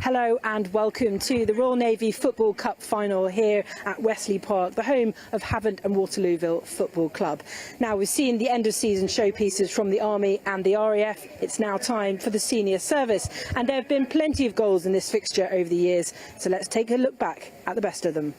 Hello and welcome to the Royal Navy Football Cup final here at Wesley Park, the home of Havant and Waterlooville Football Club. Now, we've seen the end of season showpieces from the Army and the RAF. It's now time for the senior service, and there have been plenty of goals in this fixture over the years, so let's take a look back at the best of them.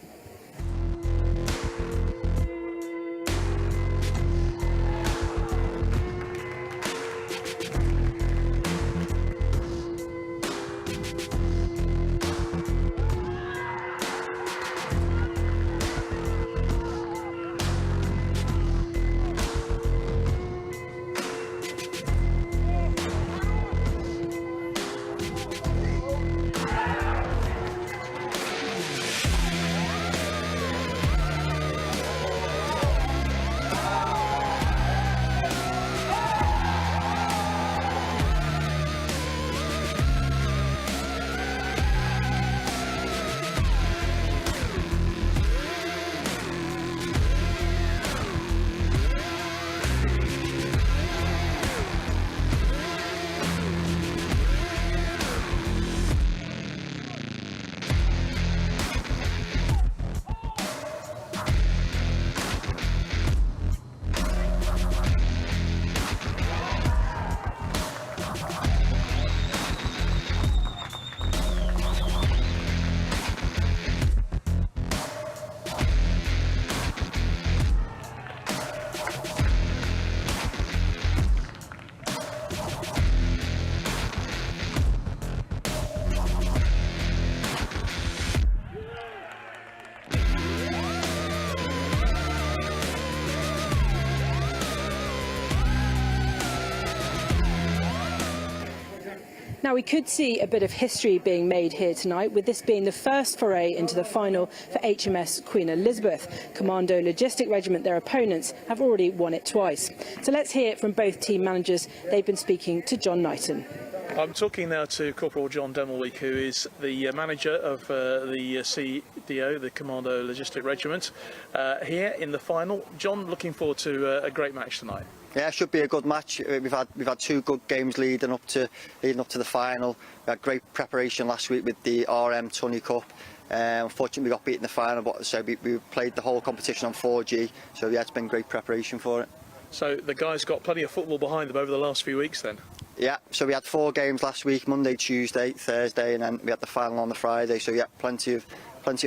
Now, we could see a bit of history being made here tonight, with this being the first foray into the final for HMS Queen Elizabeth. Commando Logistic Regiment, their opponents, have already won it twice. So let's hear from both team managers. They've been speaking to John Knighton. I'm talking now to Corporal John Demelweek, who is the manager of the CFDO, the Commando Logistic Regiment, here in the final. John, looking forward to a great match tonight. Yeah, it should be a good match. We've had 2 good games leading up to the final. We had great preparation last week with the RM Tunney Cup. Unfortunately, we got beat in the final, but so we played the whole competition on 4G. So yeah, it's been great preparation for it. So the guys got plenty of football behind them over the last few weeks then? Yeah, so we had 4 games last week, Monday, Tuesday, Thursday, and then we had the final on the Friday. So yeah, plenty of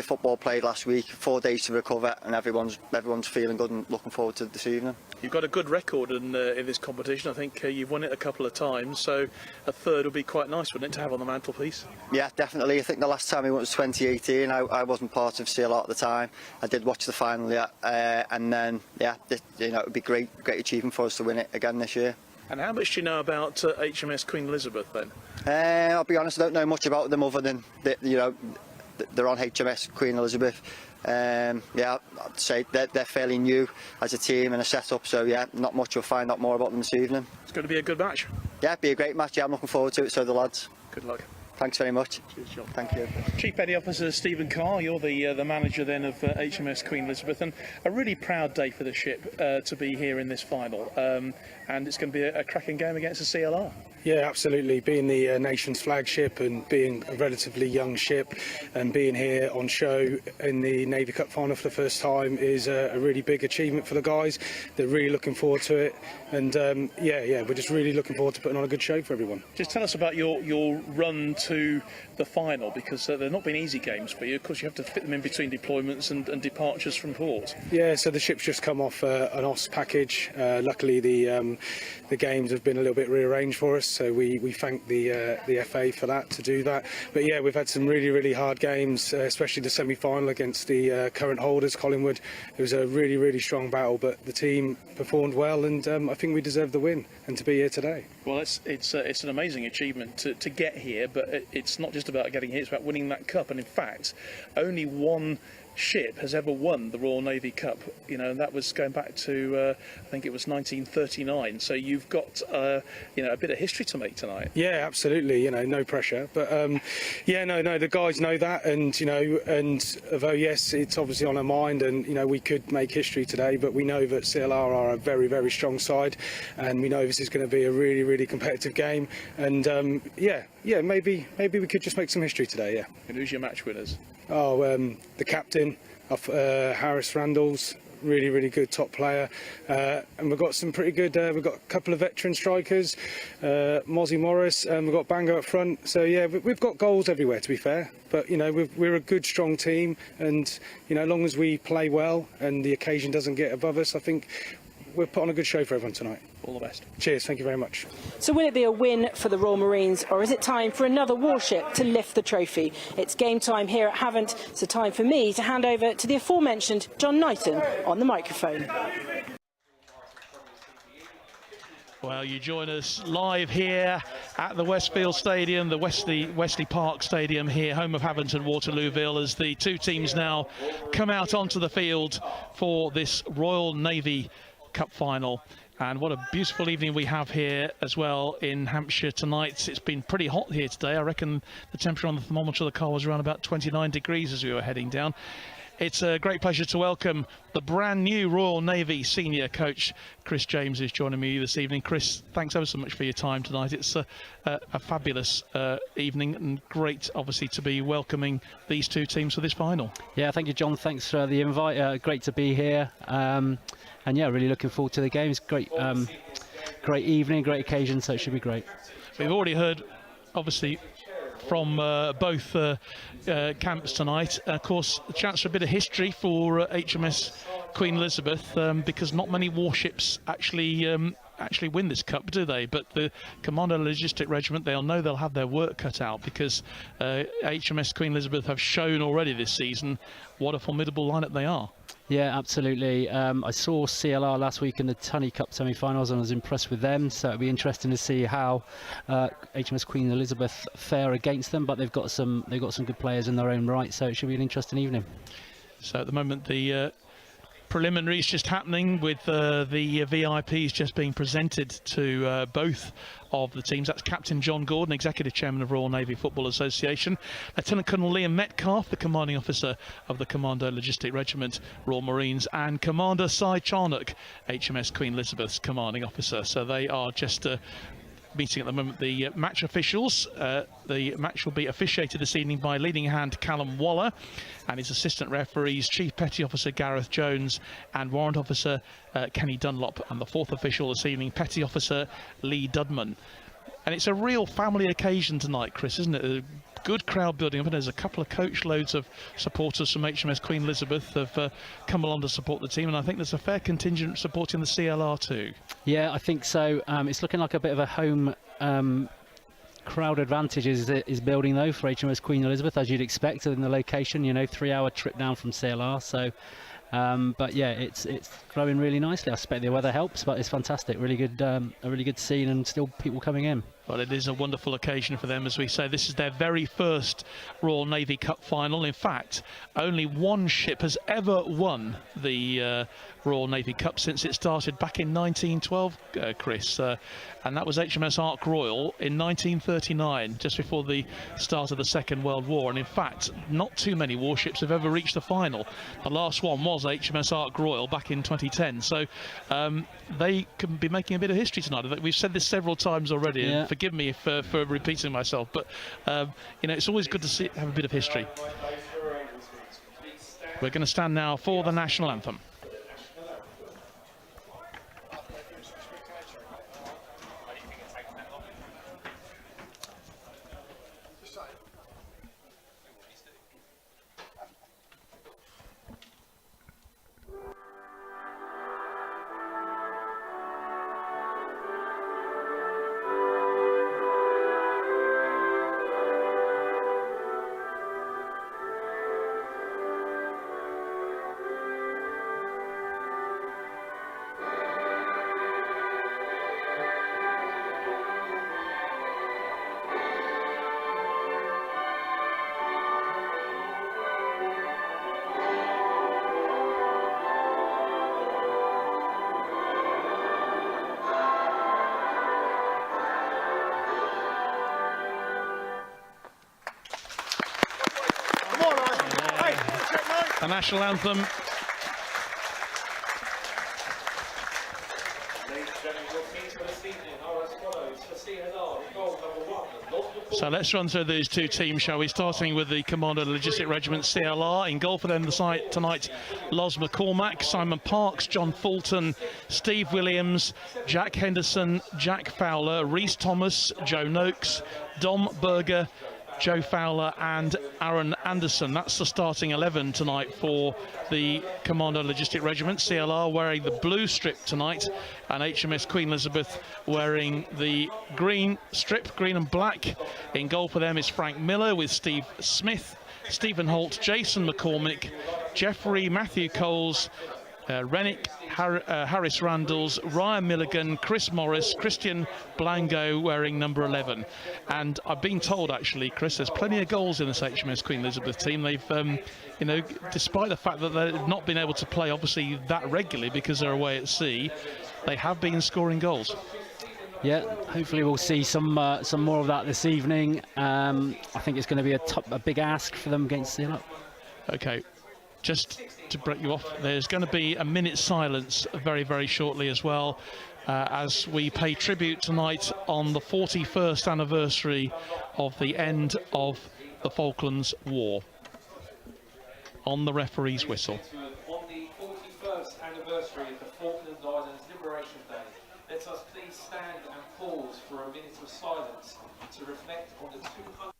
football played last week, 4 days to recover, and everyone's feeling good and looking forward to this evening. You've got a good record in this competition. I think you've won it a couple of times, so a third would be quite nice, wouldn't it, to have on the mantelpiece? Yeah, definitely. I think the last time we won was 2018. I wasn't part of CLR at the time. I did watch the final, and then it would be great achievement for us to win it again this year. And how much do you know about HMS Queen Elizabeth then? I'll be honest, I don't know much about them other than they're on HMS Queen Elizabeth. I'd say they're fairly new as a team and a setup, so yeah, not much. You'll find out more about them this evening. It's going to be a good match. Yeah, it'll be a great match. Yeah, I'm looking forward to it. So the lads. Good luck. Thanks very much. Cheers, John. Thank you. Chief Petty Officer Stephen Carr, you're the manager then of HMS Queen Elizabeth, and a really proud day for the ship to be here in this final, and it's going to be a cracking game against the CLR. Yeah, absolutely. Being the nation's flagship and being a relatively young ship and being here on show in the Navy Cup final for the first time is a really big achievement for the guys. They're really looking forward to it, and we're just really looking forward to putting on a good show for everyone. Just tell us about your run to the final, because they've not been easy games for you. Of course, you have to fit them in between deployments and departures from port. Yeah, so the ship's just come off an OS package. Luckily, the games have been a little bit rearranged for us. So we thank the FA for that, to do that. But yeah, we've had some really hard games, especially the semi-final against the current holders, Collingwood. It was a really strong battle, but the team performed well, and I think we deserve the win and to be here today. Well, it's an amazing achievement to get here, but it's not just about getting here, it's about winning that cup. And in fact, only one ship has ever won the Royal Navy Cup, and that was going back to I think it was 1939. So you've got a bit of history to make tonight. Yeah, absolutely. No pressure, but the guys know that, and although yes, it's obviously on our mind, and we could make history today, but we know that CLR are a very strong side, and we know this is going to be a really competitive game, and maybe we could just make some history today. Yeah. And who's your match winners? The captain of Harris Randalls, really good top player, and we've got some pretty good. We've got a couple of veteran strikers, Mozzie Morris, and we've got Bango up front. So yeah, we've got goals everywhere, to be fair. But we're a good, strong team, and as long as we play well and the occasion doesn't get above us, I think we'll put on a good show for everyone tonight. All the best. Cheers, thank you very much. So will it be a win for the Royal Marines, or is it time for another warship to lift the trophy? It's game time here at Havant, so time for me to hand over to the aforementioned John Knighton on the microphone. Well, you join us live here at the Westfield Stadium, the Wesley Park Stadium here, home of Havant and Waterlooville, as the two teams now come out onto the field for this Royal Navy Cup final. And what a beautiful evening we have here as well in Hampshire tonight. It's been pretty hot here today. I reckon the temperature on the thermometer of the car was around about 29 degrees as we were heading down. It's a great pleasure to welcome the brand new Royal Navy senior coach, Chris James, is joining me this evening. Chris, thanks ever so much for your time tonight. It's a fabulous evening, and great, obviously, to be welcoming these two teams for this final. Yeah, thank you, John. Thanks for the invite. Great to be here. And yeah, really looking forward to the games. Great evening, great occasion, so it should be great. We've already heard, obviously, from both camps tonight. Of course, a chance for a bit of history for HMS Queen Elizabeth, because not many warships actually win this cup, do they? But the Commando Logistic Regiment, they'll know they'll have their work cut out, because HMS Queen Elizabeth have shown already this season what a formidable lineup they are. Yeah, absolutely. I saw CLR last week in the Tunney Cup semi-finals and I was impressed with them, so it'll be interesting to see how HMS Queen Elizabeth fare against them, but they've got some good players in their own right, so it should be an interesting evening. So at the moment the preliminaries just happening with the VIPs just being presented to both of the teams. That's Captain John Gordon, Executive Chairman of Royal Navy Football Association, Lieutenant Colonel Liam Metcalf, the Commanding Officer of the Commando Logistic Regiment, Royal Marines, and Commander Cy Charnock, HMS Queen Elizabeth's Commanding Officer. So they are just meeting at the moment the match officials. The match will be officiated this evening by leading hand Callum Waller and his assistant referees Chief Petty Officer Gareth Jones and Warrant Officer Kenny Dunlop, and the fourth official this evening, Petty Officer Lee Dudman. And it's a real family occasion tonight, Chris, isn't it? A good crowd building up, and there's a couple of coach loads of supporters from HMS Queen Elizabeth have come along to support the team, and I think there's a fair contingent supporting the CLR too. Yeah, I think so. It's looking like a bit of a home crowd advantage is building though for HMS Queen Elizabeth, as you'd expect in the location. 3-hour trip down from CLR. So, but yeah, it's growing really nicely. I expect the weather helps, but it's fantastic. Really good, a really good scene, and still people coming in. Well, it is a wonderful occasion for them, as we say. This is their very first Royal Navy Cup final. In fact, only one ship has ever won the Royal Navy Cup since it started back in 1912, Chris, and that was HMS Ark Royal in 1939, just before the start of the Second World War. And in fact, not too many warships have ever reached the final. The last one was HMS Ark Royal back in 2010. So they can be making a bit of history tonight. We've said this several times already, yeah. And forgive me for repeating myself, but it's always good to have a bit of history. We're going to stand now for the national anthem. The national anthem. So let's run through these two teams, shall we? Starting with the Commando Logistic Regiment CLR. In goal for them tonight, Los McCormack, Simon Parks, John Fulton, Steve Williams, Jack Henderson, Jack Fowler, Reese Thomas, Joe Noakes, Dom Berger, Joe Fowler and Aaron Anderson. That's the starting 11 tonight for the Commando Logistic Regiment. CLR wearing the blue strip tonight, and HMS Queen Elizabeth wearing the green strip, green and black. In goal for them is Frank Miller with Steve Smith, Stephen Holt, Jason McCormick, Jeffrey Matthew Coles, Rennick, Harris Randalls, Ryan Milligan, Chris Morris, Christian Blango wearing number 11. And I've been told, actually, Chris, there's plenty of goals in this HMS Queen Elizabeth team. They've, despite the fact that they've not been able to play, obviously, that regularly because they're away at sea, they have been scoring goals. Yeah, hopefully we'll see some more of that this evening. I think it's going to be a big ask for them against CLR. Okay, just to break you off, there's going to be a minute's silence very, very shortly as well, as we pay tribute tonight on the 41st anniversary of the end of the Falklands War. On the referee's whistle. On the 41st anniversary of the Falkland Islands Liberation Day, let us please stand and pause for a minute of silence to reflect on the 200.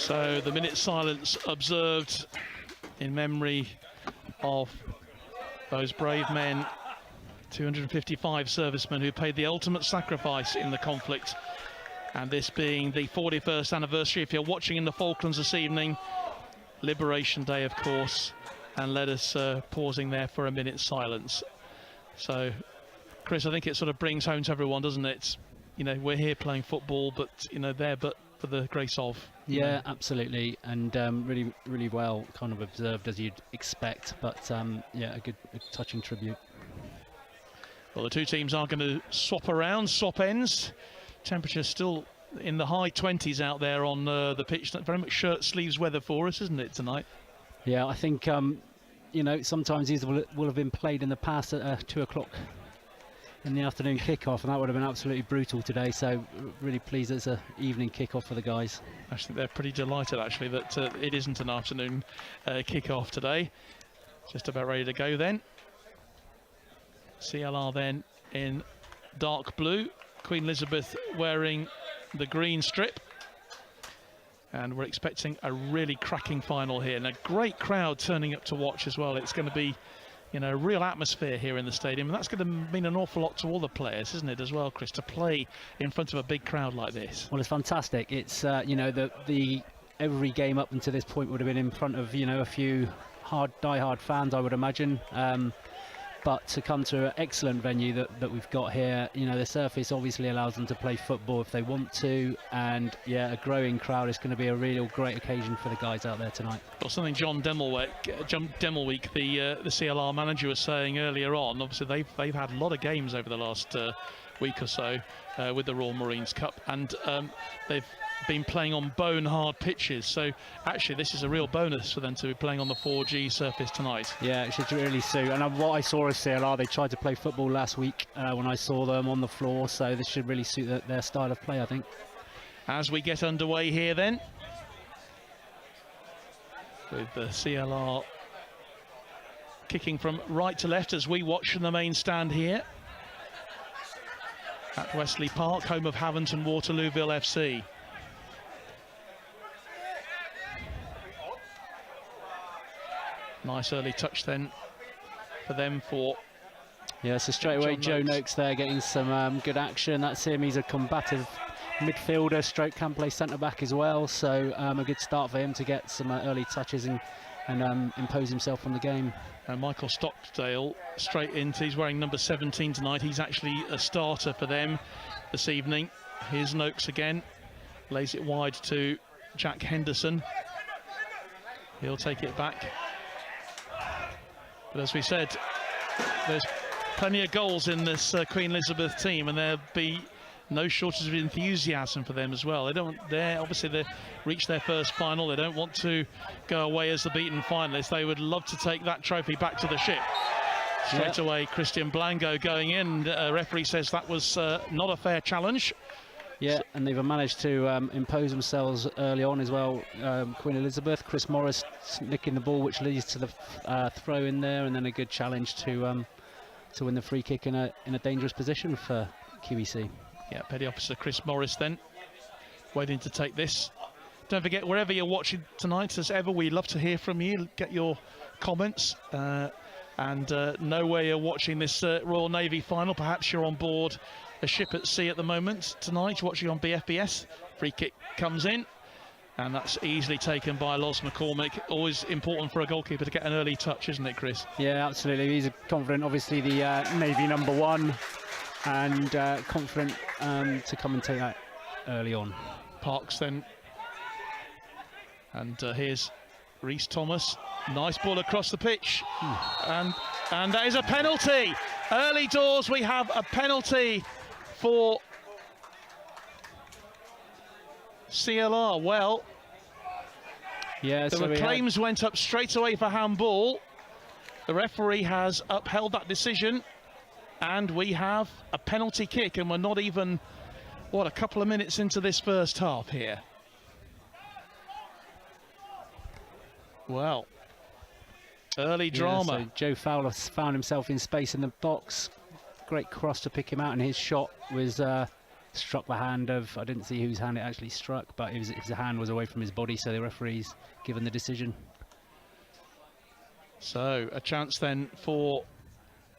So the minute silence observed in memory of those brave men, 255 servicemen who paid the ultimate sacrifice in the conflict. And this being the 41st anniversary, if you're watching in the Falklands this evening, Liberation Day, of course, and let us pausing there for a minute's silence. So, Chris, I think it sort of brings home to everyone, doesn't it? You know, we're here playing football, but, you know, there but for the grace of. Yeah, absolutely, and really, really well kind of observed as you'd expect, but yeah, a touching tribute. Well, the two teams are going to swap around, swap ends. Temperature still in the high 20s out there on the pitch. Very much shirt sleeves weather for us, isn't it, tonight? Yeah, I think you know, sometimes these will have been played in the past at 2 o'clock in the afternoon kickoff, and that would have been absolutely brutal today. So really pleased it's an evening kickoff for the guys. I think they're pretty delighted actually that it isn't an afternoon kickoff today. Just about ready to go then. CLR then in dark blue. Queen Elizabeth wearing the green strip, and we're expecting a really cracking final here, and a great crowd turning up to watch as well. It's going to be, you know, a real atmosphere here in the stadium, and that's going to mean an awful lot to all the players, isn't it, as well, Chris, to play in front of a big crowd like this? Well, it's fantastic. It's you know, the every game up until this point would have been in front of, you know, a few die-hard fans, I would imagine. But to come to an excellent venue that we've got here, you know, the surface obviously allows them to play football if they want to, and yeah, a growing crowd is going to be a real great occasion for the guys out there tonight. Well, something John Demelweek, the CLR manager, was saying earlier on. Obviously, they've had a lot of games over the last week or so with the Royal Marines Cup, and they've been playing on bone hard pitches, so actually this is a real bonus for them to be playing on the 4G surface tonight. Yeah, it should really suit, and what I saw as CLR, they tried to play football last week when I saw them on the floor, so this should really suit their style of play, I think. As we get underway here then, with the CLR kicking from right to left as we watch from the main stand here at Wesley Park, home of Havant and Waterlooville FC. Nice early touch then for them for... Yeah, so straight away Joe Noakes there getting some good action. That's him, he's a combative midfielder, stroke can play centre-back as well, so a good start for him to get some early touches and impose himself on the game. And Michael Stockdale straight into, he's wearing number 17 tonight, he's actually a starter for them this evening. Here's Noakes again, lays it wide to Jack Henderson. He'll take it back. But as we said, there's plenty of goals in this Queen Elizabeth team, and there'll be no shortage of enthusiasm for them as well. Obviously they reached their first final. They don't want to go away as the beaten finalists. They would love to take that trophy back to the ship. Straight away, Christian Blanco going in. Referee says that was not a fair challenge. Yeah, and they've managed to impose themselves early on as well. Queen Elizabeth, Chris Morris nicking the ball, which leads to the throw in there, and then a good challenge to win the free kick in a dangerous position for QEC. Yeah, Petty Officer Chris Morris then waiting to take this. Don't forget, wherever you're watching tonight, as ever, we love to hear from you. Get your comments and know where you're watching this Royal Navy final. Perhaps you're on board a ship at sea at the moment tonight, watching on BFBS. Free kick comes in, and that's easily taken by Los McCormick. Always important for a goalkeeper to get an early touch, isn't it, Chris? Yeah, absolutely. He's confident, obviously the Navy #1, and confident to come and take that early on. Parks then, and here's Reece Thomas. Nice ball across the pitch, and that is a penalty. Early doors, we have a penalty for CLR. Well, yeah, the claims went up straight away for handball. The referee has upheld that decision, and we have a penalty kick, and we're not even, what, a couple of minutes into this first half here. Well, early drama. So Joe Fowler found himself in space in the box. Great cross to pick him out, and his shot was struck the hand of, I didn't see whose hand it actually struck, but his hand was away from his body, so the referee's given the decision. So a chance then for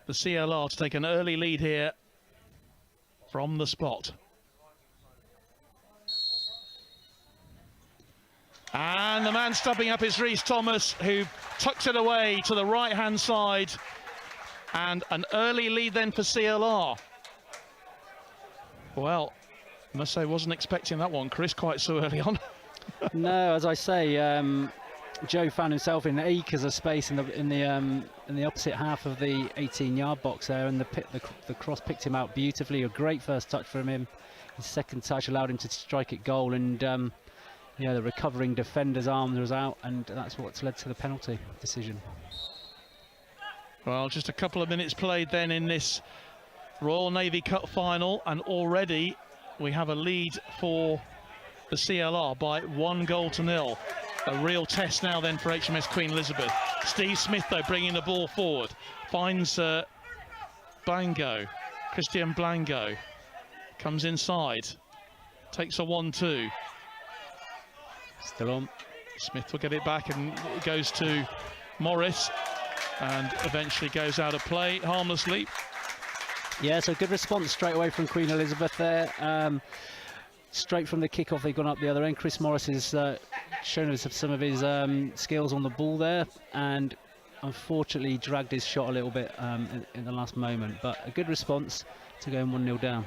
the CLR to take an early lead here from the spot. And the man stubbing up is Rhys Thomas, who tucks it away to the right-hand side. And an early lead then for CLR. Well, I must say, I wasn't expecting that one, Chris, quite so early on. No, as I say, Joe found himself in acres of space in the opposite half of the 18-yard box there, and the cross picked him out beautifully. A great first touch from him. His second touch allowed him to strike it goal, and the recovering defender's arm was out, and that's what's led to the penalty decision. Well, just a couple of minutes played then in this Royal Navy Cup final, and already we have a lead for the CLR by 1-0. A real test now then for HMS Queen Elizabeth. Steve Smith though bringing the ball forward, finds Blango, Christian Blango, comes inside, takes a 1-2. Still on. Smith will get it back, and it goes to Morris, and eventually goes out of play harmlessly. Yeah, so good response straight away from Queen Elizabeth there. Straight from the kickoff, they've gone up the other end. Chris Morris has shown us some of his skills on the ball there, and unfortunately dragged his shot a little bit in the last moment. But a good response to going 1-0 down.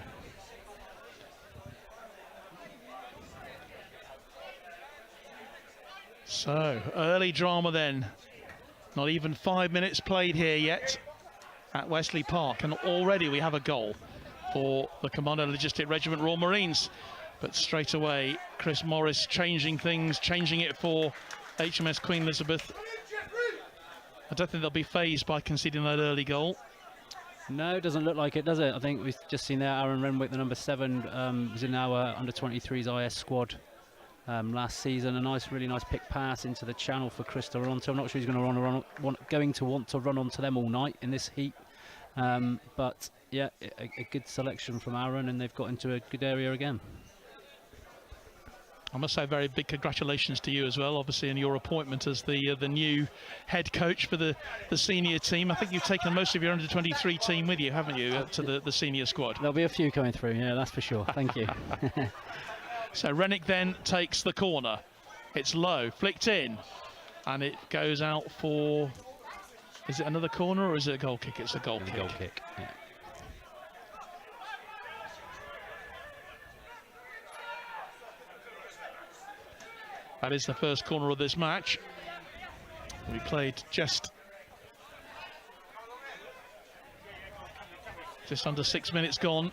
So, early drama then. Not even 5 minutes played here yet at Wesley Park, and already we have a goal for the Commando Logistic Regiment Royal Marines. But straight away, Chris Morris changing things, changing it for HMS Queen Elizabeth. I don't think they'll be phased by conceding that early goal. No, it doesn't look like it, does it? I think we've just seen there Aaron Renwick, the number 7, was in our under-23s IS squad last season. A really nice pick pass into the channel for Chris Toronto. I'm not sure he's going to want to run onto them all night in this heat. But yeah, a good selection from Aaron, and they've got into a good area again. I must say a very big congratulations to you as well, obviously, in your appointment as the new head coach for the senior team. I think you've taken most of your under-23 team with you, haven't you, to the senior squad? There'll be a few coming through, yeah, that's for sure. Thank you. So Rennick then takes the corner. It's low, flicked in, and it goes out for... Is it another corner or is it a goal kick? It's a goal kick. Goal kick, yeah. That is the first corner of this match. We played just under 6 minutes gone.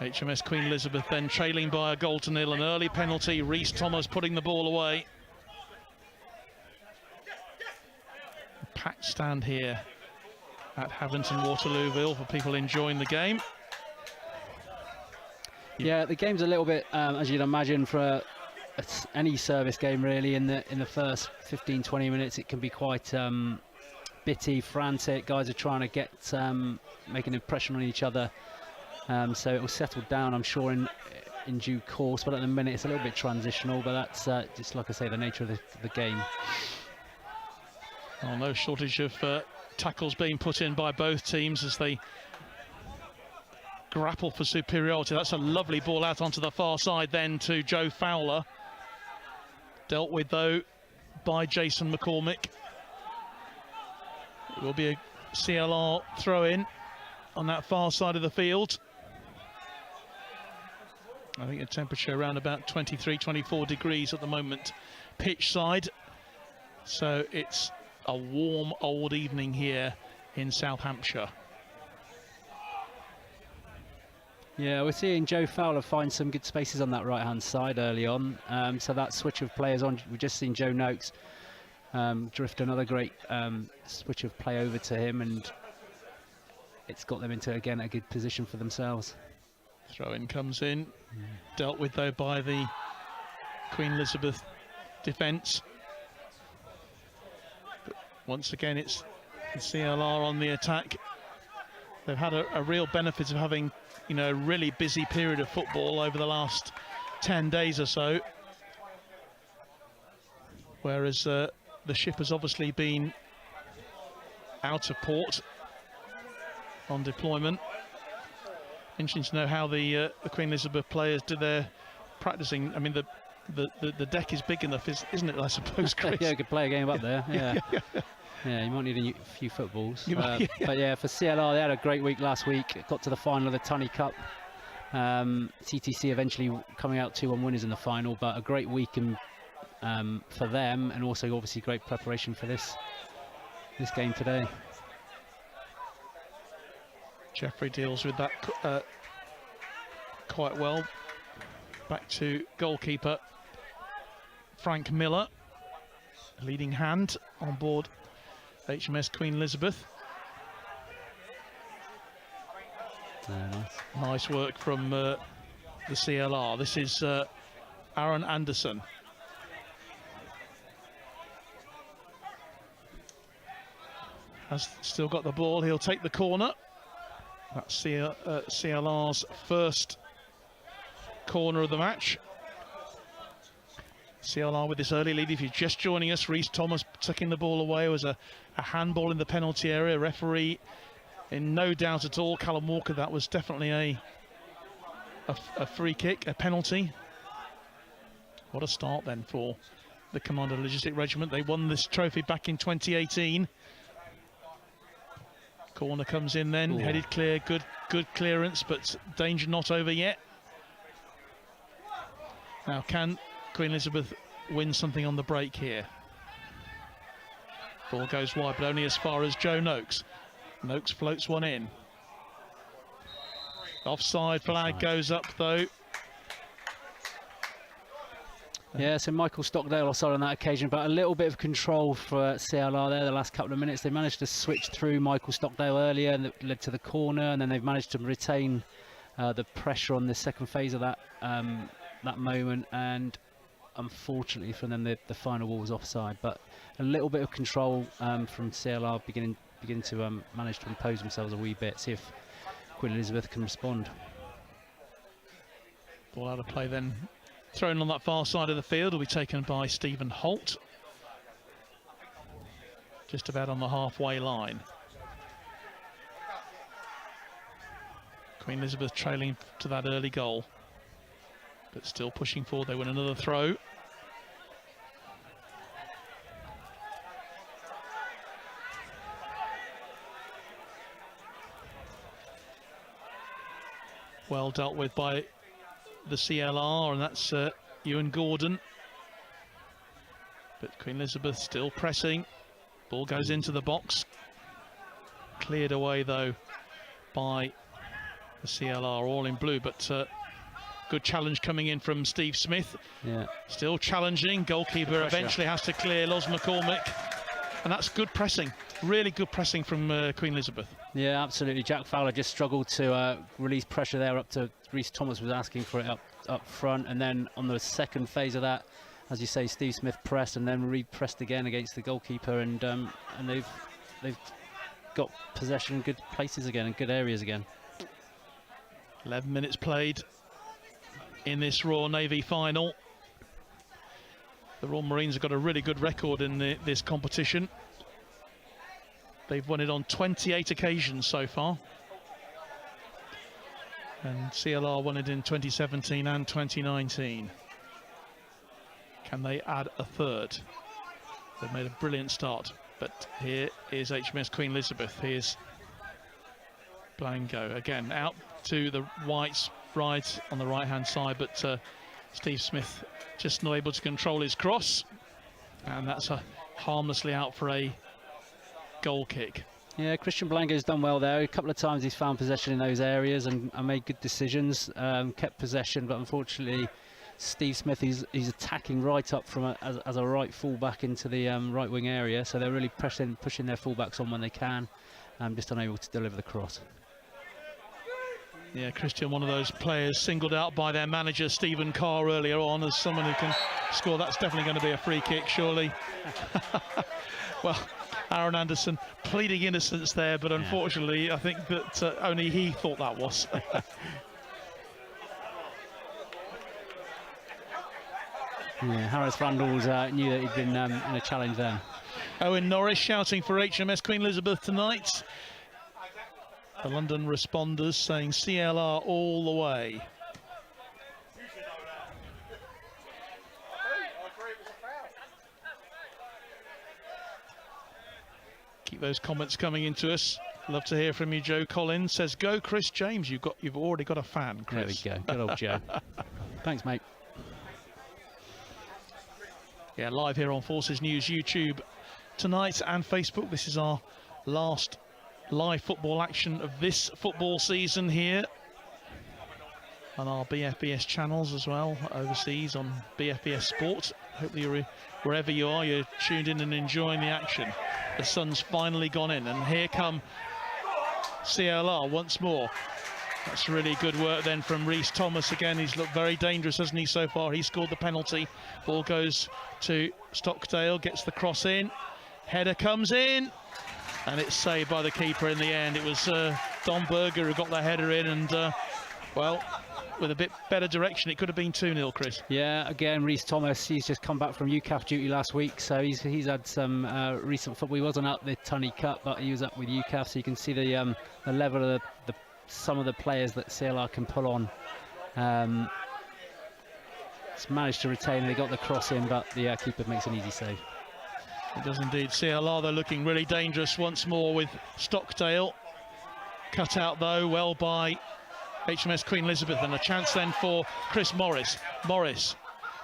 HMS Queen Elizabeth then trailing by 1-0, an early penalty. Rhys Thomas putting the ball away. Packed stand here at Havant and Waterlooville for people enjoying the game. Yeah, the game's a little bit, as you'd imagine, for any service game really. In the first 15-20 minutes, it can be quite bitty, frantic. Guys are trying to make an impression on each other. So it will settle down, I'm sure, in due course. But at the minute, it's a little bit transitional. But that's just, like I say, the nature of the game. Well, no shortage of tackles being put in by both teams as they grapple for superiority. That's a lovely ball out onto the far side then to Joe Fowler. Dealt with though by Jason McCormick. It will be a CLR throw-in on that far side of the field. I think the temperature around about 23-24 degrees at the moment pitch side. So it's a warm old evening here in South Hampshire. Yeah, we're seeing Joe Fowler find some good spaces on that right-hand side early on. So that switch of players on, we've just seen Joe Noakes drift another great switch of play over to him, and it's got them into, again, a good position for themselves. Throw-in comes in, dealt with though by the Queen Elizabeth defence. But once again, it's the CLR on the attack. they've had a real benefit of having, you know, a really busy period of football over the last 10 days or so. Whereas the ship has obviously been out of port on deployment. Interesting to know how the Queen Elizabeth players did their practicing. I mean, the deck is big enough, isn't it, I suppose, Chris? Yeah, you could play a game up there, yeah. Yeah, you might need a few footballs. But yeah, for CLR, they had a great week last week. Got to the final of the Tunny Cup. TTC eventually coming out 2-1 winners in the final, but a great week for them, and also obviously great preparation for this game today. Jeffrey deals with that quite well. Back to goalkeeper Frank Miller, leading hand on board HMS Queen Elizabeth. Nice work from the CLR. This is Aaron Anderson. Has still got the ball. He'll take the corner. That's CLR's first corner of the match. CLR with this early lead. If you're just joining us, Rhys Thomas tucking the ball away. It was a handball in the penalty area. Referee in no doubt at all, Callum Walker, that was definitely a free kick, a penalty. What a start then for the Commando Logistic Regiment. They won this trophy back in 2018. Corner comes in then, headed clear, good clearance, but danger not over yet. Now, can Queen Elizabeth win something on the break here? Ball goes wide, but only as far as Joe Noakes. Noakes floats one in. Offside flag goes up though. Yeah, so Michael Stockdale offside on that occasion, but a little bit of control for CLR there the last couple of minutes. They managed to switch through Michael Stockdale earlier, and it led to the corner, and then they've managed to retain the pressure on the second phase of that that moment, and unfortunately for them the final ball was offside. But a little bit of control from CLR beginning to manage to impose themselves a wee bit, see if Queen Elizabeth can respond. Ball out of play then. Thrown on that far side of the field will be taken by Stephen Holt. Just about on the halfway line. Queen Elizabeth trailing to that early goal, but still pushing forward. They win another throw. Well dealt with by the CLR, and that's Ewan Gordon. But Queen Elizabeth still pressing. Ball goes into the box. Cleared away though by the CLR, all in blue, but good challenge coming in from Steve Smith. Yeah. Still challenging. Goalkeeper eventually has to clear Loz McCormick. And that's good pressing, really good pressing from Queen Elizabeth. Yeah, absolutely. Jack Fowler just struggled to release pressure there up to Rhys Thomas was asking for it up front, and then on the second phase of that, as you say, Steve Smith pressed and then re-pressed again against the goalkeeper, and they've got possession in good places again, in good areas again. 11 minutes played in this Royal Navy final. The Royal Marines have got a really good record in this competition. They've won it on 28 occasions so far. And CLR won it in 2017 and 2019. Can they add a third? They've made a brilliant start. But here is HMS Queen Elizabeth. Here's Blanco. Again, out to the right on the right-hand side, but Steve Smith just not able to control his cross. And that's harmlessly out for a goal kick. Yeah, Christian Blanco's done well there. A couple of times he's found possession in those areas and made good decisions, kept possession, but unfortunately Steve Smith, he's attacking right up from as a right full-back into the right wing area, so they're really pushing their full-backs on when they can, just unable to deliver the cross. Yeah, Christian, one of those players singled out by their manager Stephen Carr earlier on as someone who can score. That's definitely going to be a free kick, surely. Well, Aaron Anderson pleading innocence there, but unfortunately, I think that only he thought that was. Yeah, Harris Randalls knew that he'd been in a challenge then. Owen Norris shouting for HMS Queen Elizabeth tonight. The London responders saying CLR all the way. Keep those comments coming into us. Love to hear from you. Joe Collins says, "Go, Chris James. You've already got a fan, Chris." There we go. Good old Joe. Thanks, mate. Yeah, live here on Forces News YouTube tonight and Facebook. This is our last live football action of this football season here on our BFBS channels as well, overseas on BFBS Sport. Hopefully wherever you are, you're tuned in and enjoying the action. The sun's finally gone in, and here come CLR once more. That's really good work then from Rhys Thomas again. He's looked very dangerous, hasn't he, so far? He scored the penalty. Ball goes to Stockdale, gets the cross in. Header comes in, and it's saved by the keeper in the end. It was Don Berger who got that header in, and, well, with a bit better direction, it could have been 2-0, Chris. Yeah, again, Rhys Thomas, he's just come back from UCAF duty last week, so he's had some recent football. He wasn't up the Tunney Cup, but he was up with UCAF, so you can see the level of some of the players that CLR can pull on. It's managed to retain, they got the cross in, but the keeper makes an easy save. It does indeed. CLR, they're looking really dangerous once more with Stockdale. Cut out, though, well by HMS Queen Elizabeth, and a chance then for Chris Morris. Morris.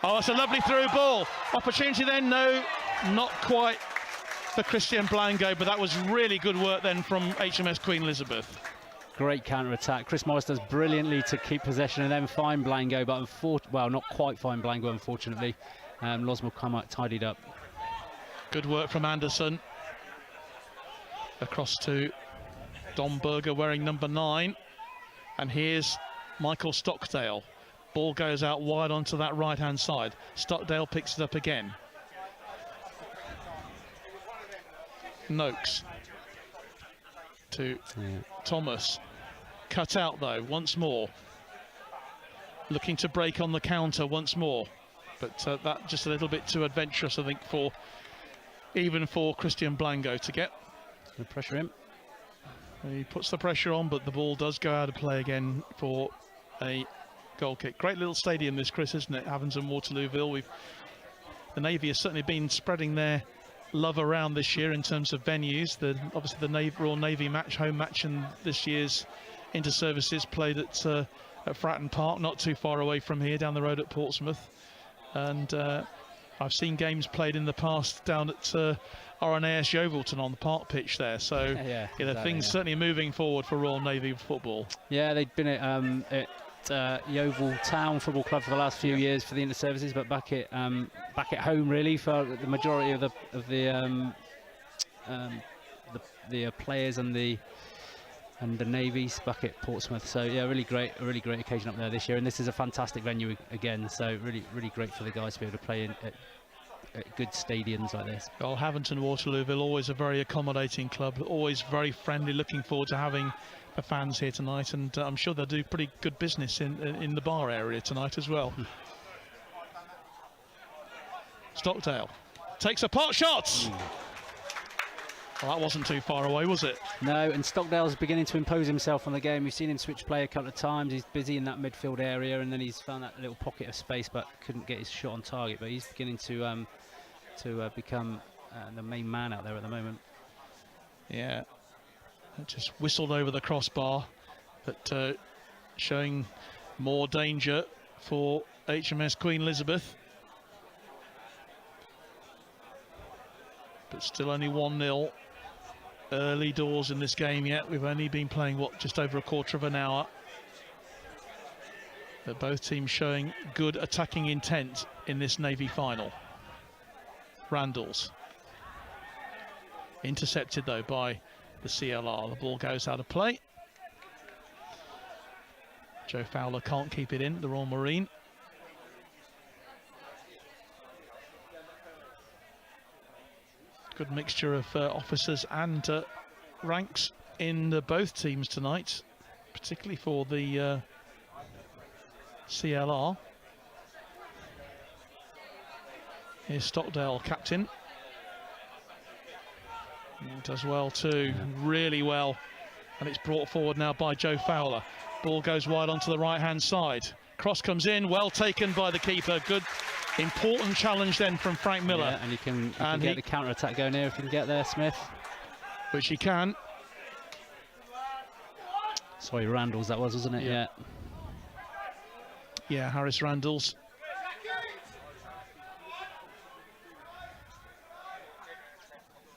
Oh, that's a lovely through ball. Opportunity then, no, not quite for Christian Blango, but that was really good work then from HMS Queen Elizabeth. Great counter-attack. Chris Morris does brilliantly to keep possession and then find Blango, but well, not quite find Blango, unfortunately. Losmo come out tidied up. Good work from Anderson. Across to Don Berger wearing number 9. And here's Michael Stockdale. Ball goes out wide onto that right-hand side. Stockdale picks it up again. Noakes to Thomas. Cut out, though, once more. Looking to break on the counter once more. But that just a little bit too adventurous, I think, even for Christian Blango to get. The pressure in. He puts the pressure on, but the ball does go out of play again for a goal kick. Great little stadium this, Chris, isn't it? Havens and Waterlooville. The Navy has certainly been spreading their love around this year in terms of venues. Obviously the Royal Navy match, home match, and this year's inter-services played at Fratton Park, not too far away from here, down the road at Portsmouth. And I've seen games played in the past down at RNAS Yeovilton on the park pitch there. So things certainly moving forward for Royal Navy football. Yeah, they've been at Yeovil Town Football Club for the last few years for the inter-services, but back at home really for the majority of the players and the Navies back at Portsmouth. So yeah, a really great occasion up there this year, and this is a fantastic venue again. So really great for the guys to be able to play at good stadiums like this. Well, Haventon Waterlooville, always a very accommodating club, always very friendly. Looking forward to having the fans here tonight, and I'm sure they'll do pretty good business in the bar area tonight as well. Stockdale takes a pot shot. Well, that wasn't too far away, was it? No, and Stockdale's beginning to impose himself on the game. We've seen him switch play a couple of times. He's busy in that midfield area, and then he's found that little pocket of space, but couldn't get his shot on target. But he's beginning to become the main man out there at the moment. Yeah, just whistled over the crossbar, but showing more danger for HMS Queen Elizabeth. But still only 1-0. Early doors in this game yet. We've only been playing, just over a quarter of an hour. But both teams showing good attacking intent in this Navy final. Randalls. Intercepted, though, by the CLR. The ball goes out of play. Joe Fowler can't keep it in, the Royal Marine. Good mixture of officers and ranks in both teams tonight, particularly for the CLR. Here's Stockdale, captain. He does well too, really well. And it's brought forward now by Joe Fowler. Ball goes wide onto the right-hand side. Cross comes in, well taken by the keeper. Good, important challenge then from Frank Miller. Yeah, and you can get the counter-attack going here if you can get there, Smith. Which he can. Sorry, Randalls that was, wasn't it? Yeah. Yeah, Harris Randalls.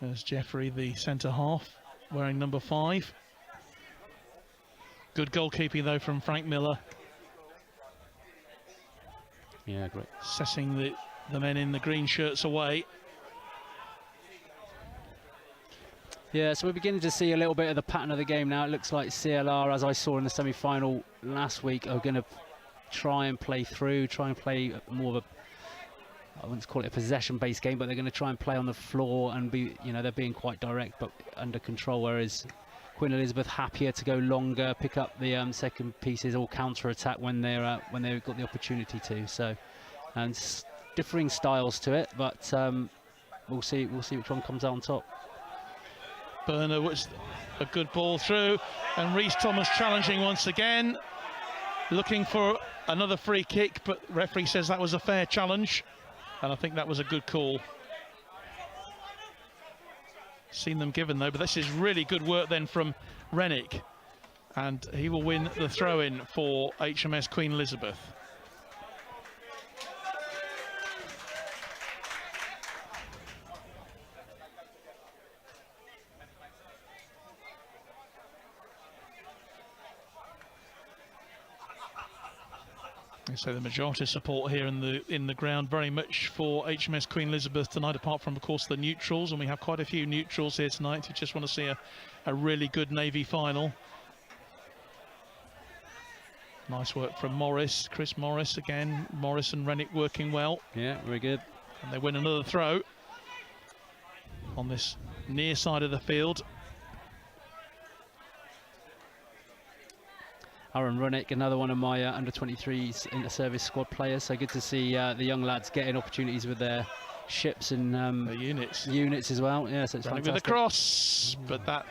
There's Jeffrey, the centre half, wearing number 5. Good goalkeeping though from Frank Miller. Yeah, great. Setting the men in the green shirts away. Yeah, so we're beginning to see a little bit of the pattern of the game now. It looks like CLR, as I saw in the semi-final last week, are going to try and play more of a, I wouldn't call it a possession-based game, but they're going to try and play on the floor and be, they're being quite direct but under control, whereas Queen Elizabeth happier to go longer, pick up the second pieces or counter-attack when they've got the opportunity to. So, and differing styles to it, but we'll see which one comes out on top. Burner was a good ball through, and Rhys Thomas challenging once again, looking for another free kick, but referee says that was a fair challenge, and I think that was a good call. Seen them given though, but this is really good work then from Rennick, and he will win the throw-in for HMS Queen Elizabeth. So the majority support here in the ground very much for HMS Queen Elizabeth tonight, apart from of course the neutrals, and we have quite a few neutrals here tonight who just want to see a really good Navy final. Nice work from Morris, Chris Morris again. Morris and Rennick working well. Yeah, very good. And they win another throw on this near side of the field. Aaron Runnick, another one of my under-23s inter-service squad players. So good to see the young lads getting opportunities with their ships and the units as well. Yeah, so it's fantastic. With a cross, but that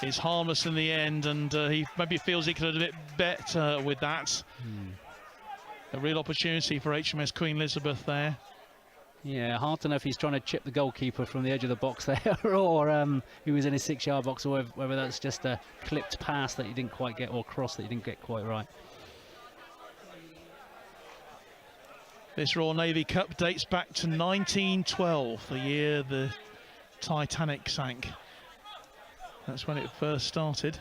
is harmless in the end, and he maybe feels he could have done a bit better with that. A real opportunity for HMS Queen Elizabeth there. Yeah, hard to know if he's trying to chip the goalkeeper from the edge of the box there, or he was in his 6-yard box, or whether that's just a clipped pass that he didn't quite get, or cross that he didn't get quite right. This Royal Navy Cup dates back to 1912, the year the Titanic sank. That's when it first started,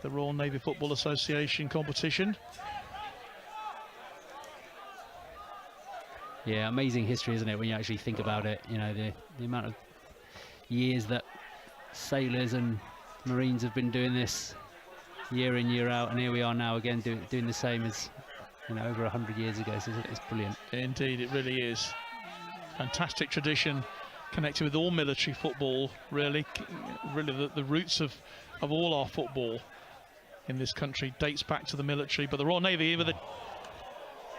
the Royal Navy Football Association competition. Yeah, amazing history, isn't it, when you actually think about it? The amount of years that sailors and Marines have been doing this year in, year out, and here we are now again doing the same as, over 100 years ago. So it's brilliant. Indeed, it really is. Fantastic tradition connected with all military football, really the roots of all our football in this country dates back to the military. But the Royal Navy with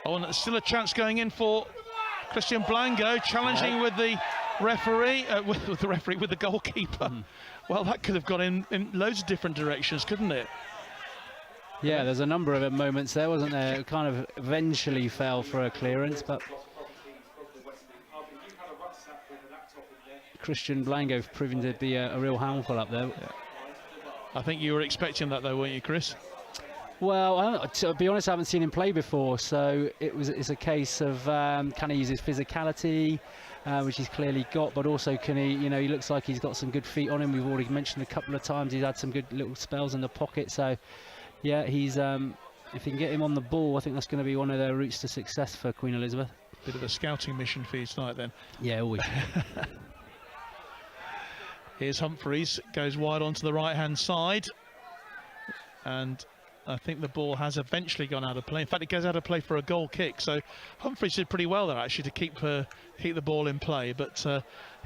and there's still a chance going in for Christian Blango, challenging with the referee, with the goalkeeper. Well, that could have gone in loads of different directions, couldn't it? Yeah, there's a number of moments there, wasn't there? It kind of eventually fell for a clearance, but Christian Blango proving to be a real handful up there. Yeah. I think you were expecting that though, weren't you, Chris? Well, to be honest, I haven't seen him play before, so it's a case of can he use his physicality, which he's clearly got, but also can he, he looks like he's got some good feet on him. We've already mentioned a couple of times he's had some good little spells in the pocket, so yeah, he's if you can get him on the ball, I think that's going to be one of their routes to success for Queen Elizabeth. Bit of a scouting mission for you tonight then. Yeah, always. Here's Humphreys, goes wide onto the right-hand side, and I think the ball has eventually gone out of play. In fact, it goes out of play for a goal kick. So Humphries did pretty well there, actually, to keep the ball in play. But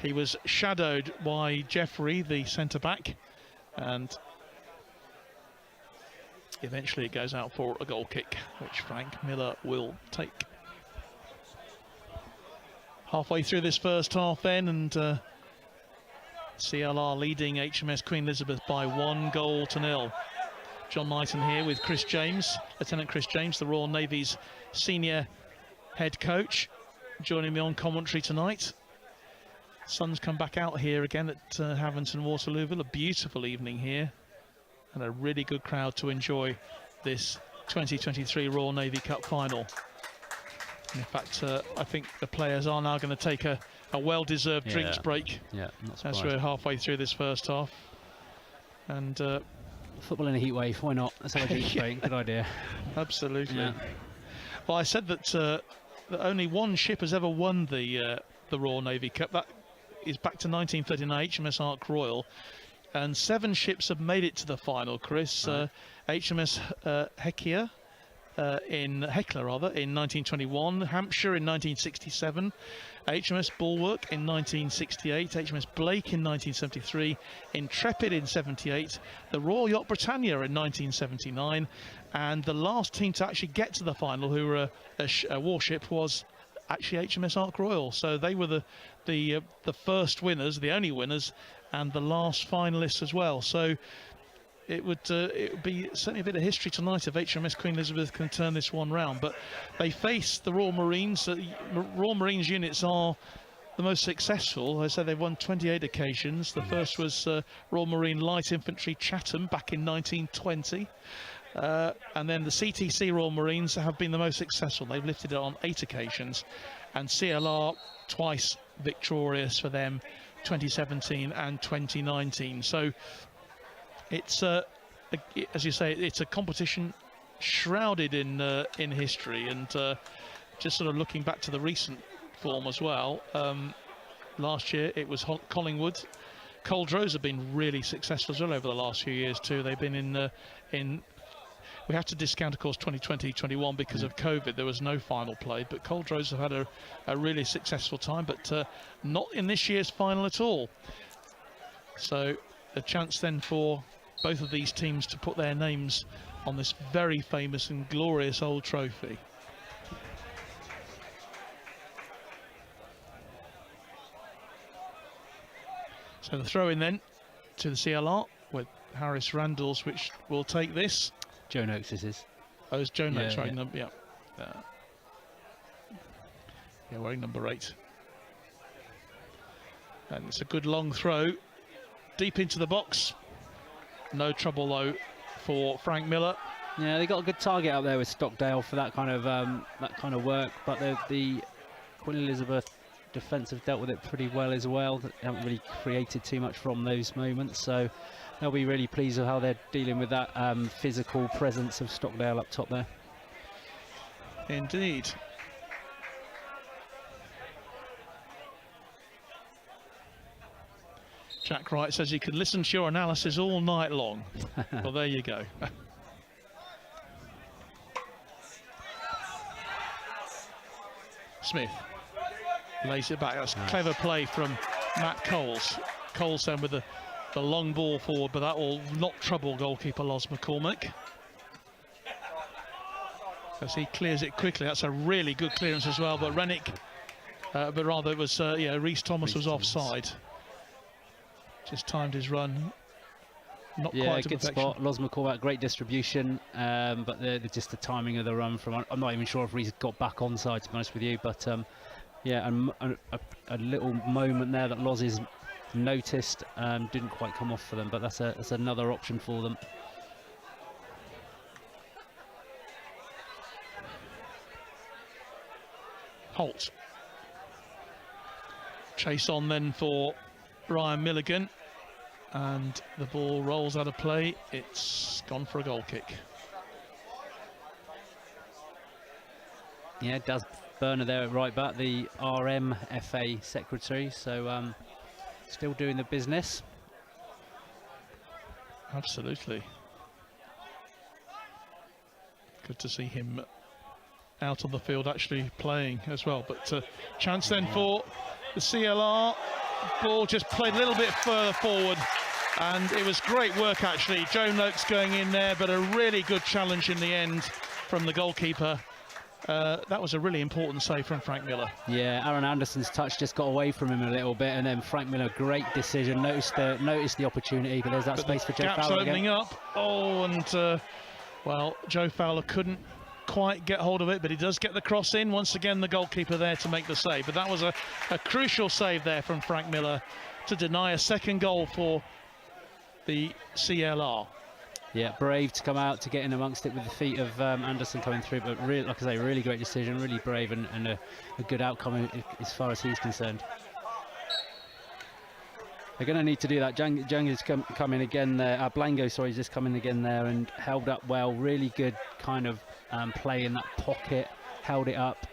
he was shadowed by Jeffrey, the centre-back. And eventually it goes out for a goal kick, which Frank Miller will take. Halfway through this first half then, and CLR leading HMS Queen Elizabeth by 1-0. John Knighton here with Chris James, Lieutenant Chris James, the Royal Navy's senior head coach, joining me on commentary tonight. Sun's come back out here again at Havant and Waterlooville. A beautiful evening here and a really good crowd to enjoy this 2023 Royal Navy Cup final. In fact, I think the players are now going to take a well-deserved drinks break. Yeah, as we're halfway through this first half. And football in a heat wave, why not? Let's have a drinks break. Good idea. Absolutely. Yeah. Well, I said that only one ship has ever won the Royal Navy Cup. That is back to 1939, HMS Ark Royal. And 7 ships have made it to the final, Chris. Right. HMS Hecla in 1921, Hampshire in 1967, HMS Bulwark in 1968, HMS Blake in 1973, Intrepid in 78, the Royal Yacht Britannia in 1979, and the last team to actually get to the final, who were a warship, was actually HMS Ark Royal. So they were the first winners, the only winners, and the last finalists as well. So it would be certainly a bit of history tonight if HMS Queen Elizabeth can turn this one round. But they face the Royal Marines. Royal Marines units are the most successful. I said they've won 28 occasions. The first was Royal Marine Light Infantry Chatham back in 1920. And then the CTC Royal Marines have been the most successful. They've lifted it on 8 occasions. And CLR twice victorious for them, 2017 and 2019. So it's as you say, it's a competition shrouded in history, and just sort of looking back to the recent form as well. Last year it was Collingwood. Coldrose have been really successful as well over the last few years too. They've been in. We have to discount, of course, 2020-21 because of COVID. There was no final played, but Coldrose have had a really successful time, but not in this year's final at all. So a chance then for both of these teams to put their names on this very famous and glorious old trophy. So the throw in then to the CLR with Harris Randalls, which will take this. Joe Noakes is. Oh, it's Joe Noakes, right? Yeah. Yeah, wearing number 8. And it's a good long throw deep into the box. No trouble though for Frank Miller. Yeah, they got a good target out there with Stockdale for that kind of work, but the Queen Elizabeth defence have dealt with it pretty well as well. They haven't really created too much from those moments, so they'll be really pleased with how they're dealing with that physical presence of Stockdale up top there. Indeed. Jack Wright says he could listen to your analysis all night long. Well, there you go. Smith lays it back. That's clever play from Matt Coles. Coles then with the long ball forward, but that will not trouble goalkeeper Los McCormick, as he clears it quickly. That's a really good clearance as well, but Rennick, but rather it was Rhys Thomas was offside. Just timed his run. Not quite to good perfection. spot. Los McCormick, great distribution, but just the timing of the run from. I'm not even sure if Rhys got back onside, to be honest with you, but yeah, a little moment there that Los is noticed, didn't quite come off for them, but that's another option for them. Holt. Chase on then for Ryan Milligan, and the ball rolls out of play. It's gone for a goal kick. Yeah, Daz Burner there at right back, the RMFA secretary, so still doing the business. Absolutely. Good to see him out on the field actually playing as well. But chance then for the CLR. Ball just played a little bit further forward, and it was great work actually. Joe Noakes going in there, but a really good challenge in the end from the goalkeeper. That was a really important save from Frank Miller. Yeah, Aaron Anderson's touch just got away from him a little bit, and then Frank Miller, great decision. Noticed the opportunity, but there's that space for Joe Gaps Fowler opening again. up. Oh, and well, Joe Fowler couldn't quite get hold of it, but he does get the cross in. Once again, the goalkeeper there to make the save. But that was a crucial save there from Frank Miller to deny a second goal for the CLR. Yeah, brave to come out to get in amongst it with the feet of Anderson coming through, but really, like I say, really great decision, really brave, and a good outcome as far as he's concerned. They're going to need to do that. Jung is coming again there. Blango, sorry, is just coming again there and held up well. Really good kind of play in that pocket, held it up,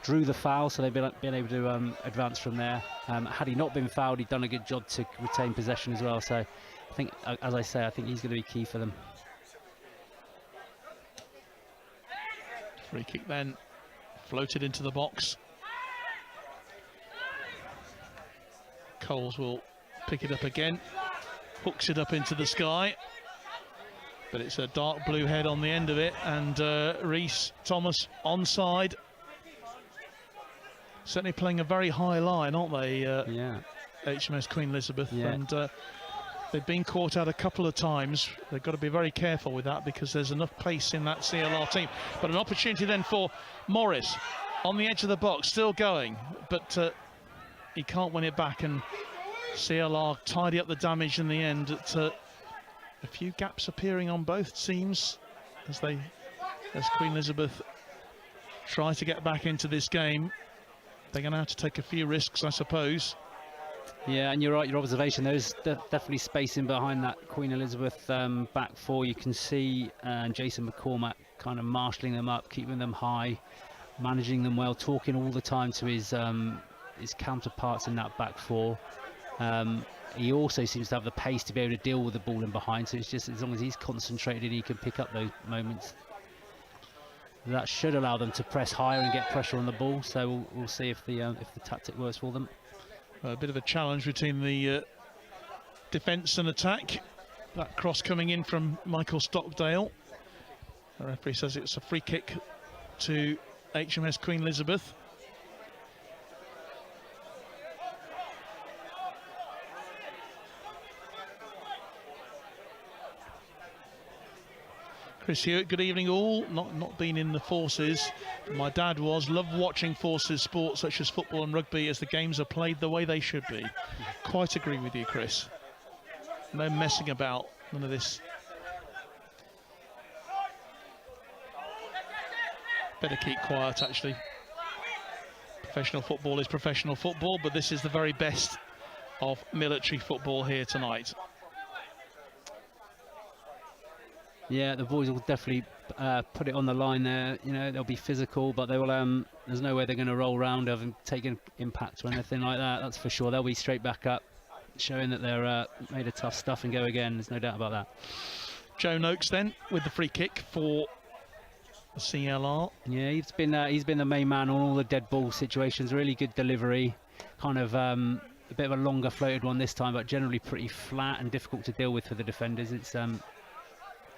drew the foul, so they've been able to advance from there. Had he not been fouled, he'd done a good job to retain possession as well. So I think, as I say, I think he's going to be key for them. Free kick then floated into the box. Coles will pick it up again, hooks it up into the sky, but it's a dark blue head on the end of it, and Rhys Thomas onside. Certainly playing a very high line, aren't they? Yeah. HMS Queen Elizabeth, yeah. And they've been caught out a couple of times. They've got to be very careful with that because there's enough pace in that CLR team. But an opportunity then for Morris on the edge of the box, still going, but he can't win it back, and CLR tidy up the damage in the end. A few gaps appearing on both teams as Queen Elizabeth try to get back into this game. They're going to have to take a few risks, I suppose. Yeah, and you're right, your observation, there's definitely spacing behind that Queen Elizabeth back four. You can see Jason McCormack kind of marshalling them up, keeping them high, managing them well, talking all the time to his counterparts in that back four. He also seems to have the pace to be able to deal with the ball in behind, so it's just as long as he's concentrated, he can pick up those moments. That should allow them to press higher and get pressure on the ball, so we'll see if the tactic works for them. A bit of a challenge between the defence and attack. That cross coming in from Michael Stockdale. The referee says it's a free kick to HMS Queen Elizabeth. Chris Hewitt, good evening all. Not been in the forces. My dad was. Loved watching forces sports such as football and rugby as the games are played the way they should be. Quite agree with you, Chris. No messing about, none of this. Better keep quiet, actually. Professional football is professional football, but this is the very best of military football here tonight. Yeah, the boys will definitely put it on the line there. You know, they'll be physical, but they will. There's no way they're going to roll around or take an impact or anything like that. That's for sure. They'll be straight back up, showing that they're made of tough stuff and go again. There's no doubt about that. Joe Noakes then with the free kick for the CLR. Yeah, he's been the main man on all the dead ball situations. Really good delivery. Kind of a bit of a longer floated one this time, but generally pretty flat and difficult to deal with for the defenders.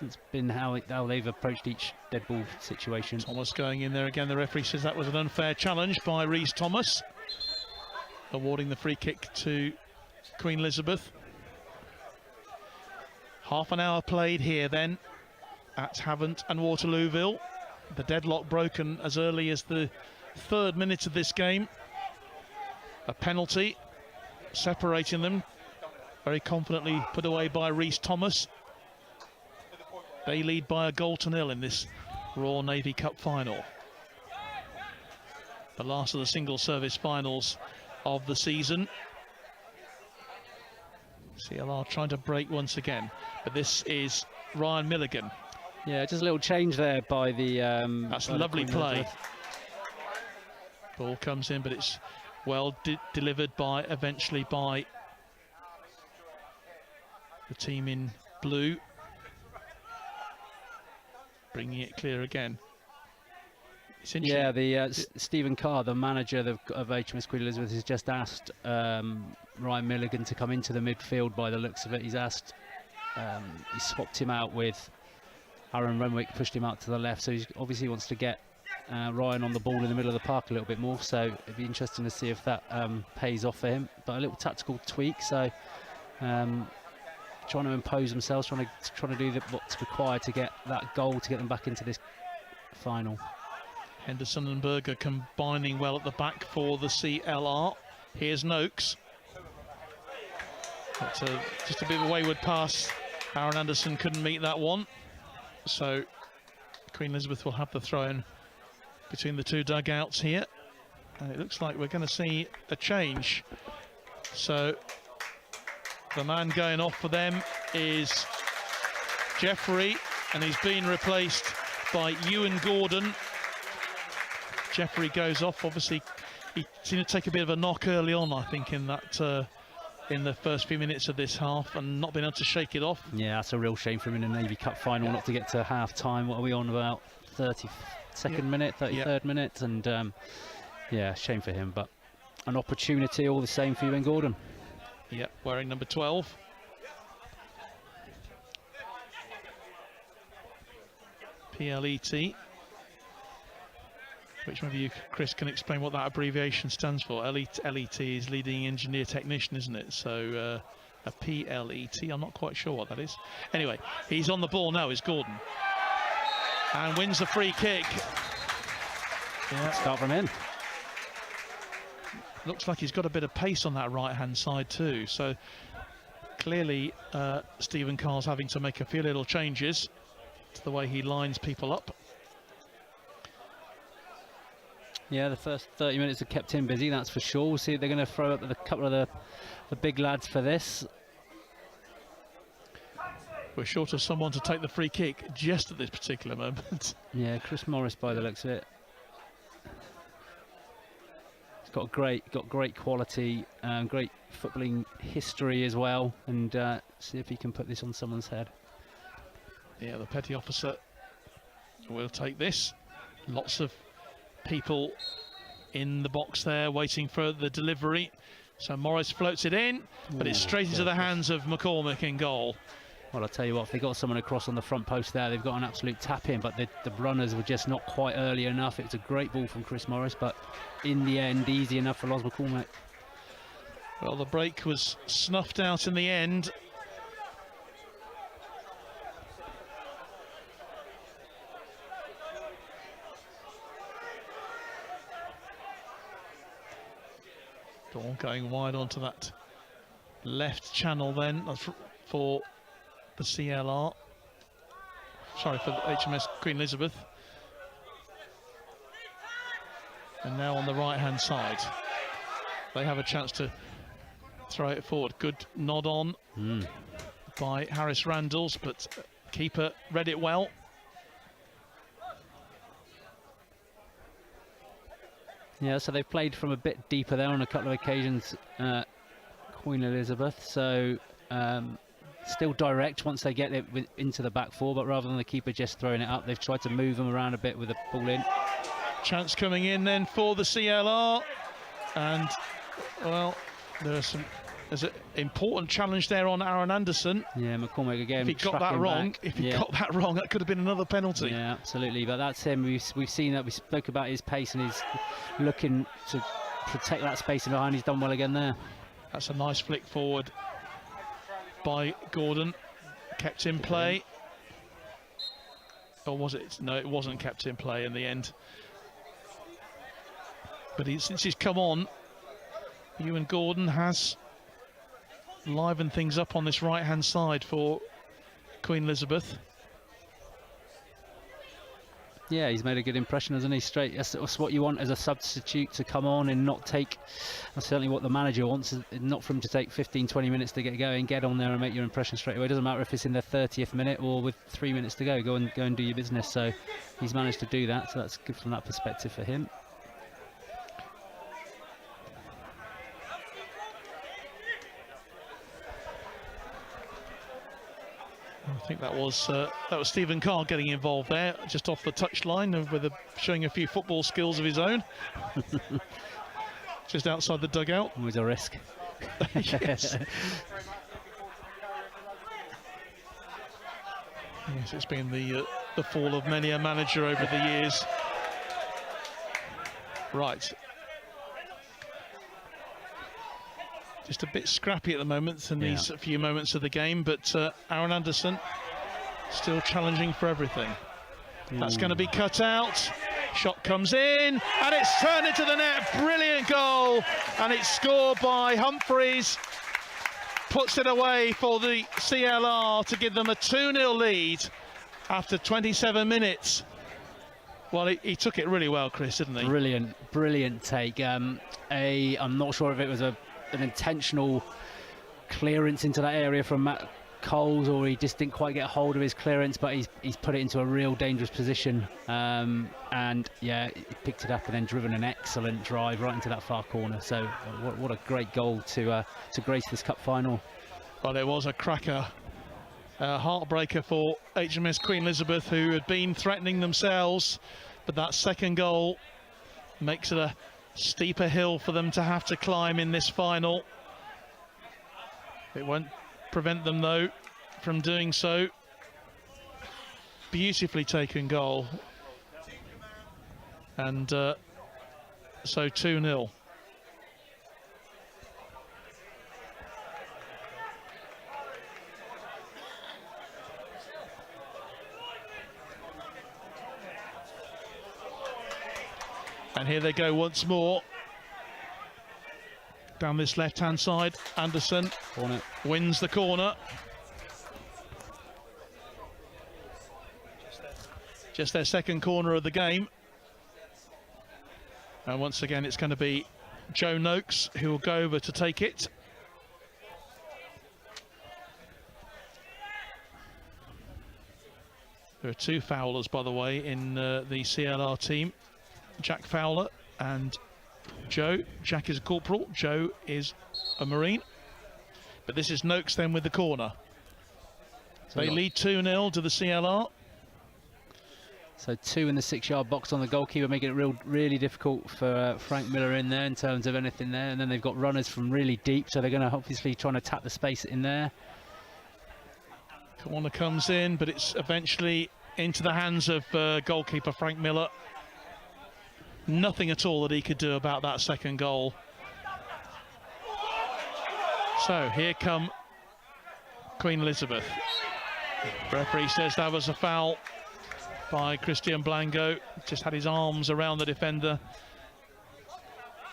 It's been how they've approached each dead ball situation. Thomas going in there again. The referee says that was an unfair challenge by Rhys Thomas, awarding the free kick to Queen Elizabeth. Half an hour played here then at Havant and Waterlooville. The deadlock broken as early as the 3rd minute of this game. A penalty separating them, very confidently put away by Rhys Thomas. They lead by a goal to nil in this Royal Navy Cup final. The last of the single service finals of the season. CLR trying to break once again, but this is Ryan Milligan. Yeah, just a little change there by the... That's a lovely play. Ball comes in, but it's well delivered eventually by the team in blue. bringing it clear again. Yeah, Stephen Carr, the manager of HMS Queen Elizabeth, has just asked Ryan Milligan to come into the midfield. By the looks of it, he's asked. He swapped him out with Aaron Renwick, pushed him out to the left. So he obviously wants to get Ryan on the ball in the middle of the park a little bit more. So it'd be interesting to see if that pays off for him. But a little tactical tweak. So trying to impose themselves, trying to do what's required to get that goal to get them back into this final. Henderson and Berger combining well at the back for the CLR. Here's Noakes. That's just a bit of a wayward pass. Aaron Anderson couldn't meet that one. So Queen Elizabeth will have the throw-in between the two dugouts here. And it looks like we're going to see a change. So the man going off for them is Jeffrey, and he's been replaced by Ewan Gordon. Jeffrey goes off. Obviously, he seemed to take a bit of a knock early on, I think, in that in the first few minutes of this half, and not been able to shake it off. Yeah, that's a real shame for him in a Navy Cup final not to get to half-time. What are we on, about 32nd minute, 33rd minute? And yeah, shame for him, but an opportunity all the same for Ewan Gordon. Yep, wearing number 12. PLET. Which maybe you, Chris, can explain what that abbreviation stands for. LET is leading engineer technician, isn't it? So a PLET, I'm not quite sure what that is. Anyway, he's on the ball now, is Gordon. And wins the free kick. Yeah. Start from him. Looks like he's got a bit of pace on that right-hand side too. So clearly Stephen Carr's having to make a few little changes to the way he lines people up. Yeah, the first 30 minutes have kept him busy, that's for sure. We'll see if they're going to throw up a couple of the big lads for this. We're short of someone to take the free kick just at this particular moment. Yeah, Chris Morris by the looks of it. He's got great quality, great footballing history as well, and see if he can put this on someone's head. Yeah, the petty officer will take this. Lots of people in the box there waiting for the delivery. So Morris floats it in, but it's straight into the hands of McCormick in goal. Well, I'll tell you what, if they got someone across on the front post there, they've got an absolute tap in, but the runners were just not quite early enough. It was a great ball from Chris Morris, but in the end, easy enough for Los McCormick. Well, the break was snuffed out in the end. Ball going wide onto that left channel then for the CLR. Sorry, for the HMS Queen Elizabeth. And now on the right-hand side, they have a chance to throw it forward. Good nod on by Harris Randalls, but keeper read it well. Yeah, so they've played from a bit deeper there on a couple of occasions, Queen Elizabeth. So still direct once they get it into the back four, but rather than the keeper just throwing it up, they've tried to move them around a bit with the ball in. Chance coming in then for the CLR, and well, there's an important challenge there on Aaron Anderson. Yeah, McCormick again. If he got that wrong, that could have been another penalty. Yeah, absolutely. But that's him. We've seen that. We spoke about his pace, and he's looking to protect that space in behind. He's done well again there. That's a nice flick forward by Gordon. Kept in play. Or was it? No, it wasn't kept in play in the end. But since he's come on, Ewan Gordon has livened things up on this right-hand side for Queen Elizabeth. Yeah, he's made a good impression, hasn't he? Straight. That's what you want as a substitute, to come on and not take. That's certainly what the manager wants. Is not for him to take 15-20 minutes to get going. Get on there and make your impression straight away. It doesn't matter if it's in the 30th minute or with 3 minutes to go. Go and do your business. So he's managed to do that. So that's good from that perspective for him. I think that was Stephen Carr getting involved there, just off the touchline, with showing a few football skills of his own. Just outside the dugout. Always a risk. Yes. Yes, it's been the fall of many a manager over the years. Right. Just a bit scrappy at the moment in these few moments of the game, but Aaron Anderson still challenging for everything. That's going to be cut out. Shot comes in, and it's turned into the net. Brilliant goal, and it's scored by Humphreys. Puts it away for the CLR to give them a 2-0 lead after 27 minutes. Well, he took it really well, Chris, didn't he? Brilliant take. I'm not sure if it was an intentional clearance into that area from Matt Coles, or he just didn't quite get hold of his clearance, but he's put it into a real dangerous position, and yeah, he picked it up and then driven an excellent drive right into that far corner. So what a great goal to grace this cup final. Well, it was a cracker, heartbreaker for HMS Queen Elizabeth, who had been threatening themselves, but that second goal makes it a steeper hill for them to have to climb in this final. It won't prevent them, though, from doing so. Beautifully taken goal, and so 2-0. And here they go once more. Down this left-hand side, Anderson wins the corner. Just their second corner of the game. And once again, it's going to be Joe Noakes who will go over to take it. There are two foulers, by the way, in the CLR team. Jack Fowler and Joe. Jack is a corporal, Joe is a Marine. But this is Noakes then with the corner. So they lead 2-0 to the CLR. So 2 in the 6-yard box on the goalkeeper, making it really difficult for Frank Miller in there in terms of anything there. And then they've got runners from really deep, so they're going to obviously try and tap the space in there. Corner comes in, but it's eventually into the hands of goalkeeper Frank Miller. Nothing at all that he could do about that second goal. So here come Queen Elizabeth. Referee says that was a foul by Christian Blanco. Just had his arms around the defender.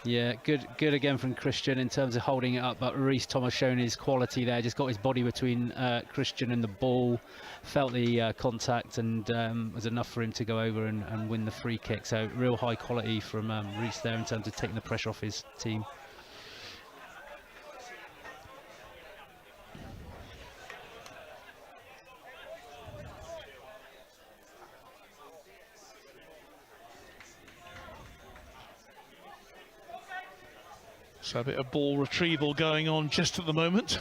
Yeah, good again from Christian in terms of holding it up, but Reece Thomas showing his quality there, just got his body between Christian and the ball, felt the contact, and was enough for him to go over and win the free kick. So real high quality from Reece there in terms of taking the pressure off his team. So a bit of ball retrieval going on just at the moment.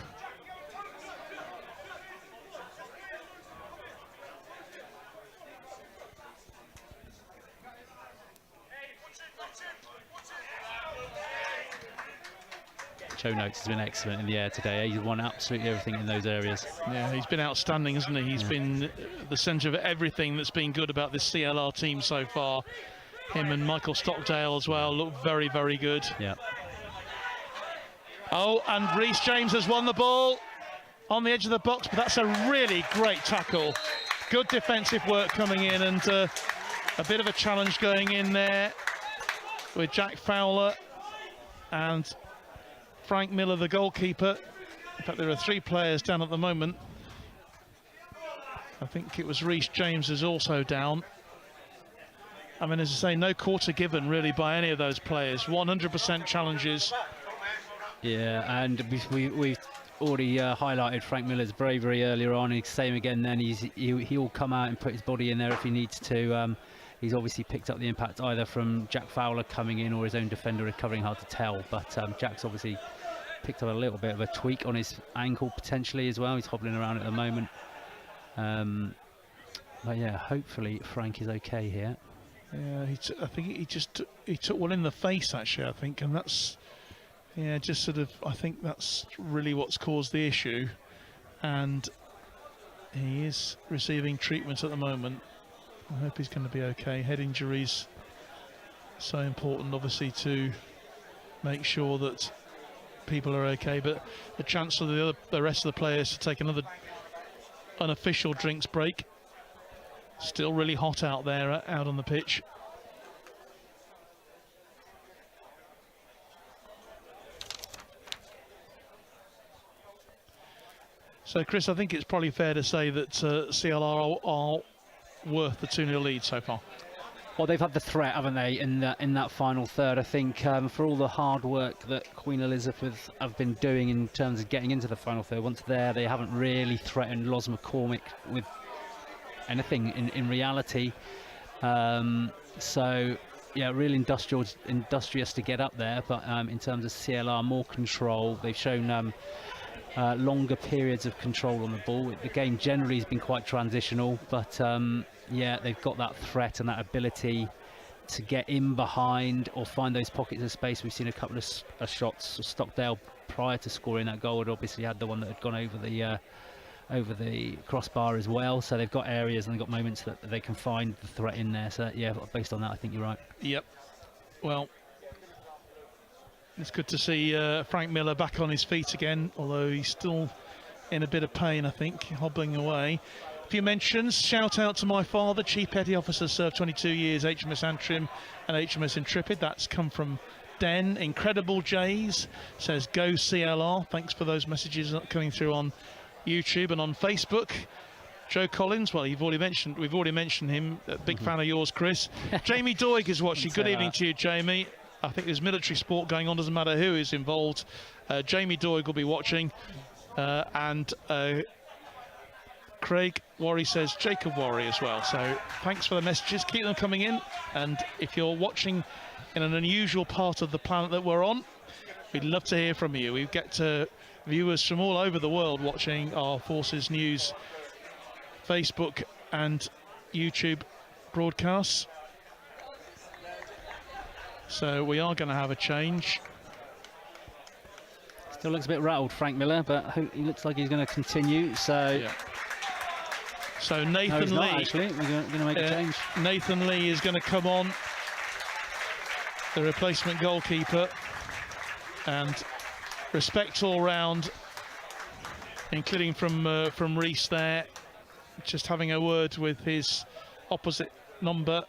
Joe Noakes has been excellent in the air today. He's won absolutely everything in those areas. Yeah, he's been outstanding, hasn't he? He's been the centre of everything that's been good about this CLR team so far. Him and Michael Stockdale as well look very, very good. Yeah. Oh, and Reece James has won the ball on the edge of the box, but that's a really great tackle. Good defensive work coming in, and a bit of a challenge going in there with Jack Fowler and Frank Miller, the goalkeeper. In fact, there are 3 players down at the moment. I think it was Reece James is also down. I mean, as I say, no quarter given really by any of those players. 100% challenges. Yeah, and we've already highlighted Frank Miller's bravery earlier on. He's same again then. He'll come out and put his body in there if he needs to. He's obviously picked up the impact either from Jack Fowler coming in or his own defender recovering, hard to tell. But Jack's obviously picked up a little bit of a tweak on his ankle potentially as well. He's hobbling around at the moment. But yeah, hopefully Frank is okay here. Yeah, I think he took one in the face actually. I think, and that's just sort of. I think that's really what's caused the issue, and he is receiving treatment at the moment. I hope he's going to be okay. Head injuries so important, obviously, to make sure that people are okay. But the chance for the rest of the players to take another unofficial drinks break. Still really hot out there, out on the pitch. So, Chris, I think it's probably fair to say that CLR are worth the 2-0 lead so far. Well, they've had the threat, haven't they, in that final third? I think for all the hard work that Queen Elizabeth have been doing in terms of getting into the final third, once there, they haven't really threatened Los McCormick with anything in reality. So yeah, really industrious to get up there, but in terms of CLR, more control. They've shown longer periods of control on the ball. The game generally has been quite transitional, but yeah, they've got that threat and that ability to get in behind or find those pockets of space. We've seen a couple of shots. Stockdale, prior to scoring that goal, had obviously had the one that had gone over the crossbar as well. So they've got areas and they've got moments that they can find the threat in there. So yeah, based on that, I think you're right. Yep. Well, it's good to see Frank Miller back on his feet again, although he's still in a bit of pain, I think, hobbling away. A few mentions. Shout out to my father, Chief Petty Officer, served 22 years, HMS Antrim and HMS Intrepid. That's come from Den. Incredible Jays says, go CLR. Thanks for those messages coming through on YouTube and on Facebook. Joe Collins, well, we've already mentioned him. A big fan of yours, Chris. Jamie Doig is watching. Good evening to you, Jamie. I think there's military sport going on, doesn't matter who is involved. Jamie Doig will be watching. And Craig Worry says Jacob Worry as well. So thanks for the messages. Keep them coming in. And if you're watching in an unusual part of the planet that we're on, we'd love to hear from you. We get viewers from all over the world watching our Forces News Facebook and YouTube broadcasts. So we are going to have a change. Still looks a bit rattled, Frank Miller, but he looks like he's going to continue. So yeah. So Nathan Lee, actually, we're going to make a change. Nathan Lee is going to come on, the replacement goalkeeper, and respect all round, including from Reese there, just having a word with his opposite number.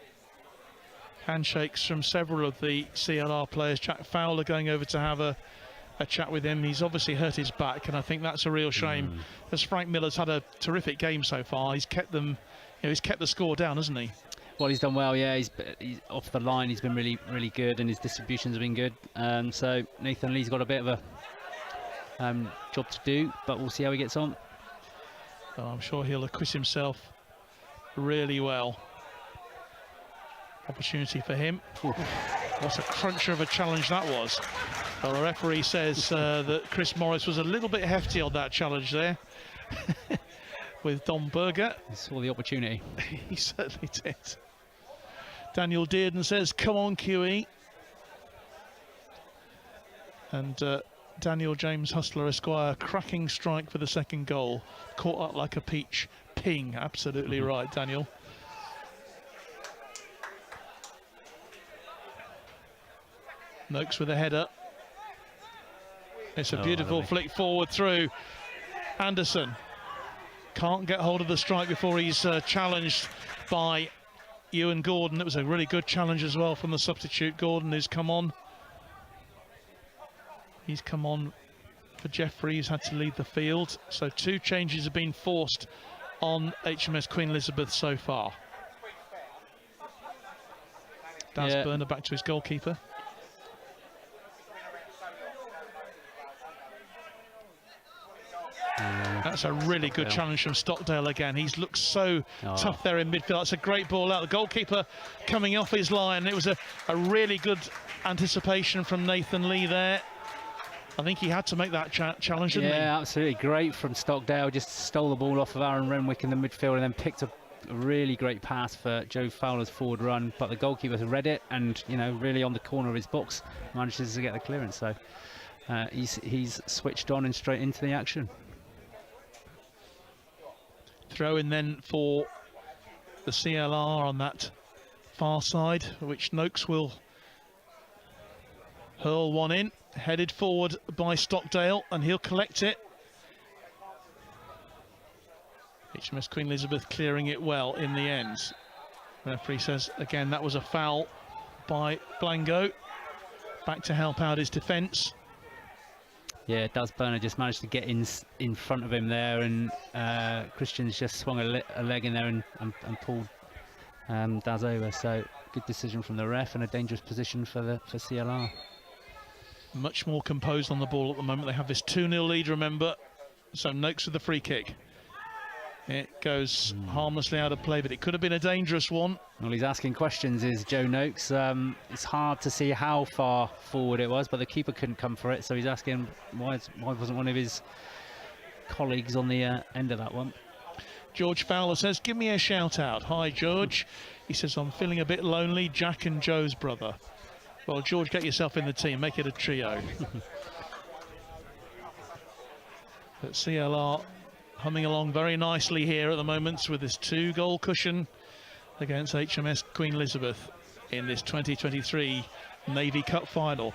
Handshakes from several of the CLR players. Jack Fowler going over to have a chat with him. He's obviously hurt his back, and I think that's a real shame, as Frank Miller's had a terrific game so far. He's kept them, he's kept the score down, hasn't he? Well, he's done well, yeah. He's off the line. He's been really good, and his distributions have been good. So Nathan Lee's got a bit of a job to do, but we'll see how he gets on. Well, I'm sure he'll acquit himself really well. Opportunity for him. Ooh, what a cruncher of a challenge that was. Well, the referee says that Chris Morris was a little bit hefty on that challenge there with Don Berger. He saw the opportunity. He certainly did. Daniel Dearden says, come on, QE. And Daniel James Hustler Esquire, cracking strike for the second goal. Caught up like a peach. Ping, absolutely right, Daniel. Noakes with a header. It's a beautiful flick forward through. Anderson can't get hold of the strike before he's challenged by Ewan Gordon. It was a really good challenge as well from the substitute Gordon, who's come on. He's come on for Jeffrey, who's had to leave the field. So 2 changes have been forced on HMS Queen Elizabeth so far. Daz Burner back to his goalkeeper. That's a really good challenge from Stockdale again. He's looked so tough there in midfield. That's a great ball out. The goalkeeper coming off his line. It was a really good anticipation from Nathan Lee there. I think he had to make that challenge, didn't he? Yeah, absolutely. Great from Stockdale. Just stole the ball off of Aaron Renwick in the midfield and then picked up a really great pass for Joe Fowler's forward run. But the goalkeeper read it and, you know, really on the corner of his box manages to get the clearance. So he's switched on and straight into the action. Throw in then for the CLR on that far side, which Noakes will hurl one in, headed forward by Stockdale, and he'll collect it. HMS Queen Elizabeth clearing it well in the end. Referee says again that was a foul by Blango. Back to help out his defence. Yeah, Daz Burner just managed to get in front of him there, and Christian's just swung a leg in there and pulled Daz over. So good decision from the ref and a dangerous position for CLR. Much more composed on the ball at the moment. They have this 2-0 lead, remember. So Noakes with the free kick. It goes harmlessly out of play, but it could have been a dangerous one. Well, he's asking questions, is Joe Noakes. It's hard to see how far forward it was, but the keeper couldn't come for it, so he's asking why wasn't one of his colleagues on the end of that one. George Fowler says, give me a shout out. Hi, George. He says, I'm feeling a bit lonely. Jack and Joe's brother. Well, George, get yourself in the team. Make it a trio. But CLR humming along very nicely here at the moment with this 2-goal cushion against HMS Queen Elizabeth in this 2023 Navy Cup final.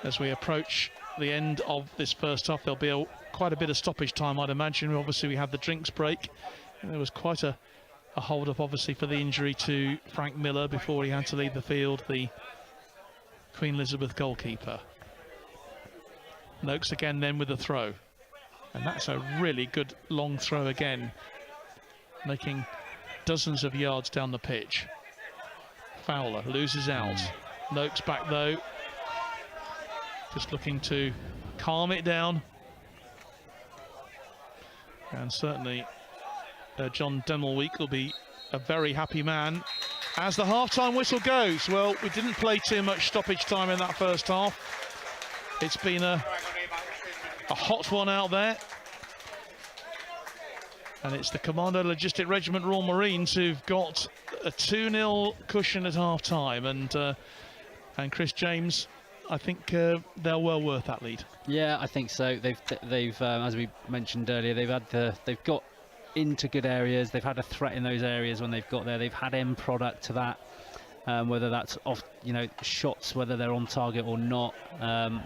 As we approach the end of this first half, there'll be quite a bit of stoppage time, I'd imagine. Obviously, we had the drinks break. And there was quite a hold-up, obviously, for the injury to Frank Miller before he had to leave the field, the Queen Elizabeth goalkeeper. Noakes again then with the throw. And that's a really good long throw again, making dozens of yards down the pitch. Fowler loses out. Noakes back though, just looking to calm it down. And certainly John Denmelweek will be a very happy man as the half-time whistle goes. Well, we didn't play too much stoppage time in that first half. It's been a hot one out there. And it's the Commando Logistic Regiment Royal Marines who've got a 2-0 cushion at half-time. And Chris James, I think they're well worth that lead. Yeah, I think so. They've as we mentioned earlier, they've got into good areas. They've had a threat in those areas when they've got there. They've had end product to that, whether that's off, shots, whether they're on target or not.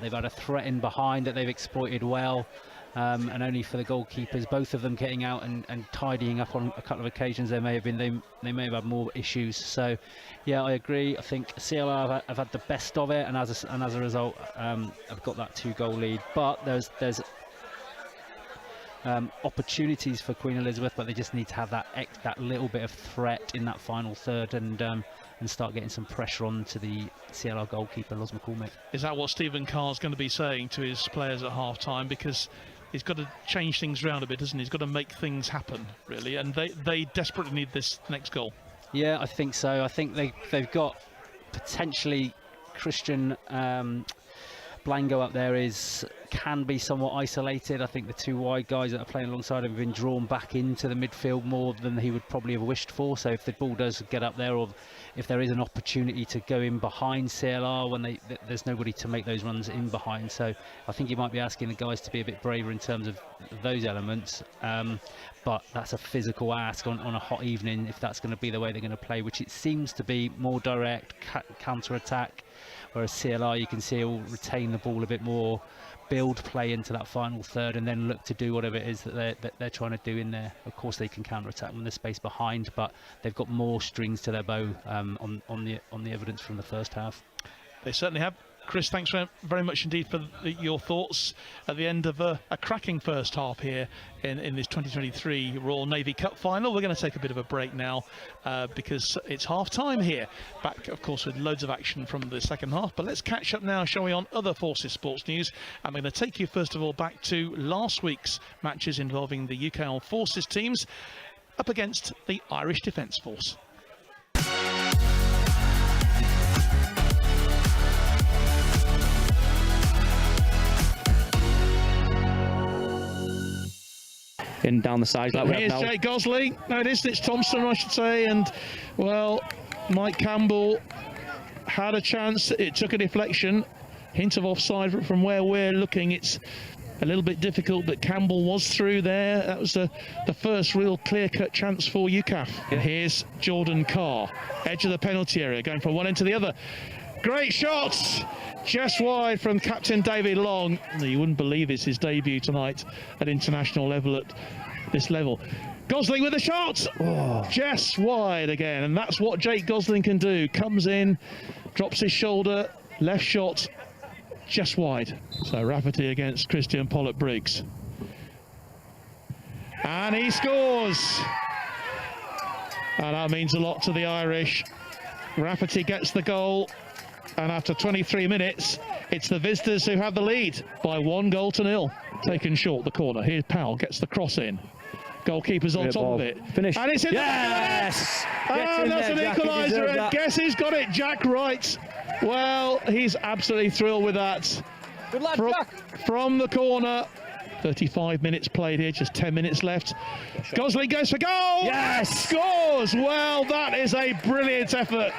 They've had a threat in behind that they've exploited well, and only for the goalkeepers, both of them getting out and tidying up on a couple of occasions. They may have had more issues. So, yeah, I agree. I think CLR have had the best of it, and as a result, have got that 2-goal lead. But there's opportunities for Queen Elizabeth, but they just need to have that little bit of threat in that final third and start getting some pressure onto the CLR goalkeeper, Los McCormick. Is that what Stephen Carr's going to be saying to his players at half-time? Because he's got to change things around a bit, doesn't he? He's got to make things happen, really, and they desperately need this next goal. Yeah, I think so. I think they've got potentially Christian Blango up there can be somewhat isolated. I think the two wide guys that are playing alongside him have been drawn back into the midfield more than he would probably have wished for. So if the ball does get up there, or if there is an opportunity to go in behind CLR when there's nobody to make those runs in behind. So I think you might be asking the guys to be a bit braver in terms of those elements. But that's a physical ask on a hot evening if that's going to be the way they're going to play, which it seems to be more direct counter-attack. Whereas CLR, you can see, will retain the ball a bit more, build play into that final third, and then look to do whatever it is that they're trying to do in there. Of course, they can counter-attack when there's space behind, but they've got more strings to their bow on the evidence from the first half. They certainly have. Chris, thanks very much indeed for your thoughts at the end of a cracking first half here in this 2023 Royal Navy Cup final. We're going to take a bit of a break now because it's half-time here. Back, of course, with loads of action from the second half. But let's catch up now, shall we, on other Forces sports news. I'm going to take you, first of all, back to last week's matches involving the UK Armed Forces teams up against the Irish Defence Force. in down the sides like we have Here's now. Jake Gosling. No, it's Thompson, I should say. And, well, Mike Campbell had a chance. It took a deflection. Hint of offside from where we're looking. It's a little bit difficult, but Campbell was through there. That was the first real clear-cut chance for UCAF. And here's Jordan Carr, edge of the penalty area, going from one end to the other. Great shots, just wide from captain David Long. You wouldn't believe it's his debut tonight at international level at this level. Gosling with a shot, just wide again, and that's what Jake Gosling can do. Comes in, drops his shoulder, left shot, just wide. So Rafferty against Christian Pollock-Briggs. And he scores. And that means a lot to the Irish. Rafferty gets the goal. And after 23 minutes, it's the visitors who have the lead by 1-0. Taken short the corner. Here's Powell, gets the cross in. Goalkeeper's on top of it. Finish. And it's in the back of the net. Oh, that's an equaliser. And guess who's got it? Jack Wright. Well, he's absolutely thrilled with that. Good lad, Jack. From the corner. 35 minutes played here, just 10 minutes left. Gosling goes for goal. Yes! Scores. Well, that is a brilliant effort.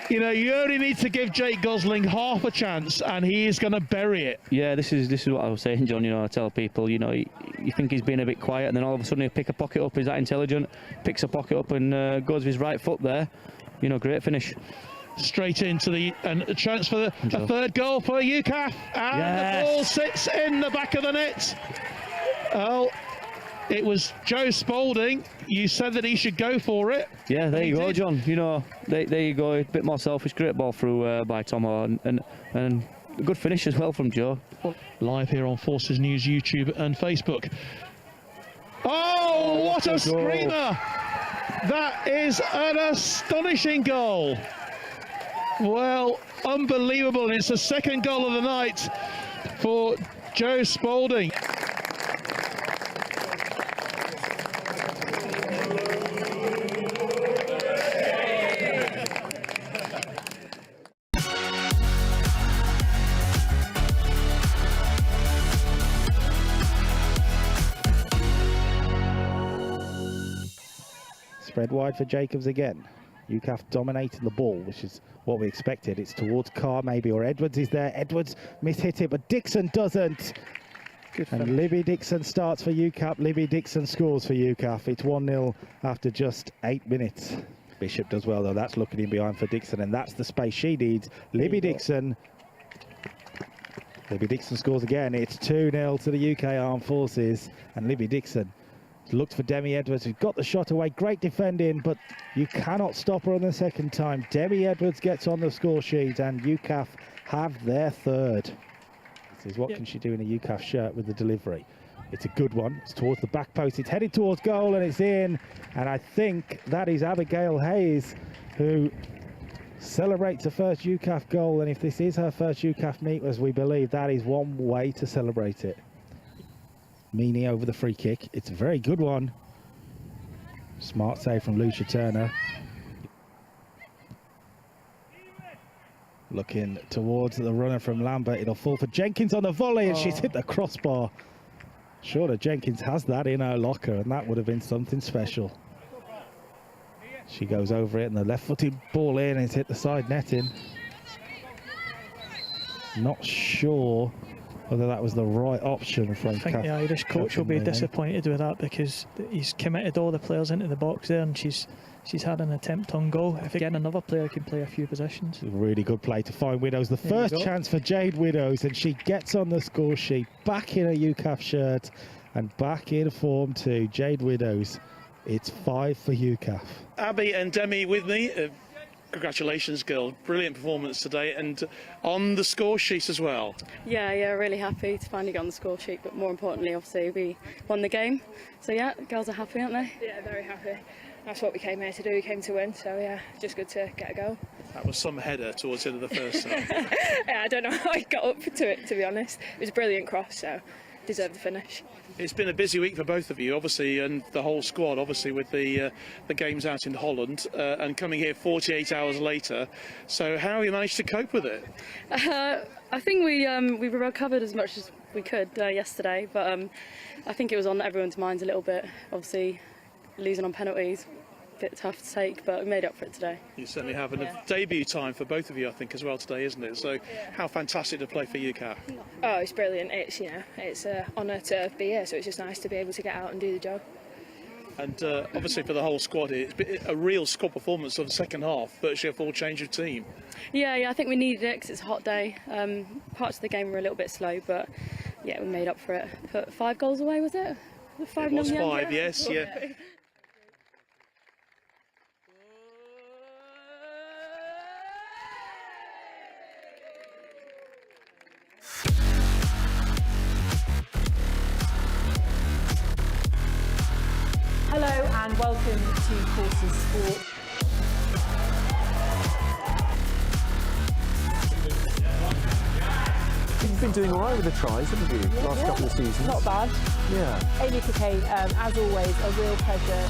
You know, you only need to give Jake Gosling half a chance and he is going to bury it. Yeah, this is what I was saying, John. You know, I tell people, you know, you think he's been a bit quiet, and then all of a sudden he'll pick a pocket up. He's that intelligent, picks a pocket up and goes with his right foot there. You know, great finish. Straight into a chance for a third goal for UCAF, and the ball sits in the back of the net. Oh, it was Joe Spalding. You said that he should go for it. Yeah, there you go, John. You know, there you go. A bit more selfish. Great ball through by Tomo, and a good finish as well from Joe. Live here on Forces News YouTube and Facebook. Oh, what a screamer! That is an astonishing goal. Well, unbelievable. And it's the second goal of the night for Joe Spalding. Spread wide for Jacobs again. UCAF dominating the ball, which is what we expected. It's towards Carr maybe, or Edwards is there. Edwards mishit it, but Dixon doesn't. And Libby Dixon starts for UCAF. Libby Dixon scores for UCAF. It's 1-0 after just 8 minutes. Bishop does well though. That's looking in behind for Dixon, and that's the space she needs. Libby Dixon. Libby Dixon scores again. It's 2-0 to the UK Armed Forces, and Libby Dixon looked for Demi Edwards, who got the shot away. Great defending, but you cannot stop her on the second time. Demi Edwards gets on the score sheet, and UCAF have their third. This is what can she do in a UCAF shirt with the delivery. It's a good one. It's towards the back post. It's headed towards goal, and it's in. And I think that is Abigail Hayes, who celebrates her first UCAF goal. And if this is her first UCAF meet, as we believe, that is one way to celebrate it. Meany over the free kick. It's a very good one. Smart save from Lucia Turner. Looking towards the runner from Lambert. It'll fall for Jenkins on the volley, and she's hit the crossbar. Sure that Jenkins has that in her locker, and that would have been something special. She goes over it, and the left-footed ball in, and it's hit the side netting. Not sure whether that was the right option from I think the Irish coach will be disappointed with that, because he's committed all the players into the box there, and she's had an attempt on goal. If again another player can play a few positions. Really good play to find Widows. The first chance for Jade Widows, and she gets on the score sheet, back in a UCAF shirt and back in form too. Jade Widows. It's 5 for UCAF. Abby and Demi with me. Congratulations, girl. Brilliant performance today, and on the score sheet as well. Yeah, really happy to finally get on the score sheet, but more importantly, obviously, we won the game. So yeah, the girls are happy, aren't they? Yeah, very happy. That's what we came here to do. We came to win, so yeah, just good to get a goal. That was some header towards the end of the first half. Yeah, I don't know how I got up to it, to be honest. It was a brilliant cross, so deserved the finish. It's been a busy week for both of you, obviously, and the whole squad, obviously, with the games out in Holland and coming here 48 hours later. So how have you managed to cope with it? I think we recovered as much as we could yesterday, but I think it was on everyone's minds a little bit. Obviously, losing on penalties, a bit tough to take, but we made up for it today. You certainly have, and a debut time for both of you, I think, as well today, isn't it? So, how fantastic to play for you, Kat? Oh, it's brilliant. It's it's an honour to be here, so it's just nice to be able to get out and do the job. And obviously for the whole squad, it's been a real squad performance of the second half, virtually a full change of team. Yeah, I think we needed it because it's a hot day. Parts of the game were a little bit slow, but yeah, we made up for it. Put 5 goals away, was it? 5 It was 5, yes, yeah. Hello and welcome to Courses Sport. You've been doing all right with the tries, haven't you, the last couple of seasons? Not bad. Yeah. Amy Cockay, as always, a real pleasure.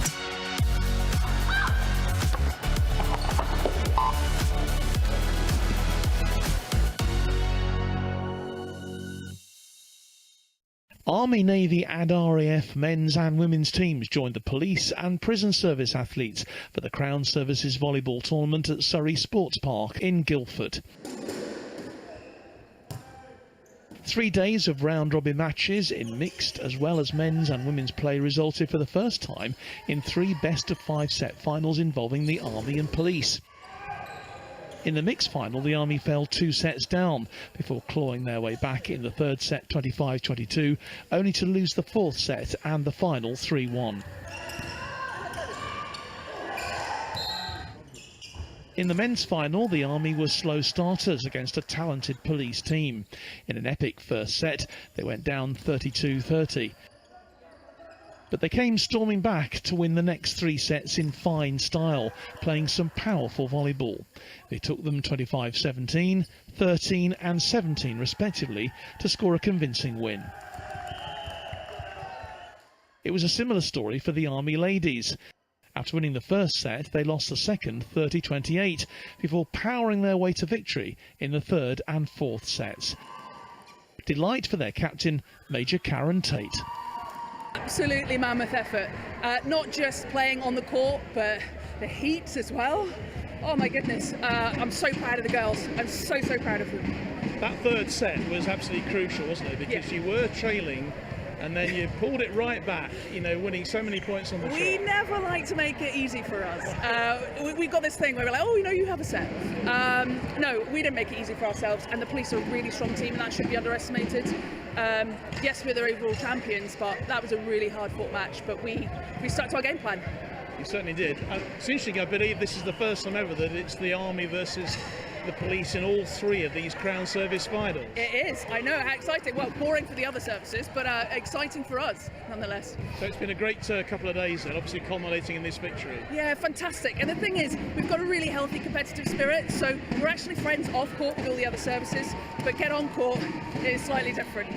Army, Navy and RAF men's and women's teams joined the police and prison service athletes for the Crown Services volleyball tournament at Surrey Sports Park in Guildford. 3 days of round-robin matches in mixed as well as men's and women's play resulted for the first time in 3 best-of-5 set finals involving the Army and police. In the mixed final, the Army fell 2 sets down before clawing their way back in the third set 25-22, only to lose the 4th set and the final 3-1. In the men's final, the Army were slow starters against a talented police team. In an epic first set, they went down 32-30. But they came storming back to win the next 3 sets in fine style, playing some powerful volleyball. They took them 25-17, 13 and 17 respectively to score a convincing win. It was a similar story for the Army ladies. After winning the first set, they lost the second 30-28 before powering their way to victory in the third and 4th sets. Delight for their captain, Major Karen Tate. Absolutely mammoth effort, not just playing on the court but the heat as well. Oh my goodness, I'm so proud of the girls. I'm so proud of them. That third set was absolutely crucial, wasn't it? Because you were trailing and then you pulled it right back, winning so many points on the We trot. never like to make it easy for us. We've got this thing where we're like, oh, you have a set. No, we didn't make it easy for ourselves, and the police are a really strong team and that shouldn't be underestimated. Yes, we're the overall champions, but that was a really hard-fought match, but we stuck to our game plan. You certainly did. It's interesting, I believe this is the first time ever that it's the Army versus the police in all 3 of these Crown Service finals. It is, I know, how exciting. Well, boring for the other services, but exciting for us, nonetheless. So it's been a great couple of days then, obviously culminating in this victory. Yeah, fantastic. And the thing is, we've got a really healthy competitive spirit, so we're actually friends off court with all the other services, but get on court is slightly different.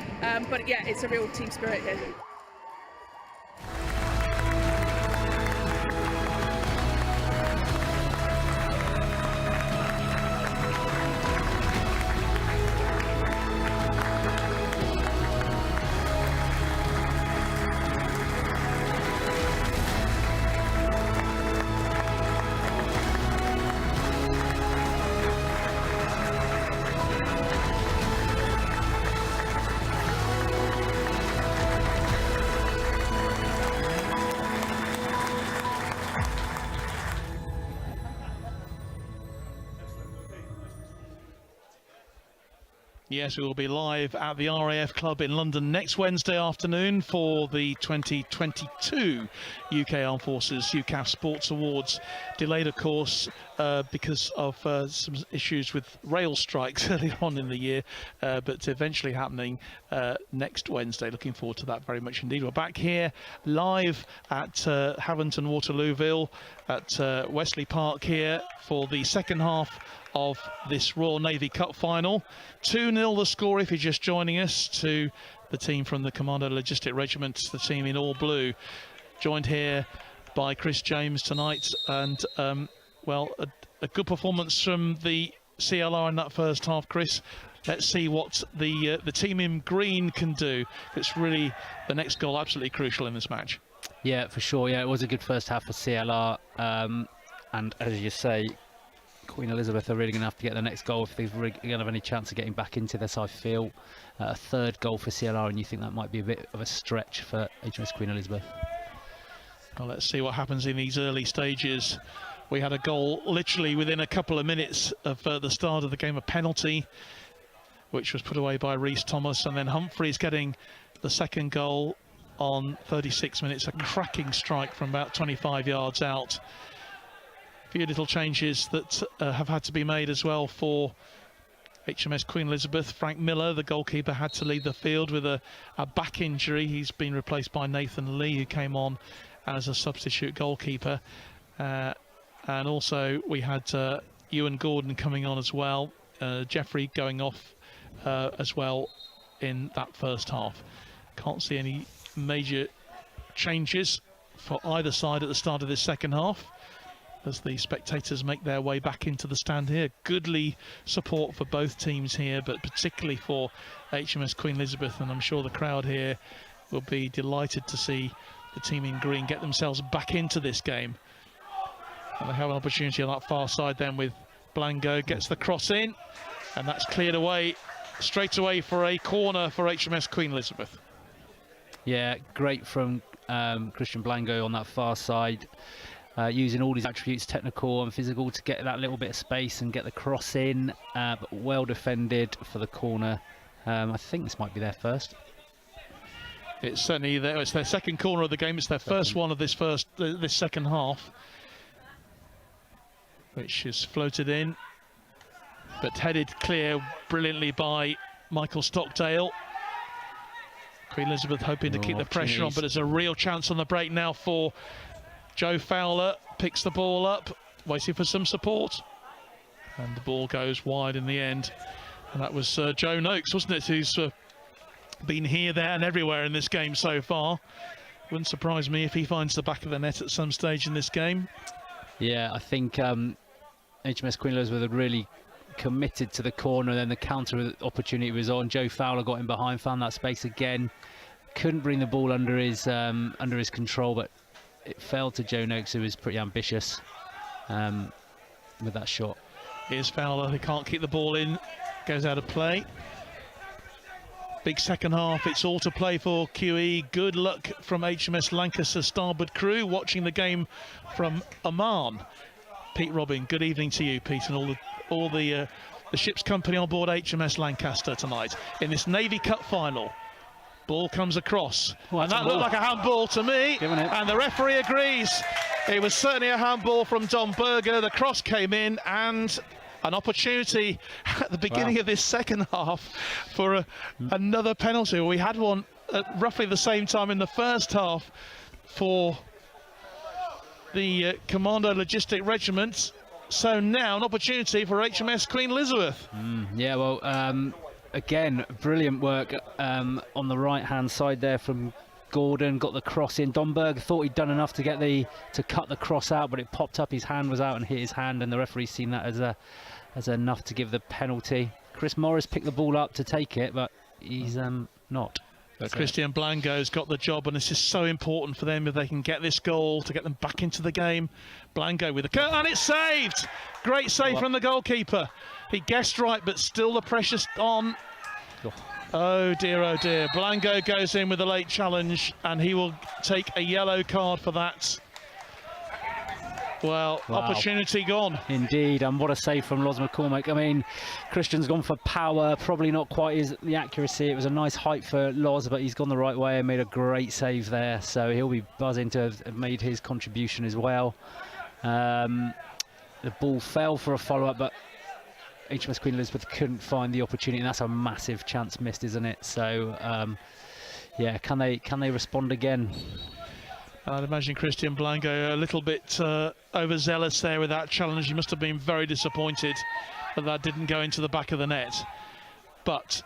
But yeah, it's a real team spirit here. Yes, we will be live at the RAF Club in London next Wednesday afternoon for the 2022 UK Armed Forces UCAF Sports Awards. Delayed, of course, because of some issues with rail strikes early on in the year, but eventually happening next Wednesday. Looking forward to that very much indeed. We're back here live at Havant and Waterlooville at Wesley Park here for the second half of this Royal Navy Cup final. 2-0 the score if you're just joining us, to the team from the Commando Logistic Regiment, the team in all blue. Joined here by Chris James tonight, and well, a good performance from the CLR in that first half, Chris. Let's see what the team in green can do. It's really the next goal absolutely crucial in this match. Yeah, for sure. Yeah, it was a good first half for CLR, and as you say, Queen Elizabeth are really going to have to get the next goal if they're really going to have any chance of getting back into this. I feel a third goal for CLR, and you think that might be a bit of a stretch for HMS Queen Elizabeth. Well, let's see what happens in these early stages. We had a goal literally within a couple of minutes of the start of the game, a penalty, which was put away by Rhys Thomas, and then Humphreys getting the second goal on 36 minutes, a cracking strike from about 25 yards out. A few little changes that have had to be made as well for HMS Queen Elizabeth. Frank Miller, the goalkeeper, had to leave the field with a back injury. He's been replaced by Nathan Lee, who came on as a substitute goalkeeper. And also we had Ewan Gordon coming on as well. Jeffrey going off as well in that first half. Can't see any major changes for either side at the start of this second half, as the spectators make their way back into the stand here. Goodly support for both teams here, but particularly for HMS Queen Elizabeth, and I'm sure the crowd here will be delighted to see the team in green get themselves back into this game. And they have an opportunity on that far side then with Blanco, gets the cross in, and that's cleared away straight away for a corner for HMS Queen Elizabeth. Yeah, great from Christian Blanco on that far side, using all his attributes, technical and physical, to get that little bit of space and get the cross in, but well defended for the corner. I think this might be their first. It's certainly it's their second corner of the game. It's their first one of this second half, which is floated in, but headed clear brilliantly by Michael Stockdale. Queen Elizabeth hoping to keep the pressure on, but there's a real chance on the break now for Joe Fowler. Picks the ball up, waiting for some support, and the ball goes wide in the end. And that was Joe Noakes, wasn't it, who's been here, there and everywhere in this game so far. Wouldn't surprise me if he finds the back of the net at some stage in this game. Yeah, I think HMS Queen Elizabeth had really committed to the corner, then the counter opportunity was on. Joe Fowler got in behind, found that space again, couldn't bring the ball under his control, but it fell to Joe Noakes, who was pretty ambitious with that shot. Here's Fowler, who can't keep the ball in, goes out of play. Big second half, it's all to play for QE. Good luck from HMS Lancaster starboard crew, watching the game from Oman. Pete Robin, good evening to you, Pete, and all the ship's company on board HMS Lancaster tonight in this Navy Cup final. Ball comes across, and that looked like a handball to me, and the referee agrees. It was certainly a handball from Don Berger. The cross came in, and an opportunity at the beginning of this second half for another penalty. We had one at roughly the same time in the first half for the Commando Logistic Regiment. So now an opportunity for HMS Queen Elizabeth. Yeah, well, again, brilliant work on the right-hand side there from Gordon. Got the cross in. Don Berg thought he'd done enough to cut the cross out, but it popped up. His hand was out and hit his hand, and the referee's seen that as enough to give the penalty. Chris Morris picked the ball up to take it, but he's not. But Christian Blanco's got the job, and this is so important for them if they can get this goal to get them back into the game. Blanco with the cut, and it's saved! Great save from the goalkeeper. He guessed right, but still the pressure's on. Oh dear, Blanco goes in with a late challenge, and he will take a yellow card for that. Well, opportunity gone. Indeed, and what a save from Loz McCormick. I mean, Christian's gone for power, probably not quite the accuracy. It was a nice height for Loz, but he's gone the right way and made a great save there. So he'll be buzzing to have made his contribution as well. the ball fell for a follow-up, but HMS Queen Elizabeth couldn't find the opportunity, and that's a massive chance missed, isn't it? So yeah, can they respond again? I'd imagine Christian Blanco a little bit overzealous there with that challenge. He must have been very disappointed that didn't go into the back of the net. But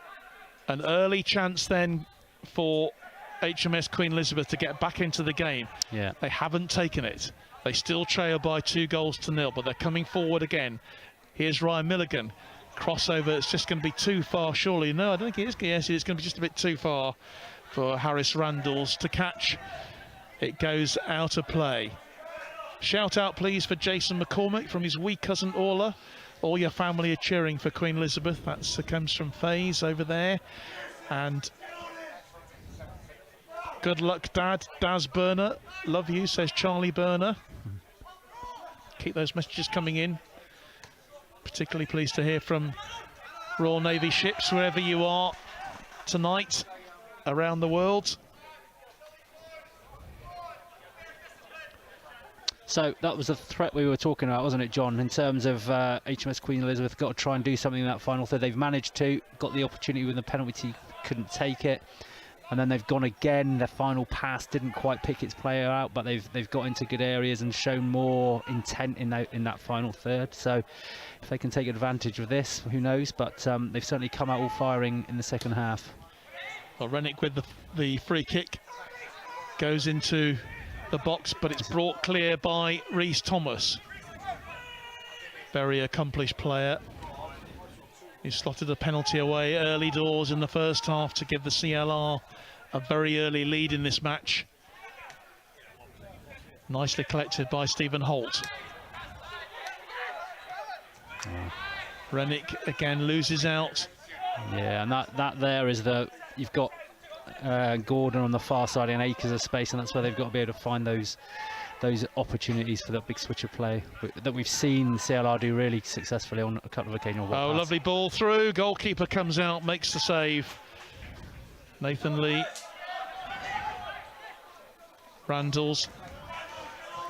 an early chance then for HMS Queen Elizabeth to get back into the game. Yeah. They haven't taken it. They still trail by 2-0, but they're coming forward again. Here's Ryan Milligan. Crossover, it's just going to be too far, surely. No, I don't think it is. Yes, it's going to be just a bit too far for Harris Randalls to catch. It goes out of play. Shout out, please, for Jason McCormick from his wee cousin Orla. All your family are cheering for Queen Elizabeth. That comes from Faze over there. And good luck, Dad. Daz Burner. Love you, says Charlie Burner. Keep those messages coming in. Particularly pleased to hear from Royal Navy ships, wherever you are tonight around the world. So that was the threat we were talking about, wasn't it, John, in terms of HMS Queen Elizabeth got to try and do something in that final third. They've managed to, got the opportunity with the penalty, couldn't take it, and then they've gone again. Their final pass didn't quite pick its player out, but they've got into good areas and shown more intent in that final third. So if they can take advantage of this, who knows, but they've certainly come out all firing in the second half. Well, Rennick with the free kick goes into the box, but it's brought clear by Rhys Thomas. Very accomplished player. He slotted a penalty away early doors in the first half to give the CLR a very early lead in this match. Nicely collected by Stephen Holt. Rennick again loses out. Yeah, and that there is you've got Gordon on the far side in acres of space, and that's where they've got to be able to find those opportunities for that big switch of play that we've seen CLR do really successfully on a couple of occasions. Oh, lovely ball through. Goalkeeper comes out, makes the save. Nathan Lee. Randalls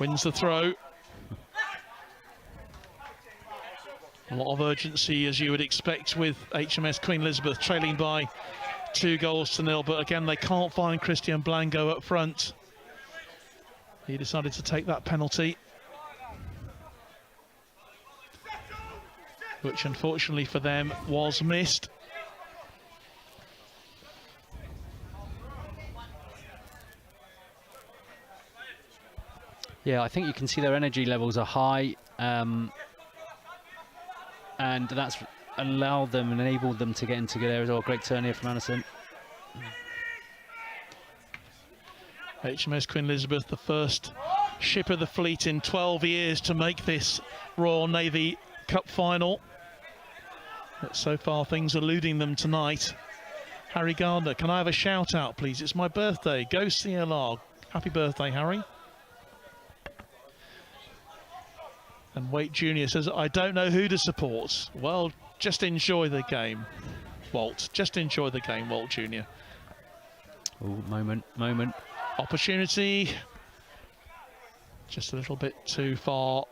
wins the throw. A lot of urgency, as you would expect, with HMS Queen Elizabeth trailing by 2-0, but again they can't find Christian Blanco up front. He decided to take that penalty, which unfortunately for them was missed. Yeah, I think you can see their energy levels are high, and that's allowed them and enabled them to get into good areas. Oh, great turn here from Anderson. HMS Queen Elizabeth, the first ship of the fleet in 12 years to make this Royal Navy Cup final. But so far things eluding them tonight. Harry Gardner, can I have a shout out please? It's my birthday. Go CLR. Happy birthday, Harry. And Wait Junior says, I don't know who to support. Well, just enjoy the game, Walt. Just enjoy the game, Walt Junior. Oh, moment. Opportunity. Just a little bit too far.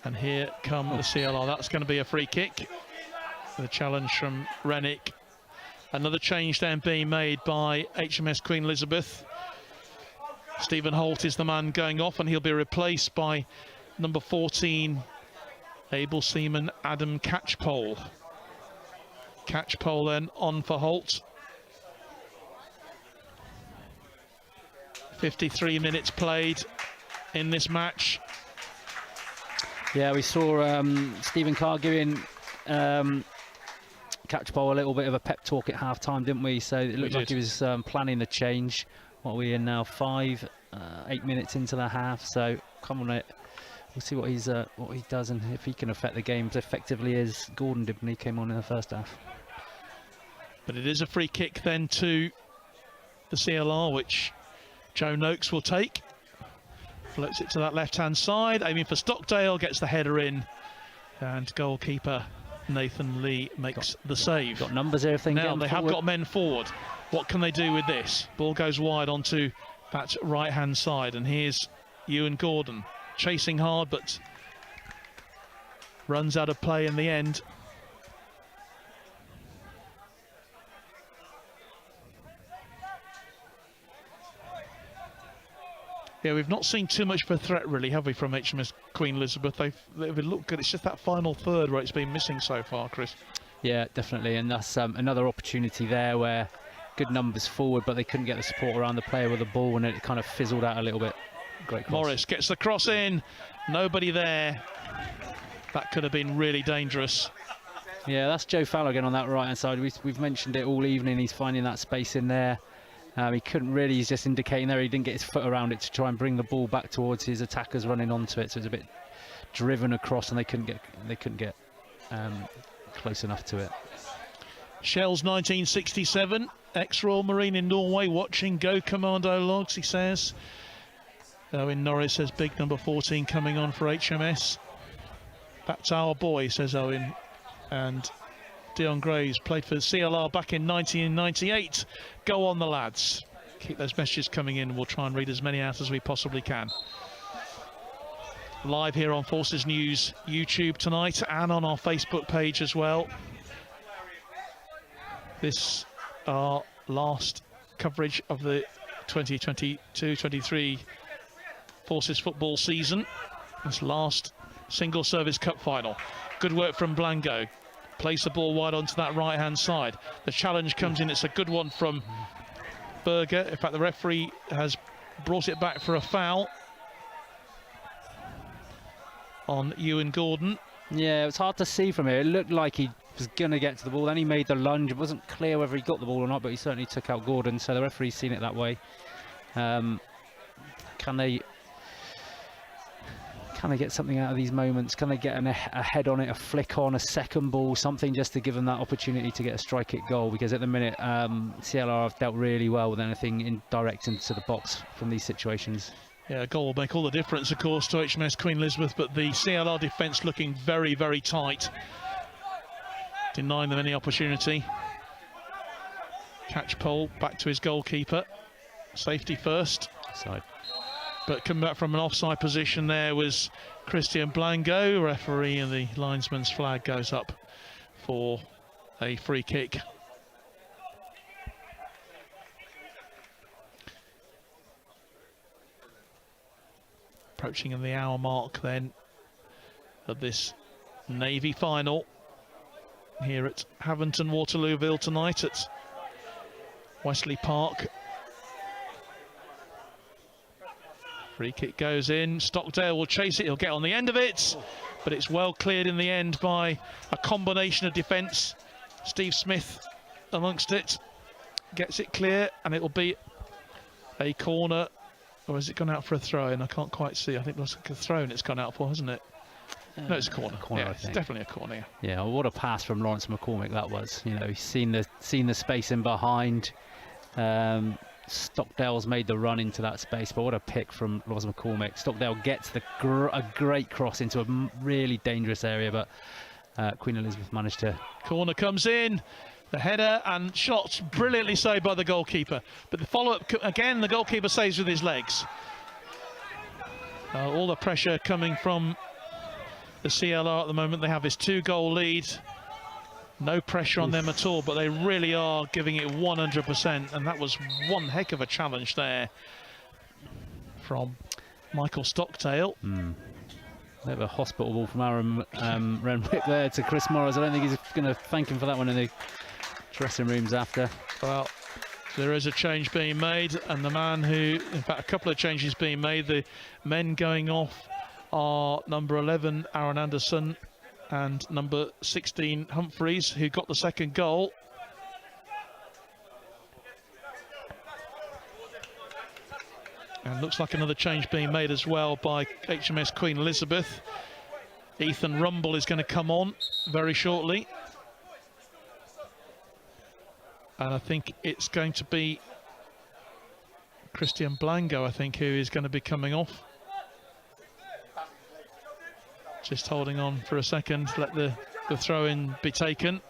And here come the CLR. That's going to be a free kick. The challenge from Rennick. Another change then being made by HMS Queen Elizabeth. Stephen Holt is the man going off, and he'll be replaced by number 14, able seaman Adam Catchpole. Catchpole then on for Holt. 53 minutes played in this match. Yeah, we saw Stephen Carr giving Catchpole a little bit of a pep talk at half-time, didn't we? So it looked like he was planning the change. What are we in now? 8 minutes into the half. So come on, we'll see what he does and if he can affect the game as effectively as Gordon did when he came on in the first half. But it is a free kick then to the CLR, which Joe Noakes will take. Floats it to that left-hand side, aiming for Stockdale, gets the header in, and goalkeeper Nathan Lee makes the save. Got numbers there if they can now they have got men forward. What can they do with this? Ball goes wide onto that right-hand side, and here's Ewan Gordon. chasing hard, but runs out of play in the end. Yeah, we've not seen too much of a threat, really, have we, from HMS Queen Elizabeth? They've looked good. It's just that final third where it's been missing so far, Chris. Yeah, definitely, and that's another opportunity there where good numbers forward, but they couldn't get the support around the player with the ball, and it kind of fizzled out a little bit. Great cross. Morris gets the cross in. Nobody there. That could have been really dangerous. Yeah, that's Joe Fowler again on that right-hand side. We've mentioned it all evening. He's finding that space in there. He couldn't really, he's just indicating there he didn't get his foot around it to try and bring the ball back towards his attackers running onto it, so it's a bit driven across and they couldn't get close enough to it. Shells 1967, ex-Royal Marine in Norway, watching Go Commando logs, he says. Owen Norris says big number 14 coming on for HMS. That's our boy, says Owen. And Dion Graves played for CLR back in 1998. Go on the lads. Keep those messages coming in. We'll try and read as many out as we possibly can. Live here on Forces News YouTube tonight and on our Facebook page as well. This our last coverage of the 2022-23 Forces football season. This last single service cup final. Good work from Blango. Plays the ball wide onto that right hand side. The challenge comes in. It's a good one from Berger. In fact, the referee has brought it back for a foul on Ewan Gordon. Yeah, it was hard to see from here. It looked like he was going to get to the ball. Then he made the lunge. It wasn't clear whether he got the ball or not, but he certainly took out Gordon. So the referee's seen it that way. Can they get something out of these moments? Can they get a head on it, a flick on, a second ball, something just to give them that opportunity to get a strike kick goal? Because at the minute, CLR have dealt really well with anything indirect into the box from these situations. Yeah, a goal will make all the difference, of course, to HMS Queen Elizabeth, but the CLR defence looking very, very tight. Denying them any opportunity. Catch pole back to his goalkeeper. Safety first. Side. But coming back from an offside position there was Christian Blango. Referee, and the linesman's flag goes up for a free kick. Approaching in the hour mark then of this Navy final here at Haventon Waterlooville tonight at Wesley Park. Free kick goes in. Stockdale will chase it. He'll get on the end of it, but it's well cleared in the end by a combination of defence. Steve Smith amongst it gets it clear, and it will be a corner. Or has it gone out for a throw-in? I can't quite see. I think it looks like a throw-in it's gone out for, hasn't it? No, it's a corner. Yeah, it's definitely a corner. Yeah. Yeah, well, what a pass from Lawrence McCormick that was. You know, he's seen the space in behind. Stockdale's made the run into that space, but what a pick from Lawrence McCormick. Stockdale gets a great cross into a really dangerous area, but Queen Elizabeth managed to... Corner comes in. The header and shots brilliantly saved by the goalkeeper. But the follow-up, again, the goalkeeper saves with his legs. All the pressure coming from the CLR at the moment. They have this 2-goal lead. No pressure on them at all, but they really are giving it 100%. And that was one heck of a challenge there from Michael Stockdale. Bit of a hospital ball from Aaron Renwick there to Chris Morris. I don't think he's going to thank him for that one in the dressing rooms after. Well, there is a change being made, and the man who, in fact, a couple of changes being made. The men going off are number 11, Aaron Anderson, and number 16, Humphreys, who got the second goal. And looks like another change being made as well by HMS Queen Elizabeth. Ethan Rumble is going to come on very shortly. And I think it's going to be Christian Blango, I think, who is going to be coming off. Just holding on for a second, let the throw-in be taken.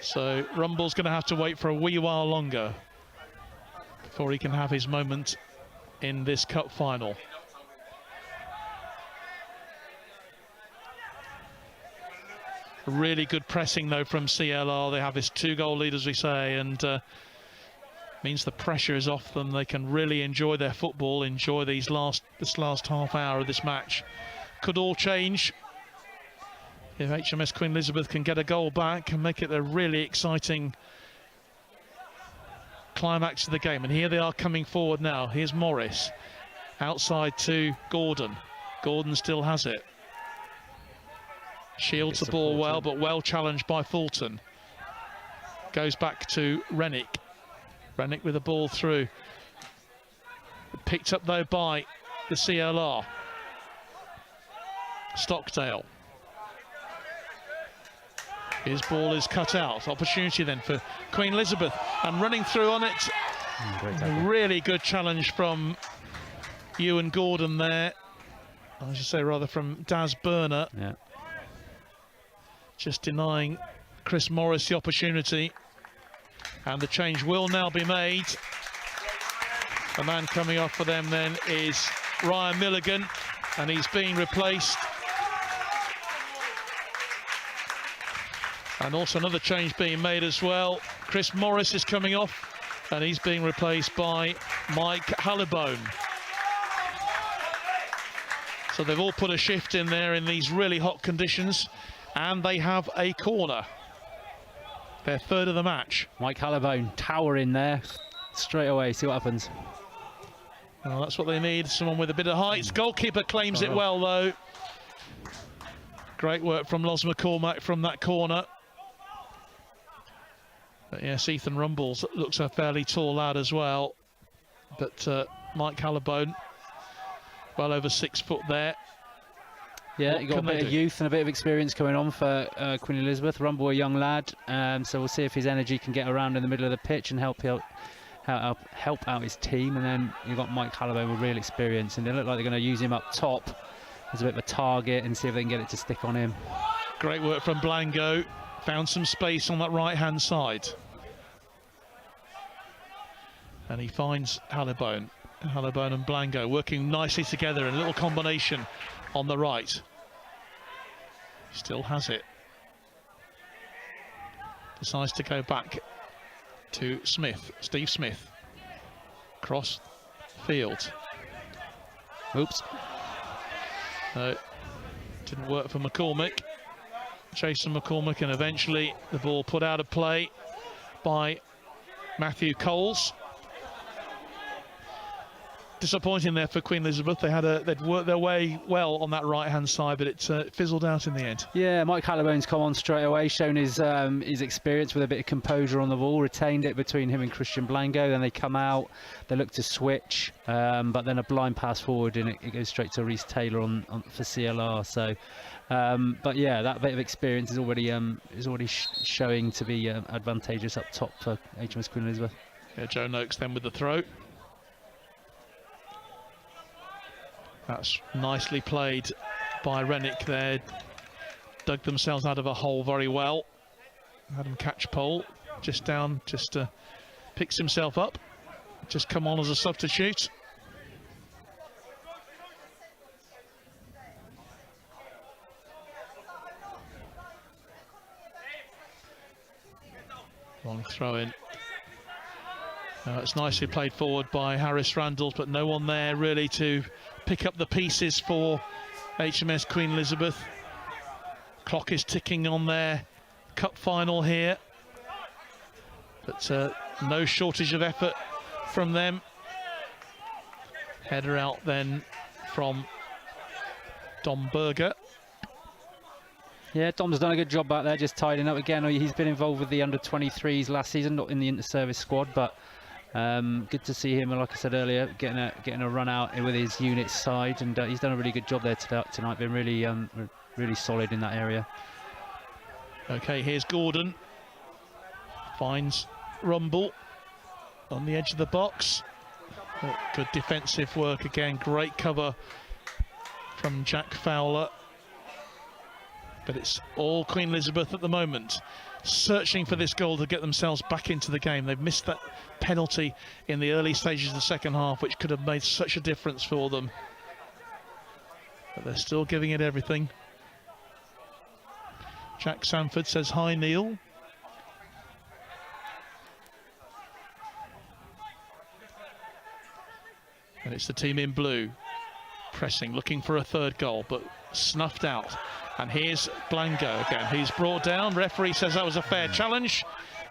So Rumble's going to have to wait for a wee while longer before he can have his moment in this cup final. Really good pressing though from CLR. They have this 2-goal lead, as we say, and means the pressure is off them. They can really enjoy their football, enjoy this last half hour of this match. Could all change if HMS Queen Elizabeth can get a goal back and make it a really exciting climax of the game. And here they are coming forward now. Here's Morris outside to Gordon. Gordon still has it. Shields the ball well, but well challenged by Fulton. Goes back to Rennick. Rennick with the ball through. Picked up though by the CLR. Stockdale. His ball is cut out. Opportunity then for Queen Elizabeth, and running through on it. Really good challenge from Ewan Gordon there. I should say rather from Daz Burner. Yeah. Just denying Chris Morris the opportunity. And the change will now be made. The man coming off for them then is Ryan Milligan, and he's being replaced. And also another change being made as well. Chris Morris is coming off, and he's being replaced by Mike Hallibone. So they've all put a shift in there in these really hot conditions, and they have a corner. Their third of the match. Mike Hallibone towering there straight away. See what happens. Well, that's what they need. Someone with a bit of height. Goalkeeper claims it well though. Great work from Los McCormack from that corner. But yes, Ethan Rumbles looks a fairly tall lad as well. But Mike Hallibone, well over 6 foot there. Yeah, you got a bit of youth and a bit of experience going on for Queen Elizabeth. Rumble, a young lad, so we'll see if his energy can get around in the middle of the pitch and help out his team. And then you've got Mike Hallibone with real experience, and they look like they're going to use him up top as a bit of a target and see if they can get it to stick on him. Great work from Blango. Found some space on that right-hand side. And he finds Hallibone. Hallibone and Blango working nicely together in a little combination on the right. Still has it. Decides to go back to Smith, Steve Smith. Cross field. Oops. No, didn't work for McCormick. Jason McCormick, and eventually the ball put out of play by Matthew Coles. Disappointing there for Queen Elizabeth. They'd worked their way well on that right-hand side, but it fizzled out in the end. Yeah, Mike Hallibone's come on straight away, shown his experience with a bit of composure on the ball, retained it between him and Christian Blango. Then they come out, they look to switch, but then a blind pass forward, and it goes straight to Reece Taylor on for CLR. So, but yeah, that bit of experience is already showing to be advantageous up top for HMS Queen Elizabeth. Yeah, Joe Noakes then with the throw. That's nicely played by Rennick there. Dug themselves out of a hole very well. Adam Catchpole just down, picks himself up. Just come on as a substitute. Long throw in. It's nicely played forward by Harris Randalls, but no one there really to pick up the pieces for HMS Queen Elizabeth. Clock is ticking on their cup final here, but no shortage of effort from them. Header out then from Dom Berger. Yeah, Dom's done a good job back there, just tidying up again. He's been involved with the under-23s last season, not in the inter-service squad, but good to see him, like I said earlier, getting a run out with his unit side, and he's done a really good job there tonight. Been really really solid in that area. Okay, here's Gordon. Finds Rumble on the edge of the box. Oh, good defensive work again. Great cover from Jack Fowler. But it's all Queen Elizabeth at the moment, searching for this goal to get themselves back into the game. They've missed that penalty in the early stages of the second half, which could have made such a difference for them. But they're still giving it everything. Jack Sanford says hi, Neil. And it's the team in blue, pressing, looking for a third goal, but snuffed out. And here's Blanco again. He's brought down. Referee says that was a fair challenge.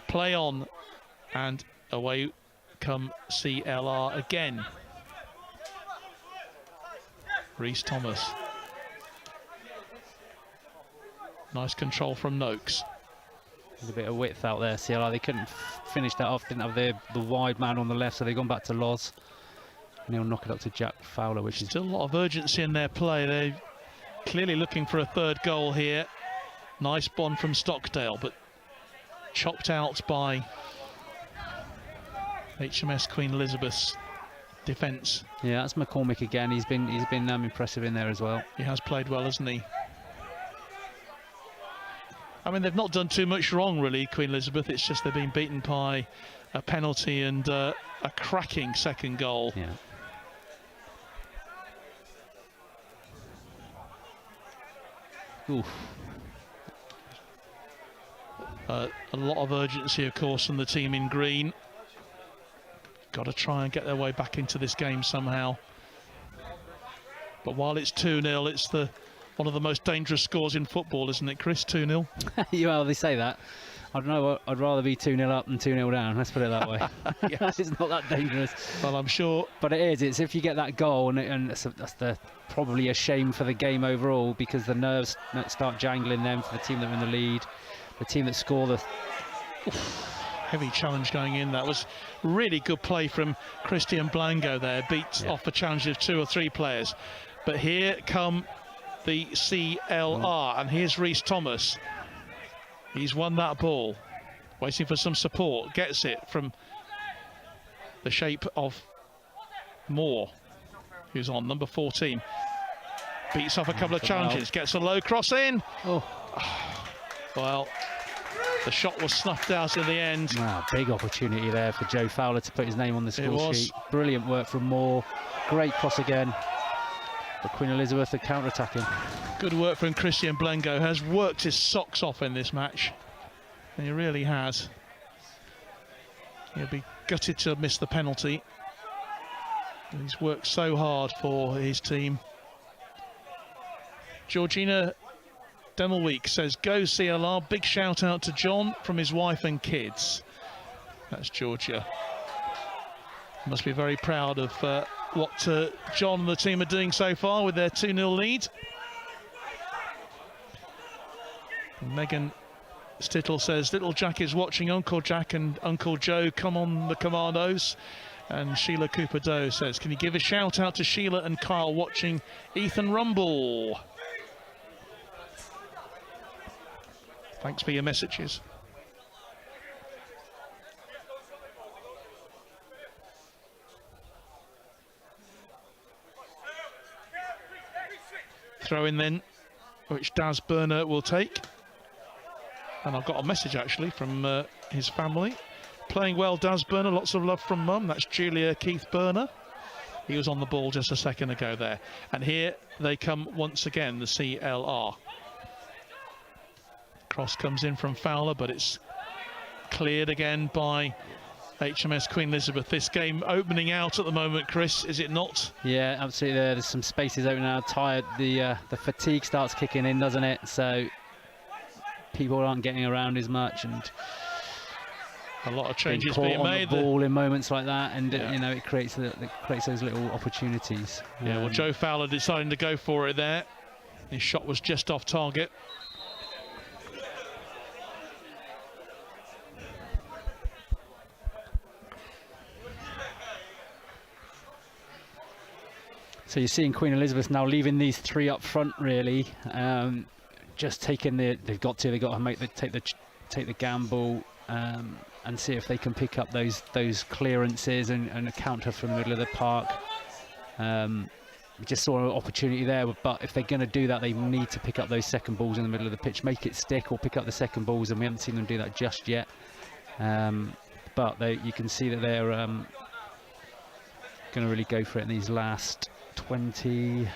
Play on. And away come CLR again. Rhys Thomas. Nice control from Noakes. There's a bit of width out there, CLR. They couldn't finish that off, didn't have the wide man on the left, so they've gone back to Loz. And he'll knock it up to Jack Fowler, which is... Still a lot of urgency in their play. They're clearly looking for a third goal here. Nice bond from Stockdale, but chopped out by HMS Queen Elizabeth's defence. Yeah, that's McCormick again. He's been impressive in there as well. He has played well, hasn't he? I mean, they've not done too much wrong, really, Queen Elizabeth. It's just they've been beaten by a penalty and a cracking second goal. Yeah. Oof. A lot of urgency, of course, from the team in green. Got to try and get their way back into this game somehow. But while it's 2-0, it's one of the most dangerous scores in football, isn't it, Chris? 2-0. Well, they say that. I don't know. I'd rather be 2-0 up than 2-0 down. Let's put it that way. It's not that dangerous. Well, I'm sure. But it is. It's if you get that goal, and that's probably a shame for the game overall, because the nerves start jangling then for the team that are in the lead, the team that score the. Heavy challenge going in. That was really good play from Christian Blanco there. Beat off a challenge of 2 or 3 players. But here come the CLR, and here's Rhys Thomas. He's won that ball, waiting for some support, gets it from the shape of Moore, who's on number 14. Beats off a couple of challenges, gets a low cross in. Well, the shot was snuffed out in the end. Wow, big opportunity there for Joe Fowler to put his name on the score sheet. Brilliant work from Moore. Great cross again. But Queen Elizabeth are counter-attacking. Good work from Christian Blanco. Has worked his socks off in this match. And he really has. He'll be gutted to miss the penalty. He's worked so hard for his team. Georgina Demelweek says, go CLR. Big shout out to John from his wife and kids. That's Georgia. Must be very proud of what John and the team are doing so far with their 2-0 lead. And Megan Stittle says, little Jack is watching. Uncle Jack and Uncle Joe come on the Commandos. And Sheila Cooper-Doe says, can you give a shout out to Sheila and Kyle watching Ethan Rumble? Thanks for your messages. Throw in then, which Daz Burner will take. And I've got a message actually from his family. Playing well, Daz Burner, lots of love from mum. That's Julia Keith Burner. He was on the ball just a second ago there. And here they come once again, the CLR. Cross comes in from Fowler, but it's cleared again by HMS Queen Elizabeth. This game opening out at the moment, Chris, is it not? Yeah, absolutely. There's some spaces open now. Tired. The fatigue starts kicking in, doesn't it? So people aren't getting around as much, and a lot of changes being made. On the ball in moments like that, and you know, it creates those little opportunities. Yeah. Well, Joe Fowler deciding to go for it there. His shot was just off target. So you're seeing Queen Elizabeth now leaving these 3 up front, really, just taking they've got to take the gamble and see if they can pick up those clearances and a counter from the middle of the park. We just saw an opportunity there, but if they're going to do that, they need to pick up those second balls in the middle of the pitch, make it stick, or pick up the second balls, and we haven't seen them do that just yet. But you can see that they're going to really go for it in these last 20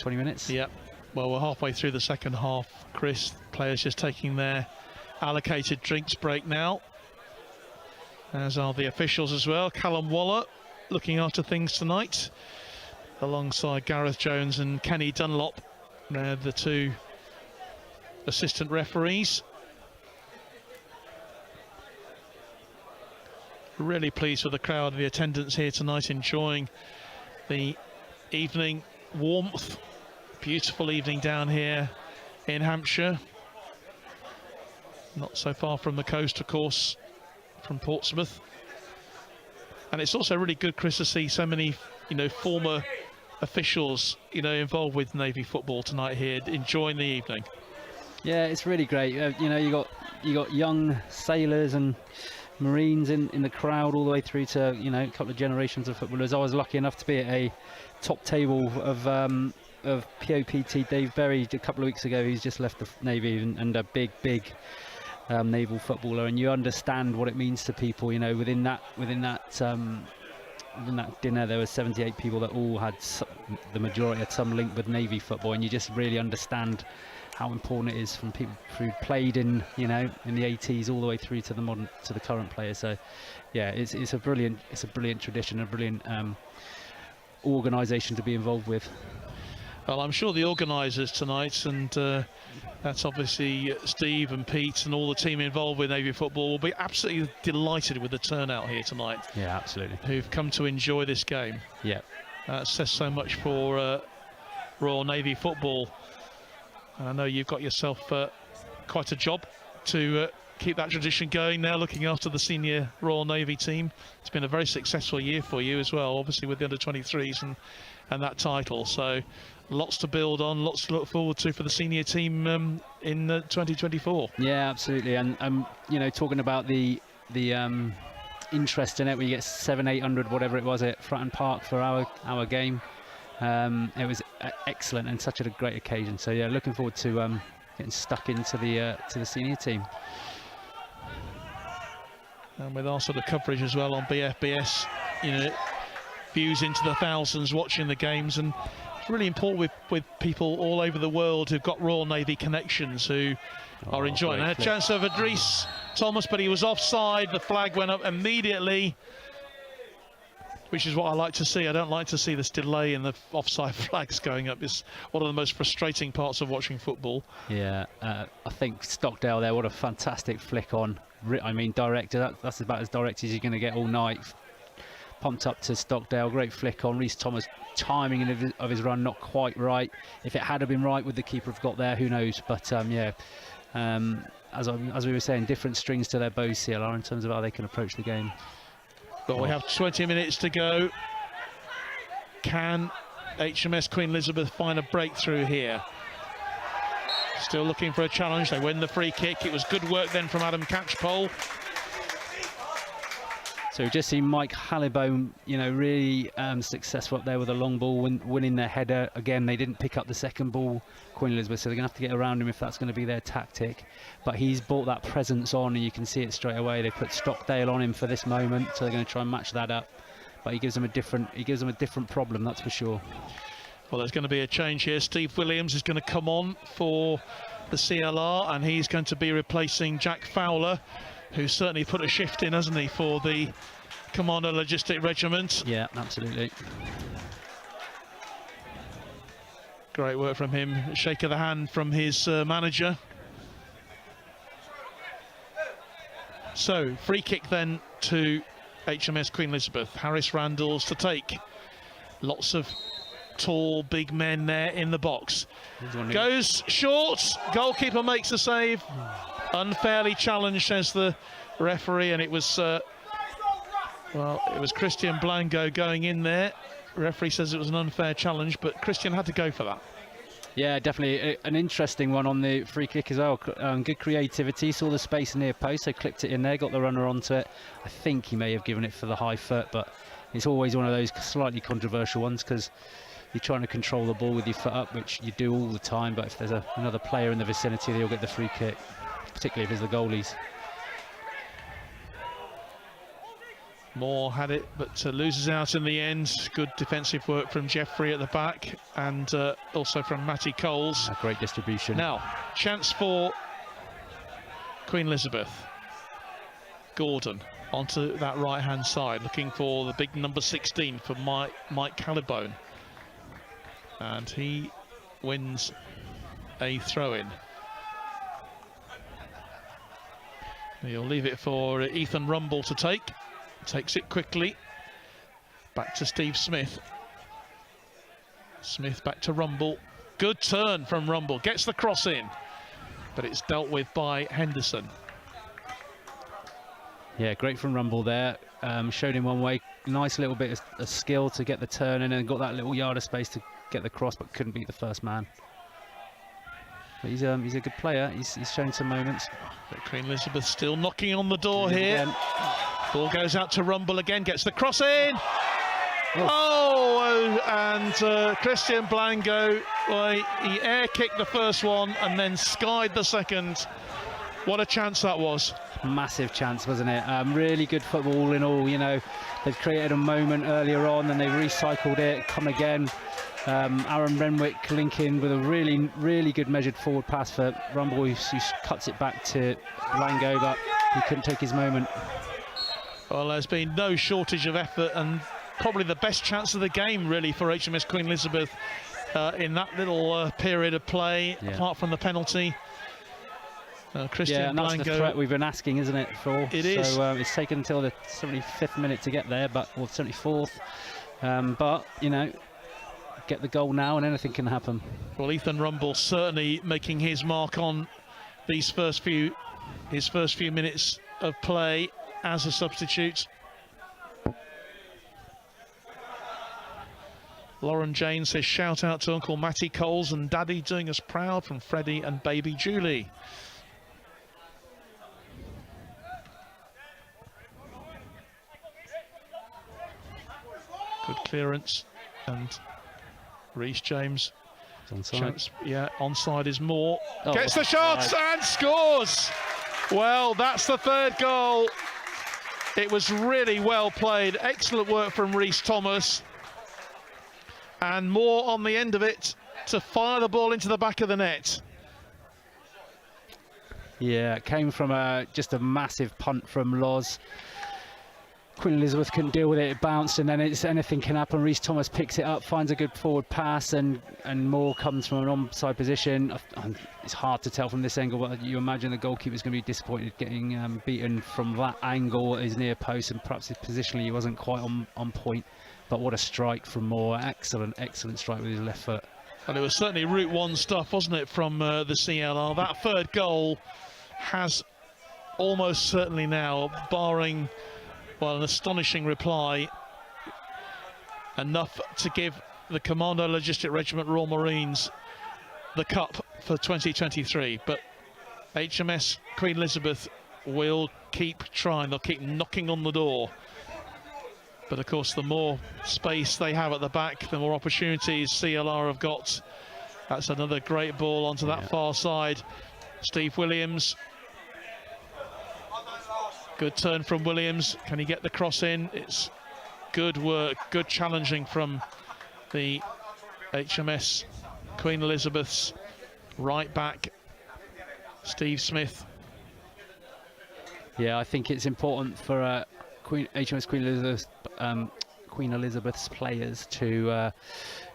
minutes. Yep. Well, we're halfway through the second half, Chris. Players just taking their allocated drinks break now, as are the officials as well. Callum Waller looking after things tonight, alongside Gareth Jones and Kenny Dunlop. They're the two assistant referees. Really pleased with the crowd and the attendance here tonight, enjoying the evening warmth. Beautiful evening down here in Hampshire. Not so far from the coast, of course, from Portsmouth. And it's also really good, Chris, to see so many, former officials, involved with Navy football tonight here, enjoying the evening. Yeah, it's really great. You got young sailors and Marines in the crowd, all the way through to a couple of generations of footballers. I was lucky enough to be at a top table of POPT Dave Berry a couple of weeks ago. He's just left the Navy and a big naval footballer, and you understand what it means to people. Within that dinner there were 78 people that all had the majority had some link with Navy football, and you just really understand how important it is from people who played in the 80s all the way through to the current players. So yeah, it's a brilliant tradition, a brilliant organisation to be involved with. Well, I'm sure the organisers tonight, and that's obviously Steve and Pete and all the team involved with Navy football, will be absolutely delighted with the turnout here tonight. Yeah, absolutely. Who've come to enjoy this game. Yeah. That says so much for Royal Navy football. And I know you've got yourself quite a job to keep that tradition going now, looking after the senior Royal Navy team. It's been a very successful year for you as well, obviously with the under-23s and that title. So lots to build on, lots to look forward to for the senior team in 2024. Yeah, absolutely. And talking about the interest in it, we get 700-800 whatever it was at Fratton Park for our game. It was excellent and such a great occasion. So yeah, looking forward to getting stuck into the senior team. And with our sort of coverage as well on BFBS, views into the thousands watching the games, and it's really important with people all over the world who've got Royal Navy connections who are enjoying it. A chance of Idris Thomas, but he was offside. The flag went up immediately, which is what I like to see. I don't like to see this delay in the offside flags going up. It's one of the most frustrating parts of watching football. Yeah, I think Stockdale there, what a fantastic flick on. I mean, director, that's about as direct as you're going to get all night. Pumped up to Stockdale, great flick on. Reece Thomas, timing of his run not quite right. If it had been right, would the keeper have got there? Who knows? But yeah, as we were saying, different strings to their bows, CLR, in terms of how they can approach the game. But we have 20 minutes to go. Can HMS Queen Elizabeth find a breakthrough here? Still looking for a challenge. They win the free kick. It was good work then from Adam Catchpole. So we've just seen Mike Hallibone, really successful up there with a long ball, winning their header. Again, they didn't pick up the second ball, Queen Elizabeth, so they're going to have to get around him if that's going to be their tactic. But he's brought that presence on, and you can see it straight away. They put Stockdale on him for this moment, so they're going to try and match that up. But he gives them a different problem, that's for sure. Well, there's going to be a change here. Steve Williams is going to come on for the CLR, and he's going to be replacing Jack Fowler, who's certainly put a shift in, hasn't he, for the Commando Logistic Regiment. Yeah, absolutely. Great work from him. Shake of the hand from his manager. So, free kick then to HMS Queen Elizabeth. Harris Randalls to take. Lots of tall, big men there in the box. Goes short. Goalkeeper makes the save. Unfairly challenged, says the referee, and it was it was Christian Blanco going in there. Referee says it was an unfair challenge, but Christian had to go for that. Yeah, definitely an interesting one on the free kick as well. Good creativity, saw the space near post, so clipped it in there, got the runner onto it. I think he may have given it for the high foot, but it's always one of those slightly controversial ones because you're trying to control the ball with your foot up, which you do all the time, but if there's another player in the vicinity, they'll get the free kick, particularly if it's the goalies. Moore had it, but loses out in the end. Good defensive work from Jeffrey at the back, and also from Matty Coles. A great distribution. Now, chance for Queen Elizabeth. Gordon onto that right-hand side, looking for the big number 16 for Mike Callibone. And he wins a throw-in. He'll leave it for Ethan Rumble to take. Takes it quickly. Back to Steve Smith. Smith back to Rumble. Good turn from Rumble. Gets the cross in. But it's dealt with by Henderson. Yeah, great from Rumble there. Showed him one way. Nice little bit of skill to get the turn in and got that little yard of space to get the cross, but couldn't beat the first man. But he's a good player. He's shown some moments. But Queen Elizabeth still knocking on the door here. Again. Ball goes out to Rumble again. Gets the cross in. Oh, and Christian Blanco, well, he air kicked the first one and then skied the second. What a chance that was. Massive chance, wasn't it? Really good football all in all. You know, they've created a moment earlier on and they recycled it, come again. Aaron Renwick linking with a really good measured forward pass for Rumble, who cuts it back to Blanco, but he couldn't take his moment. Well, there's been no shortage of effort and probably the best chance of the game, really, for HMS Queen Elizabeth in that little period of play, apart from the penalty. Christian and that's Blanco. the threat we've been asking, isn't it, Phil? It is. So it's taken until the 75th minute to get there, or 74th. But, you know, get the goal now and anything can happen. Well, Ethan Rumble certainly making his mark on his first few minutes of play as a substitute. Lauren Jane says, shout out to Uncle Matty Coles and Daddy doing us proud, from Freddie and baby Julie. Good clearance, and Reece James. Onside. Onside is more. Oh, gets the shot and scores. Well, that's the third goal. It was really well played. Excellent work from Reece Thomas. And more on the end of it to fire the ball into the back of the net. Yeah, it came from just a massive punt from Loz. Queen Elizabeth couldn't deal with it, it bounced, and then anything can happen. Reece Thomas picks it up, finds a good forward pass, and Moore comes from an onside position. It's hard to tell from this angle, but you imagine the goalkeeper's going to be disappointed getting beaten from that angle at his near post, and perhaps positionally he wasn't quite on point. But what a strike from Moore. Excellent strike with his left foot. And it was certainly Route 1 stuff, wasn't it, from the CLR. That third goal has almost certainly now, barring, well, an astonishing reply, enough to give the Commando Logistic Regiment Royal Marines the cup for 2023. But HMS Queen Elizabeth will keep trying. They'll keep knocking on the door. But of course, the more space they have at the back, the more opportunities CLR have got. That's another great ball onto that far side. Steve Williams. Good turn from Williams. Can he get the cross in? It's good work, good challenging from the HMS Queen Elizabeth's right back, Steve Smith. Yeah, I think it's important for HMS Queen Elizabeth's players to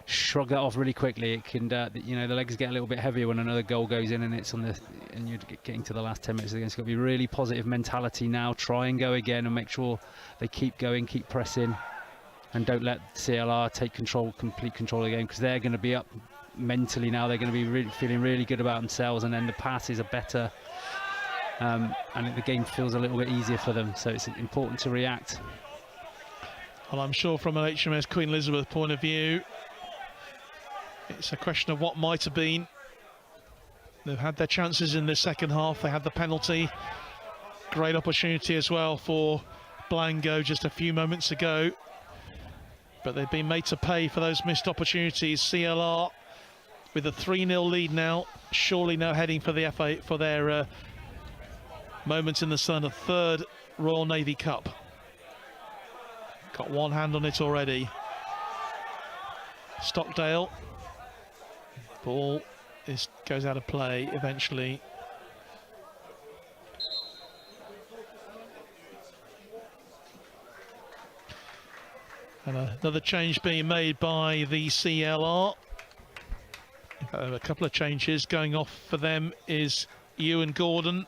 shrug that off really quickly. It can, you know, the legs get a little bit heavier when another goal goes in, and it's and you're getting to the last 10 minutes. It's got to be really positive mentality now. Try and go again, and make sure they keep going, keep pressing, and don't let CLR take complete control of the game, because they're going to be up mentally now. They're going to be feeling really good about themselves, and then the passes are better. And the game feels a little bit easier for them, so it's important to react. Well, I'm sure from an HMS Queen Elizabeth point of view, it's a question of what might have been. They've had their chances in the second half. They had the penalty. Great opportunity as well for Blanco just a few moments ago. But they've been made to pay for those missed opportunities. CLR with a 3-0 lead now, surely now heading for the FA for their moments in the sun, a third Royal Navy Cup. Got one hand on it already. Stockdale. Ball goes out of play eventually. And another change being made by the CLR. A couple of changes going off for them is Ewan Gordon,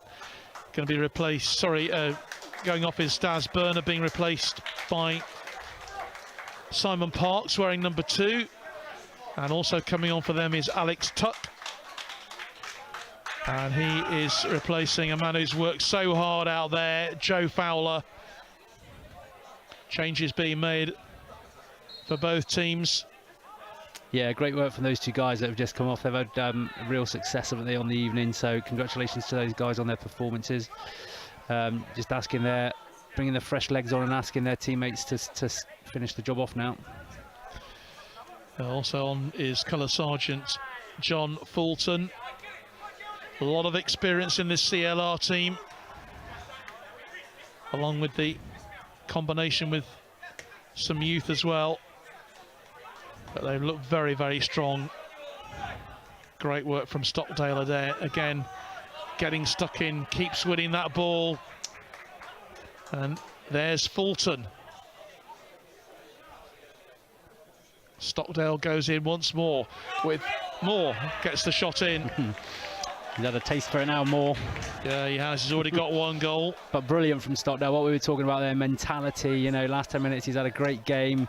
going to be replaced, going off is Stas Burner, being replaced by Simon Parks wearing number 2. And also coming on for them is Alex Tuck. And he is replacing a man who's worked so hard out there, Joe Fowler. Changes being made for both teams. Yeah, great work from those two guys that have just come off. They've had real success, haven't they, on the evening? So congratulations to those guys on their performances. Just bringing the fresh legs on and asking their teammates to finish the job off now. Also on is Colour Sergeant John Fulton. A lot of experience in this CLR team, along with the combination with some youth as well. But they look very, very strong. Great work from Stockdale there. Again, getting stuck in, keeps winning that ball. And there's Fulton. Stockdale goes in once more with Moore, gets the shot in. He's had a taste for it now, Moore. Yeah, he has. He's already got one goal. But brilliant from Stockdale. What we were talking about there, mentality. You know, last 10 minutes he's had a great game.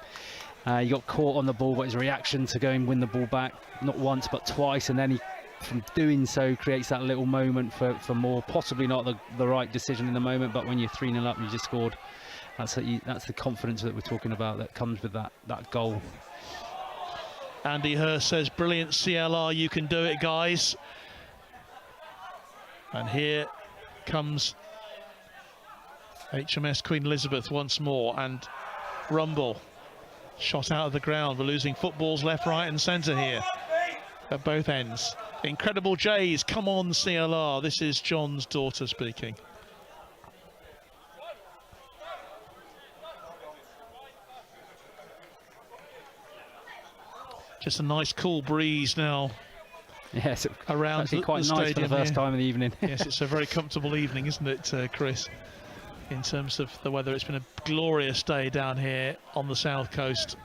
He got caught on the ball, but his reaction to go and win the ball back, not once but twice, and then he, from doing so, creates that little moment for Moore. Possibly not the right decision in the moment, but when you're 3-0 up and you just scored, that's the confidence that we're talking about that comes with that goal. Andy Hurst says, brilliant CLR, you can do it, guys. And here comes HMS Queen Elizabeth once more, and Rumble shot out of the ground. We're losing footballs left, right and centre here at both ends. Incredible Jays, come on CLR. This is John's daughter speaking. Just a nice cool breeze now. Yes, around actually quite the nice for the first time in the evening. Yes, it's a very comfortable evening, isn't it, Chris? In terms of the weather, it's been a glorious day down here on the south coast.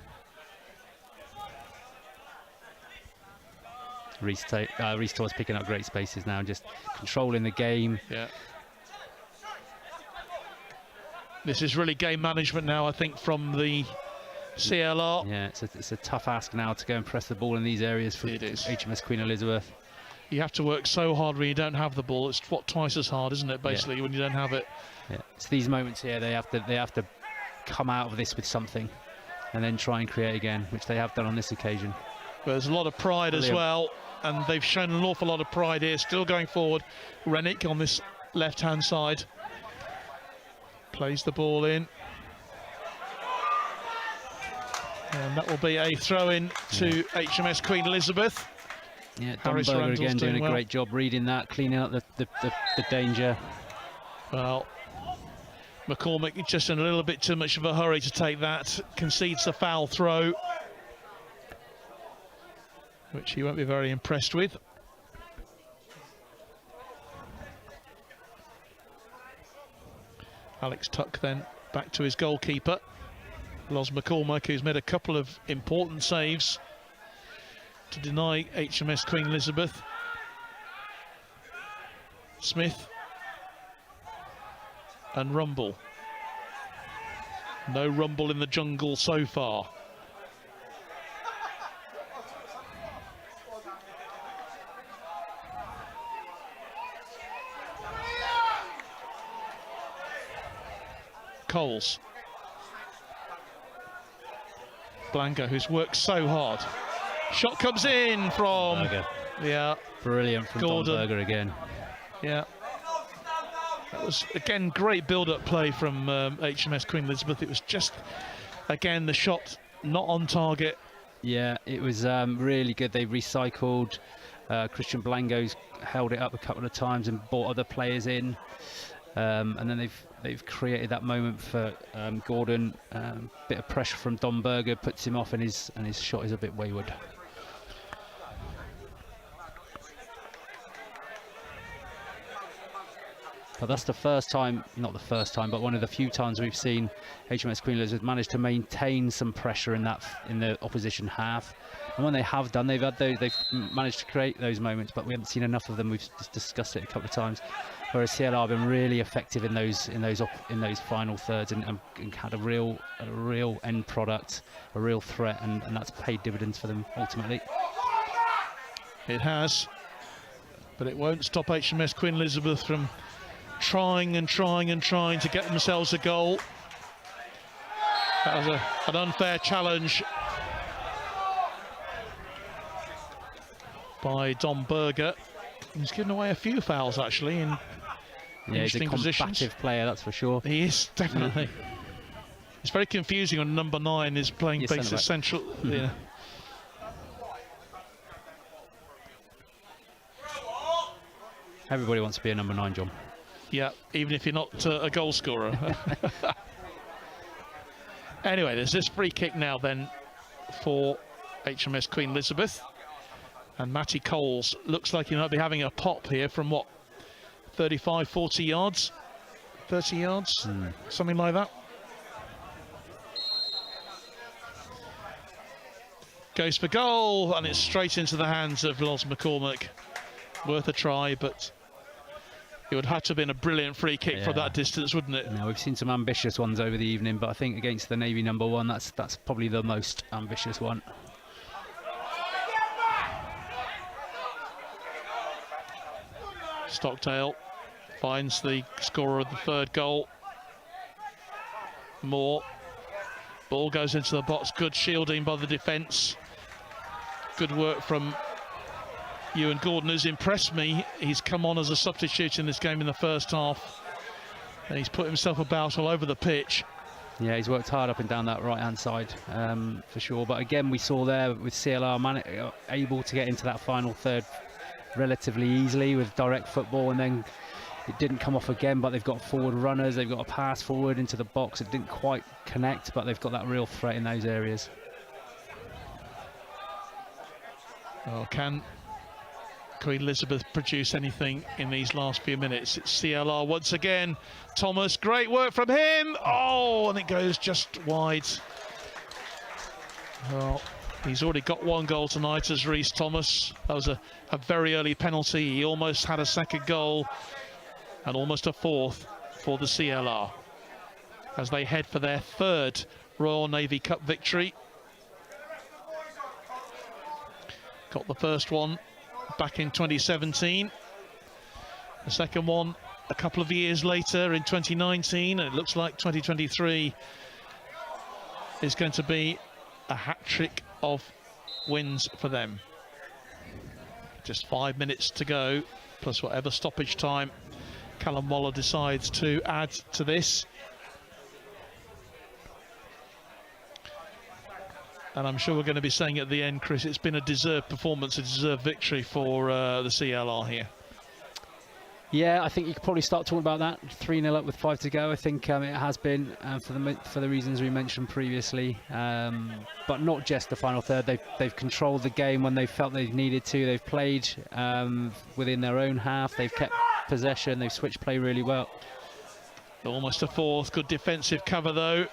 Reece Torres picking up great spaces now, just controlling the game. Yeah. This is really game management now, I think, from the CLR. Yeah, it's a tough ask now to go and press the ball in these areas for HMS Queen Elizabeth. You have to work so hard when you don't have the ball. It's twice as hard, isn't it, basically, when you don't have it. Yeah, it's these moments here they have to come out of this with something and then try and create again, which they have done on this occasion. But there's a lot of pride as well, and they've shown an awful lot of pride here. Still going forward, Rennick on this left-hand side. Plays the ball in. And that will be a throw-in to HMS Queen Elizabeth. Yeah, Domberger again doing a great job reading that, cleaning up the danger. Well, McCormick just in a little bit too much of a hurry to take that, concedes the foul throw, which he won't be very impressed with. Alex Tuck then back to his goalkeeper, Los McCormick, who's made a couple of important saves to deny HMS Queen Elizabeth. Smith and Rumble. No Rumble in the jungle so far. Coles. Blanco, who's worked so hard. Shot comes in from... Yeah. Brilliant from Domberger again. Yeah. That was, again, great build-up play from HMS Queen Elizabeth. It was just, again, the shot not on target. Yeah, it was really good. They recycled. Christian Blanco's held it up a couple of times and brought other players in. And then they've created that moment for Gordon. Bit of pressure from Domberger puts him off, and his shot is a bit wayward. But that's the first time, not the first time, but one of the few times we've seen HMS Queen Elizabeth manage to maintain some pressure in the opposition half. And when they have done, they've managed to create those moments, but we haven't seen enough of them. We've discussed it a couple of times. Whereas CLR have been really effective in those final thirds and had a real end product, a real threat, and that's paid dividends for them ultimately. It has, but it won't stop HMS Queen Elizabeth from trying to get themselves a goal. That was an unfair challenge by Dom Berger. He's given away a few fouls actually in interesting positions. He's a combative player, that's for sure. He is, definitely. It's very confusing when number 9 is playing basis central. Yeah. Everybody wants to be a number 9, John. Yeah, even if you're not a goal scorer. Anyway, there's this free kick now then for HMS Queen Elizabeth. And Matty Coles looks like he might be having a pop here from what, 35, 40 yards? 30 yards? Something like that. Goes for goal, and it's straight into the hands of Loz McCormack. Worth a try, but it would have to have been a brilliant free kick from that distance, wouldn't it? No, we've seen some ambitious ones over the evening, but I think against the Navy number 1, that's probably the most ambitious one. Stockdale finds the scorer of the third goal. Moore. Ball goes into the box. Good shielding by the defence. Good work from Ewan Gordon, who's impressed me. He's come on as a substitute in this game in the first half. And he's put himself about all over the pitch. Yeah, he's worked hard up and down that right-hand side, for sure. But again, we saw there with CLR able to get into that final third relatively easily with direct football, and then it didn't come off again, but they've got forward runners, they've got a pass forward into the box. It didn't quite connect, but they've got that real threat in those areas. Well, can Queen Elizabeth produce anything in these last few minutes? It's CLR once again. Thomas, great work from him. Oh, and it goes just wide. Well, he's already got 1 goal tonight as Rhys Thomas. That was a very early penalty. He almost had a second goal and almost a fourth for the CLR as they head for their 3rd Royal Navy Cup victory. Got the first one back in 2017. The second one a couple of years later in 2019. And it looks like 2023 is going to be a hat-trick of wins for them. Just 5 minutes to go, plus whatever stoppage time Callum Waller decides to add to this. And I'm sure we're going to be saying at the end, Chris, it's been a deserved performance, a deserved victory for the CLR here. Yeah, I think you could probably start talking about that. 3-0 up with 5 to go. I think it has been for the reasons we mentioned previously, but not just the final third. They've controlled the game when they felt they needed to. They've played within their own half. They've kept possession. They've switched play really well. Almost a fourth. Good defensive cover though.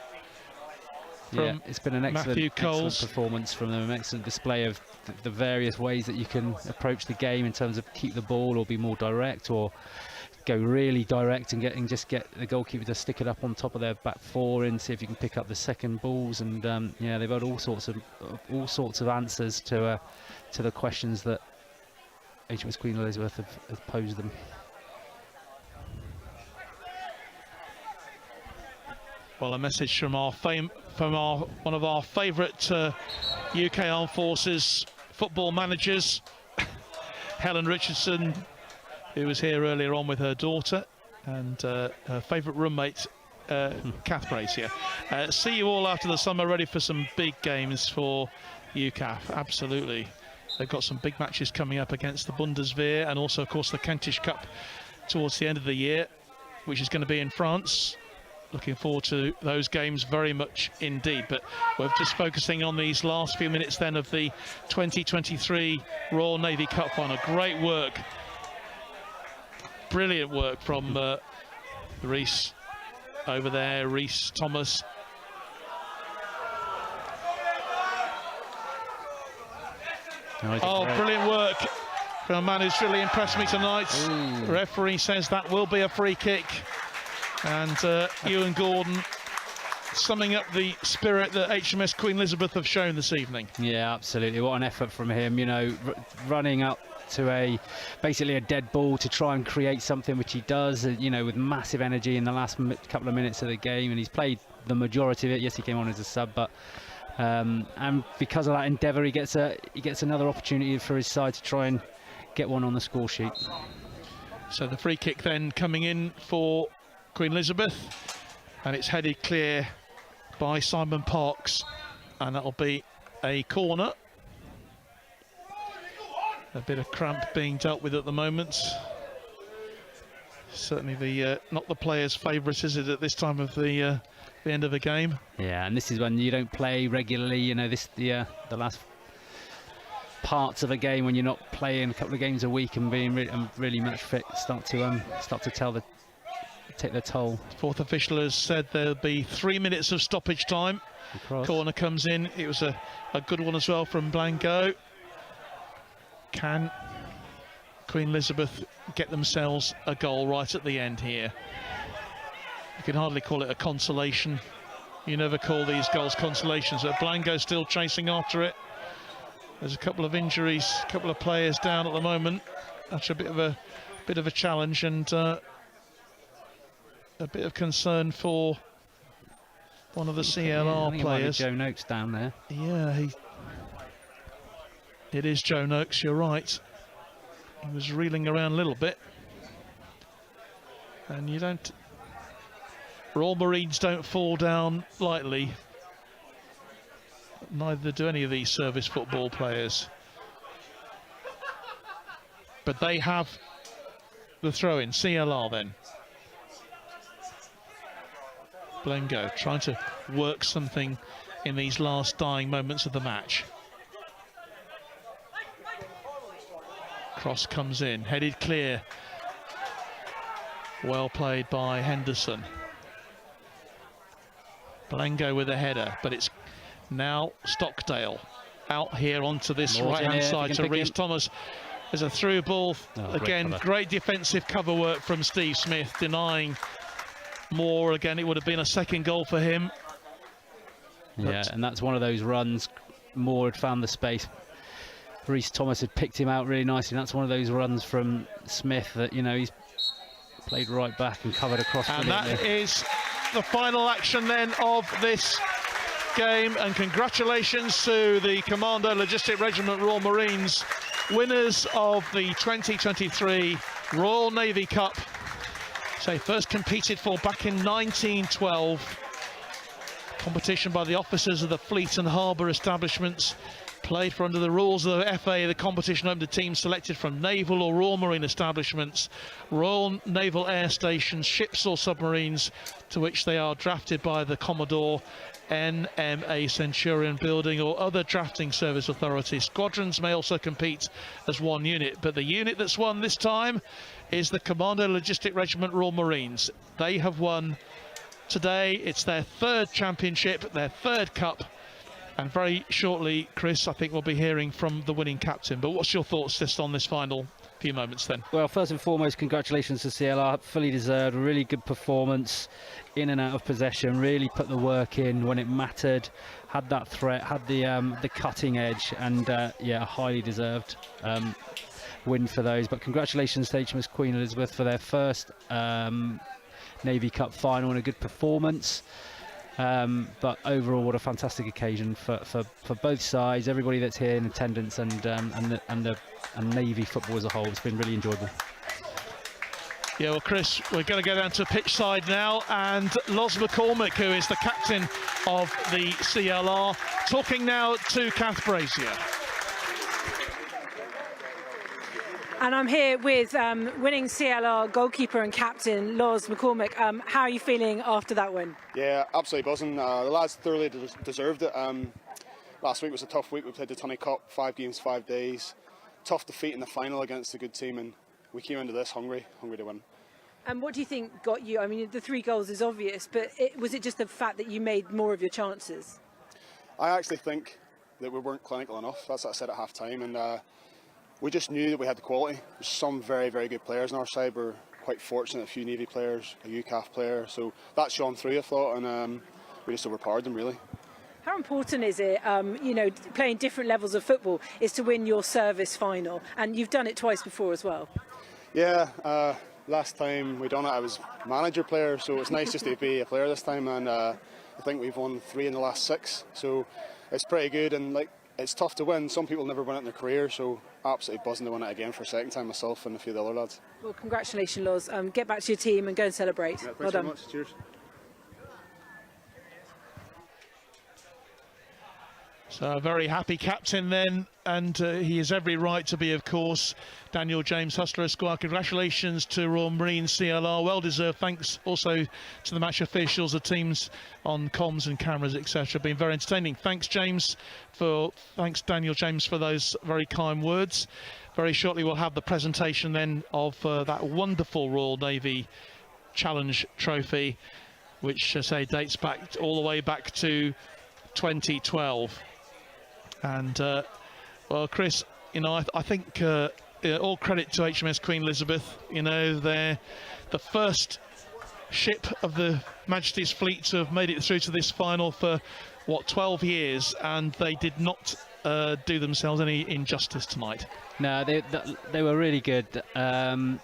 Yeah, it's been an excellent performance from them, an excellent display of the various ways that you can approach the game in terms of keep the ball or be more direct, or go really direct and just get the goalkeeper to stick it up on top of their back four and see if you can pick up the second balls. And yeah, they've had all sorts of answers to the questions that HMS Queen Elizabeth have posed them. Well, a message from one of our favourite UK Armed Forces football managers, Helen Richardson, who was here earlier on with her daughter and her favourite roommate, Kath Brazier. See you all after the summer, ready for some big games for UCAF. Absolutely. They've got some big matches coming up against the Bundeswehr and also, of course, the Kentish Cup towards the end of the year, which is going to be in France. Looking forward to those games very much indeed. But we're just focusing on these last few minutes then of the 2023 Royal Navy Cup final. Great work. Brilliant work from Reese over there, Reese Thomas. Oh, brilliant work from a man who's really impressed me tonight. The referee says that will be a free kick. And Ewan Gordon summing up the spirit that HMS Queen Elizabeth have shown this evening. Yeah, absolutely. What an effort from him, you know, running up to basically a dead ball to try and create something, which he does, you know, with massive energy in the last couple of minutes of the game. And he's played the majority of it. Yes, he came on as a sub, but and because of that endeavour, he gets another opportunity for his side to try and get one on the score sheet. So the free kick then coming in for Queen Elizabeth, and it's headed clear by Simon Parks, and that'll be a corner. A bit of cramp being dealt with at the moment. Certainly the not the players' favourite, is it, at this time of the end of the game? Yeah, and this is when you don't play regularly. You know, the last parts of a game when you're not playing a couple of games a week and being really match fit start to take their toll. Fourth official has said there'll be 3 minutes of stoppage time. Corner comes in. It was a good one as well from Blanco. Can Queen Elizabeth get themselves a goal right at the end here? You can hardly call it a consolation. You never call these goals consolations. But Blanco still chasing after it. There's a couple of injuries, a couple of players down at the moment. That's a bit of a challenge, and a bit of concern for one of the CLR players. Joe Noakes down there. Yeah, it is Joe Noakes, you're right. He was reeling around a little bit. And you don't... Royal Marines don't fall down lightly. Neither do any of these service football players. But they have the throw-in. CLR then. Blengo trying to work something in these last dying moments of the match. Cross comes in, headed clear. Well played by Henderson. Blango with a header, but it's now Stockdale out here onto this right-hand side to Reese Thomas. There's a through ball. Again, great defensive cover work from Steve Smith, denying Moore. Again, it would have been a second goal for him. Yeah, and that's one of those runs. Moore had found the space. Reese Thomas had picked him out really nicely. And that's one of those runs from Smith that, you know, he's played right back and covered across. And that is the final action then of this game. And congratulations to the Commando Logistic Regiment Royal Marines, winners of the 2023 Royal Navy Cup. So first competed for back in 1912. Competition by the officers of the Fleet and Harbour establishments. Played for under the rules of the FA. The competition opened to teams selected from naval or Royal Marine establishments, Royal Naval Air Stations, ships or submarines to which they are drafted by the Commodore, NMA Centurion Building or other drafting service authority. Squadrons may also compete as one unit, but the unit that's won this time is the Commando Logistic Regiment Royal Marines. They have won today. It's their third championship, their third cup. And very shortly, Chris, I think we'll be hearing from the winning captain. But what's your thoughts just on this final few moments then? Well, first and foremost, congratulations to CLR. Fully deserved, really good performance, in and out of possession, really put the work in when it mattered, had that threat, had the cutting edge, and yeah, highly deserved win for those. But congratulations to HMS Queen Elizabeth for their first Navy Cup final and a good performance. But overall, what a fantastic occasion for both sides, everybody that's here in attendance, and Navy football as a whole. It's been really enjoyable. Yeah, well, Chris, we're going to go down to pitch side now, and Loz McCormick, who is the captain of the CLR, talking now to Kath Brazier. And I'm here with winning CLR goalkeeper and captain Loz McCormick. How are you feeling after that win? Yeah, absolutely buzzing. The lads thoroughly deserved it. Last week was a tough week. We played the Tony Cup, 5 games, 5 days. Tough defeat in the final against a good team, and we came into this hungry to win. And what do you think got you? I mean, the 3 goals is obvious, but was it just the fact that you made more of your chances? I actually think that we weren't clinical enough. That's what I said at half time, and we just knew that we had the quality. There's some very, very good players on our side. We're quite fortunate, a few Navy players, a UCAF player, so that shone through, I thought, and we just overpowered them, really. How important is it, playing different levels of football, is to win your service final? And you've done it twice before as well. Yeah, last time we done it, I was manager player, so it's nice just to be a player this time, and I think we've won 3 in the last 6, so it's pretty good, and it's tough to win. Some people never win it in their career, so absolutely buzzing to win it again for a second time, myself and a few of the other lads. Well, congratulations, Loz. Get back to your team and go and celebrate. Yeah, thanks well done. very much. Cheers. So a very happy captain then, and he has every right to be, of course. Daniel James, Hustler Esquire, congratulations to Royal Marine CLR, well deserved. Thanks also to the match officials, the teams on comms and cameras, etc. Been very entertaining. Thanks Daniel James for those very kind words. Very shortly we'll have the presentation then of that wonderful Royal Navy Challenge Trophy, which I say dates back all the way back to 2012. And well, Chris, I think all credit to HMS Queen Elizabeth. They're the first ship of the Majesty's fleet to have made it through to this final for 12 years, and they did not do themselves any injustice tonight. No, they were really good, and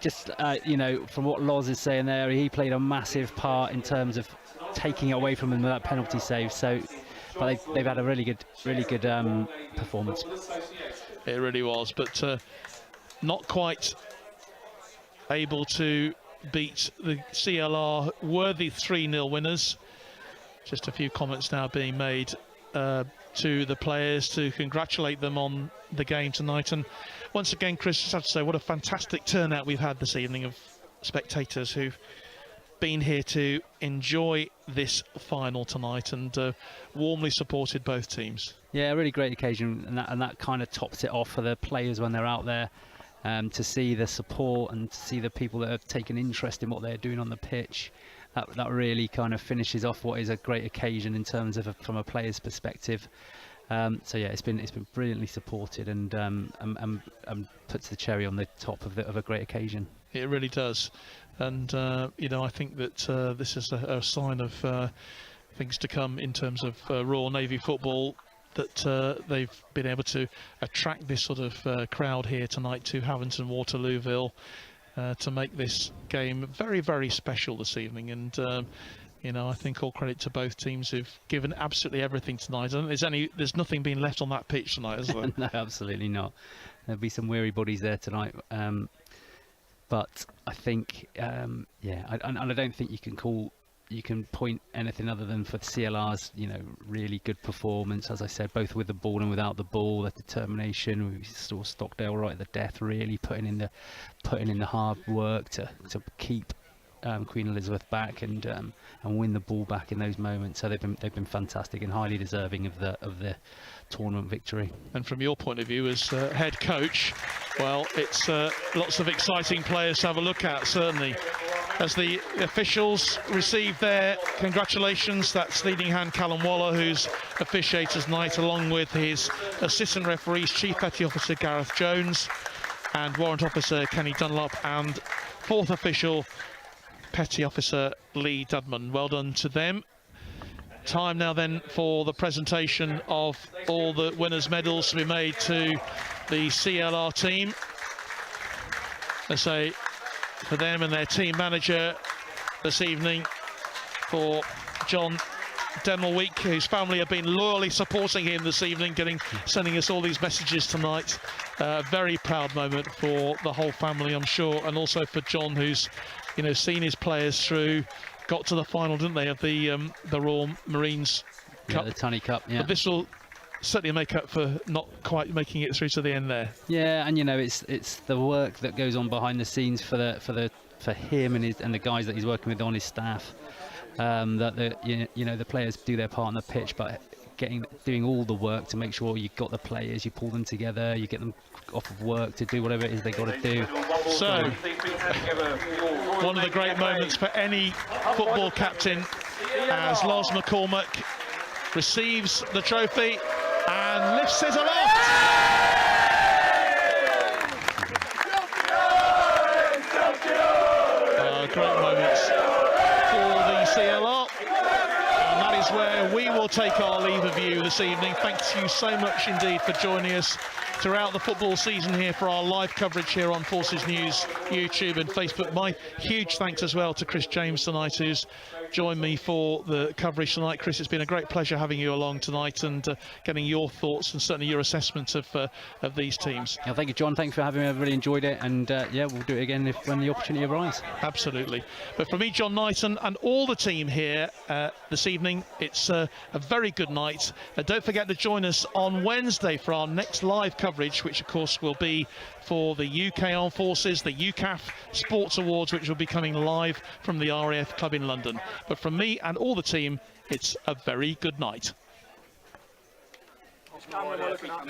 just from what Loz is saying there, he played a massive part in terms of taking it away from them with that penalty save. So, but they've had a really good performance. It really was, but not quite able to beat the CLR worthy 3-0 winners. Just a few comments now being made to the players to congratulate them on the game tonight. And once again, Chris, I just have to say what a fantastic turnout we've had this evening of spectators who've been here to enjoy this final tonight and warmly supported both teams. Yeah, a really great occasion, and that kind of tops it off for the players when they're out there, to see the support and to see the people that have taken interest in what they're doing on the pitch. That really kind of finishes off what is a great occasion in terms of from a player's perspective. So yeah, it's been brilliantly supported and puts the cherry on the top of a great occasion. It really does, and I think that this is a sign of things to come in terms of Royal Navy football, that they've been able to attract this sort of crowd here tonight to Havant and Waterlooville to make this game very, very special this evening. And I think all credit to both teams who've given absolutely everything tonight. I think there's nothing being left on that pitch tonight, is there? No, absolutely not. There'll be some weary bodies there tonight. But I think, and I don't think you can point anything other than for the CLR's, really good performance. As I said, both with the ball and without the ball, the determination. We saw Stockdale right at the death, really putting in the hard work to keep Queen Elizabeth back and win the ball back in those moments. So they've been fantastic and highly deserving of the tournament victory. And from your point of view as head coach, well, it's lots of exciting players to have a look at, certainly. As the officials receive their congratulations, that's leading hand Callum Waller, who's officiated tonight, along with his assistant referees, Chief Petty Officer Gareth Jones and Warrant Officer Kenny Dunlop, and fourth official, Petty Officer Lee Dudman. Well done to them. Time now then for the presentation of all the winners' medals to be made to the CLR team. I say for them and their team manager this evening, for John Demelweek, whose family have been loyally supporting him this evening, sending us all these messages tonight. Very proud moment for the whole family, I'm sure, and also for John, who's seen his players through. Got to the final, didn't they, of the Royal Marines Cup? Yeah, the Tunny Cup, yeah. But this will certainly make up for not quite making it through to the end there. Yeah, and it's the work that goes on behind the scenes for him and the guys that he's working with on his staff. That the players do their part on the pitch, but doing all the work to make sure you've got the players, you pull them together, you get them off of work to do whatever it is they got to do. So, one of the great moments for any football captain as Loz McCormack receives the trophy and lifts it aloft. Great moments for the CLR, and that is where we will take our leave of you this evening. Thanks you so much indeed for joining us throughout the football season here for our live coverage here on Forces News, YouTube and Facebook. My huge thanks as well to Chris James tonight, who's joined me for the coverage tonight. Chris, it's been a great pleasure having you along tonight and getting your thoughts and certainly your assessment of these teams. Yeah, thank you, John. Thanks for having me. I really enjoyed it, and yeah, we'll do it again when the opportunity arises. Absolutely. But for me, John Knighton, and all the team here this evening, it's a very good night. Don't forget to join us on Wednesday for our next live coverage, which of course will be for the UK Armed Forces, the UCAF Sports Awards, which will be coming live from the RAF Club in London. But from me and all the team, it's a very good night. Which camera am I looking at?